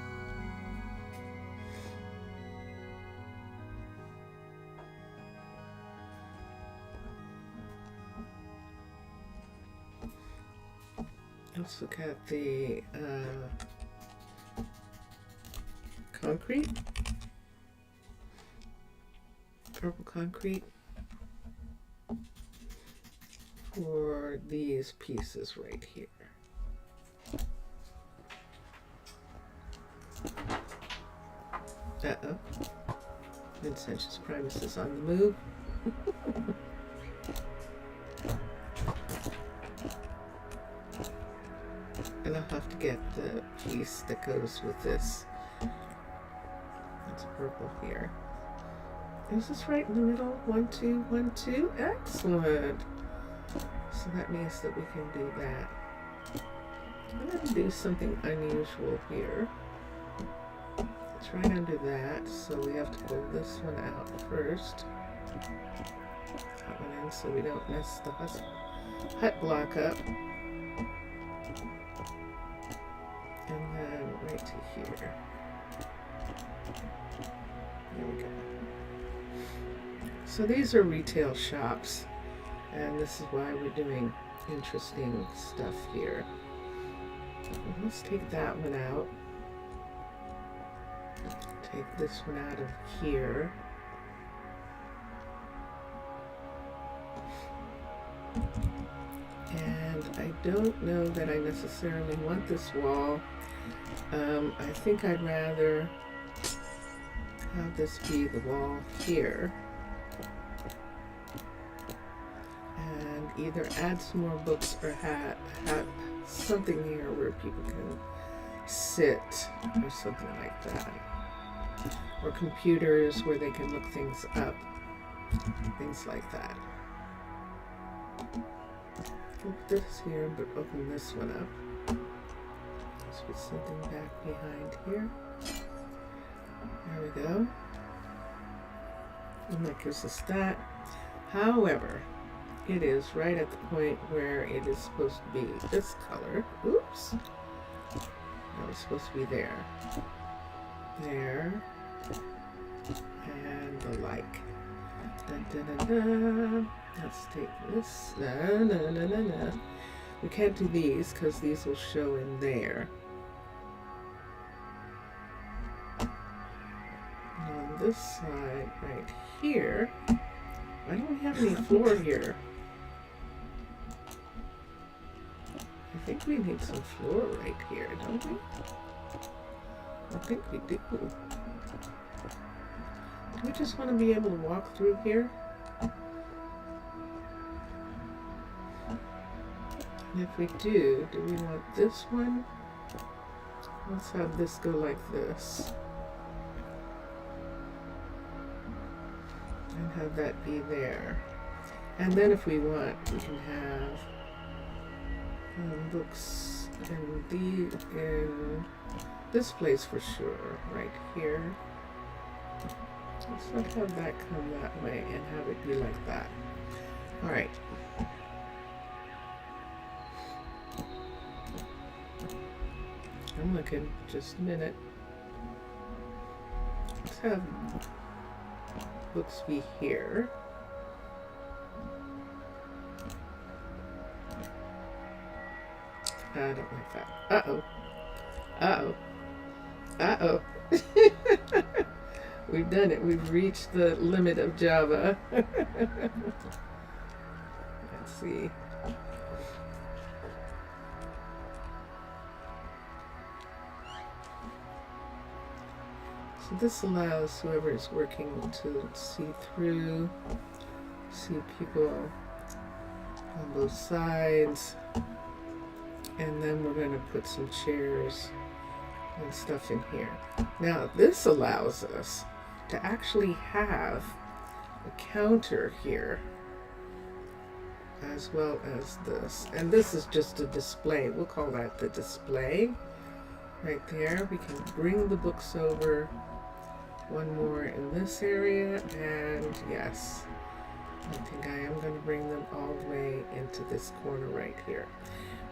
Let's look at the concrete, purple concrete for these pieces right here. Uh-oh. Vincentius Primus is on the move. And I'll have to get the piece that goes with this. It's purple here. Is this right in the middle? 1, 2, 1, 2. Excellent. So that means that we can do that. I'm going to do something unusual here. It's right under that, so we have to pull this one out first. That one in so we don't mess the hut block up. And then right to here. There we go. So these are retail shops, and this is why we're doing interesting stuff here. Let's take that one out. Take this one out of here. And I don't know that I necessarily want this wall. I think I'd rather have this be the wall here. And either add some more books or have something here where people can sit or something like that. Or computers where they can look things up. Things like that. Put this here, but open this one up. Let's put something back behind here. There we go. And that gives us that. However, it is right at the point where it is supposed to be this color. Oops. That was supposed to be there. There. And the like. Da, da, da, da. Let's take this. No. We can't do these because these will show in there. And on this side right here, why don't we have any floor here? I think we need some floor right here, don't we? I think we do. Do we just want to be able to walk through here? And if we do we want this one? Let's have this go like this. And have that be there. And then if we want, we can have books in this place for sure, right here. Let's not have that come that way and have it be like that. All right. I'm looking, just a minute. Let's have books be here. I don't like that. Uh-oh. Uh-oh. Uh-oh. We've done it. We've reached the limit of Java. Let's see. So this allows whoever is working to see through, see people on both sides. And then we're going to put some chairs and stuff in here. Now this allows us to actually have a counter here as well as this. And this is just a display. We'll call that the display. Right there. We can bring the books over. One more in this area. And yes, I think I am going to bring them all the way into this corner right here.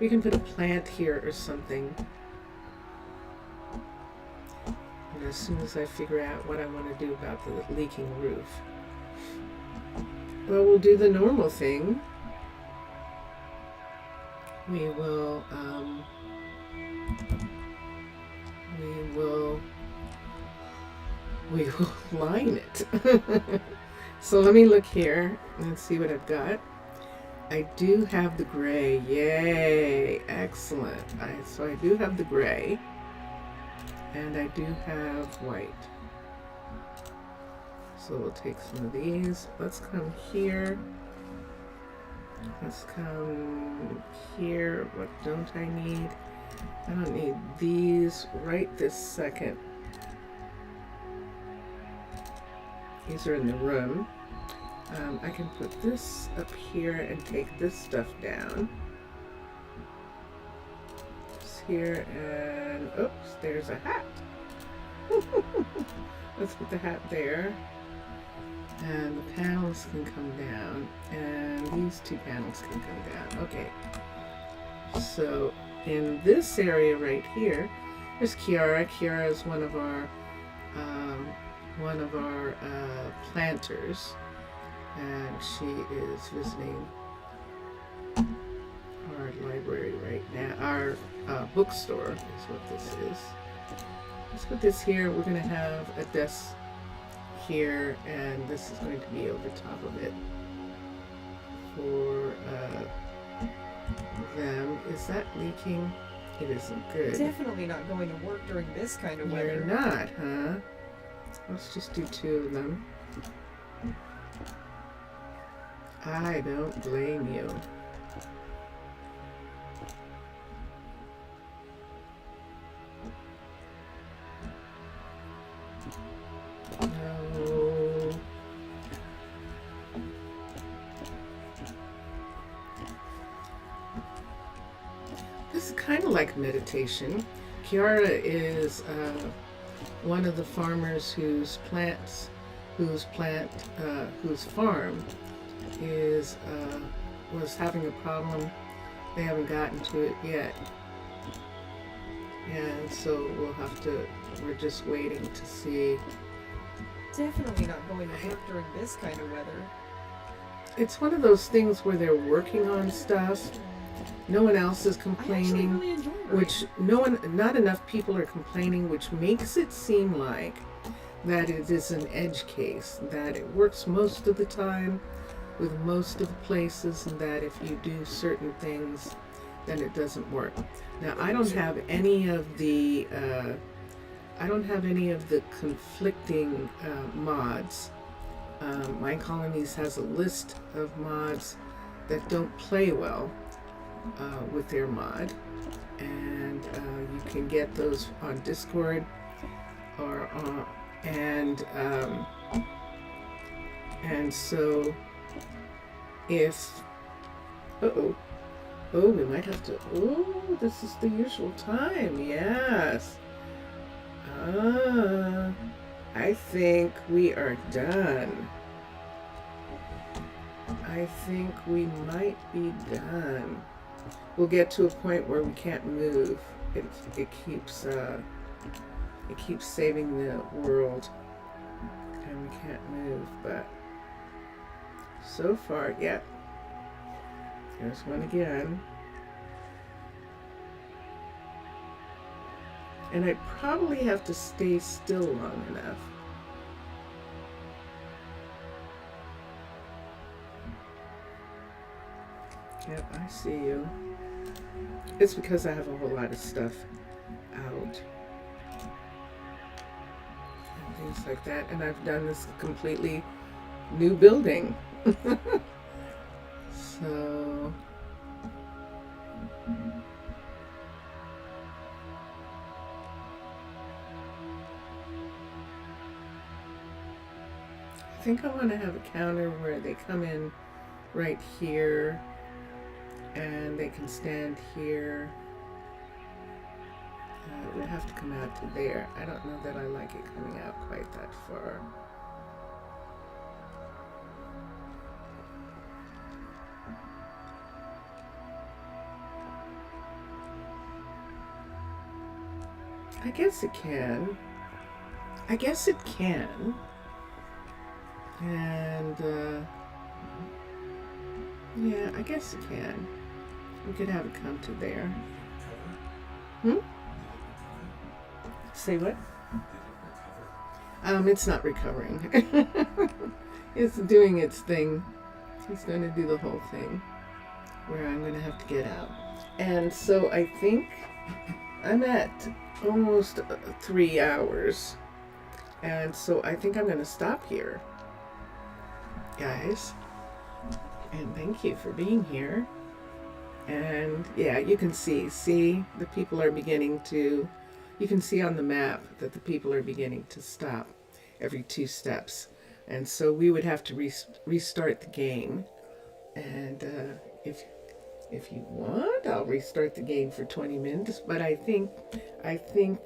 We can put a plant here or something. And as soon as I figure out what I want to do about the leaking roof. Well, we'll do the normal thing. We will line it. So let me look here and see what I've got. I do have the gray. Yay! Excellent. So I do have the gray. And I do have white. So we'll take some of these. Let's come here. Let's come here. What don't I need? I don't need these right this second. These are in the room. I can put this up here and take this stuff down. It's here and oops, there's a hat. Let's put the hat there. And the panels can come down. And these two panels can come down. Okay. So in this area right here, there's Kiara. Kiara is one of our planters, and she is visiting our library right now. Our bookstore is what this is. Let's put this here. We're going to have a desk here, and this is going to be over top of it for them. Is that leaking? It isn't good. Definitely not going to work during this kind of weather. You're not, huh? Let's just do two of them. I don't blame you. No. This is kind of like meditation. Kiara is one of the farmers whose farm is was having a problem. They haven't gotten to it yet, and so we're just waiting to see. Definitely not going to work during this kind of weather. It's one of those things where they're working on stuff. No one else is complaining, I actually really enjoy it. not enough people are complaining, which makes it seem like that it is an edge case, that it works most of the time with most of the places, and that if you do certain things, then it doesn't work. Now, I don't have any of the conflicting mods. Minecolonies has a list of mods that don't play well with their mod, and you can get those on Discord or and so if we might have to this is the usual time. Yes. I think we are done. I think we might be done. We'll get to a point where we can't move. It keeps saving the world, and we can't move. But so far, yep. There's one again. And I probably have to stay still long enough. Yep, I see you. It's because I have a whole lot of stuff out. And things like that. And I've done this completely new building. So... I think I want to have a counter where they come in right here and they can stand here. It would have to come out to there. I don't know that I like it coming out quite that far. I guess it can. I guess it can. And, yeah, I guess it can. We could have it come to there. Say what? It's not recovering. It's doing its thing. It's going to do the whole thing where I'm going to have to get out. And so I think I'm at almost 3 hours. And so I think I'm going to stop here, guys. And thank you for being here. And yeah, you can see the people are beginning to, you can see on the map that the people are beginning to stop every 2 steps. And so we would have to restart the game. And if you want, I'll restart the game for 20 minutes. But I think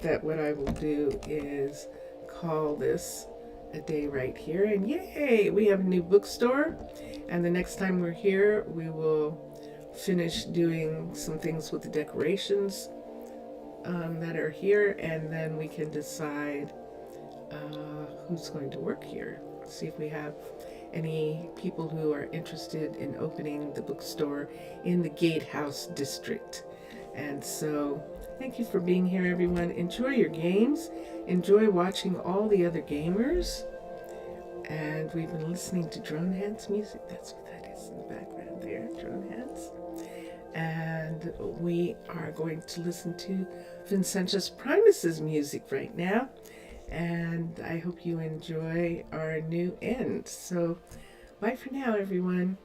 that what I will do is call this a day right here. And yay, we have a new bookstore. And the next time we're here, we will finish doing some things with the decorations that are here, and then we can decide who's going to work here. See if we have any people who are interested in opening the bookstore in the Gatehouse District. And so thank you for being here, everyone. Enjoy your games. Enjoy watching all the other gamers. And we've been listening to Drone Hands music. That's what that is in the background there, Drone Hands. And we are going to listen to Vincentus Primus's music right now. And I hope you enjoy our new end. So bye for now, everyone.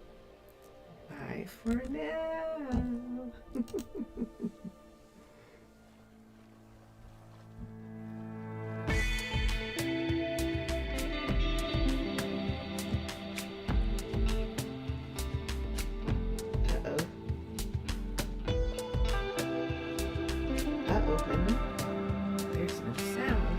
Bye for now. Uh-oh, honey. There's no sound.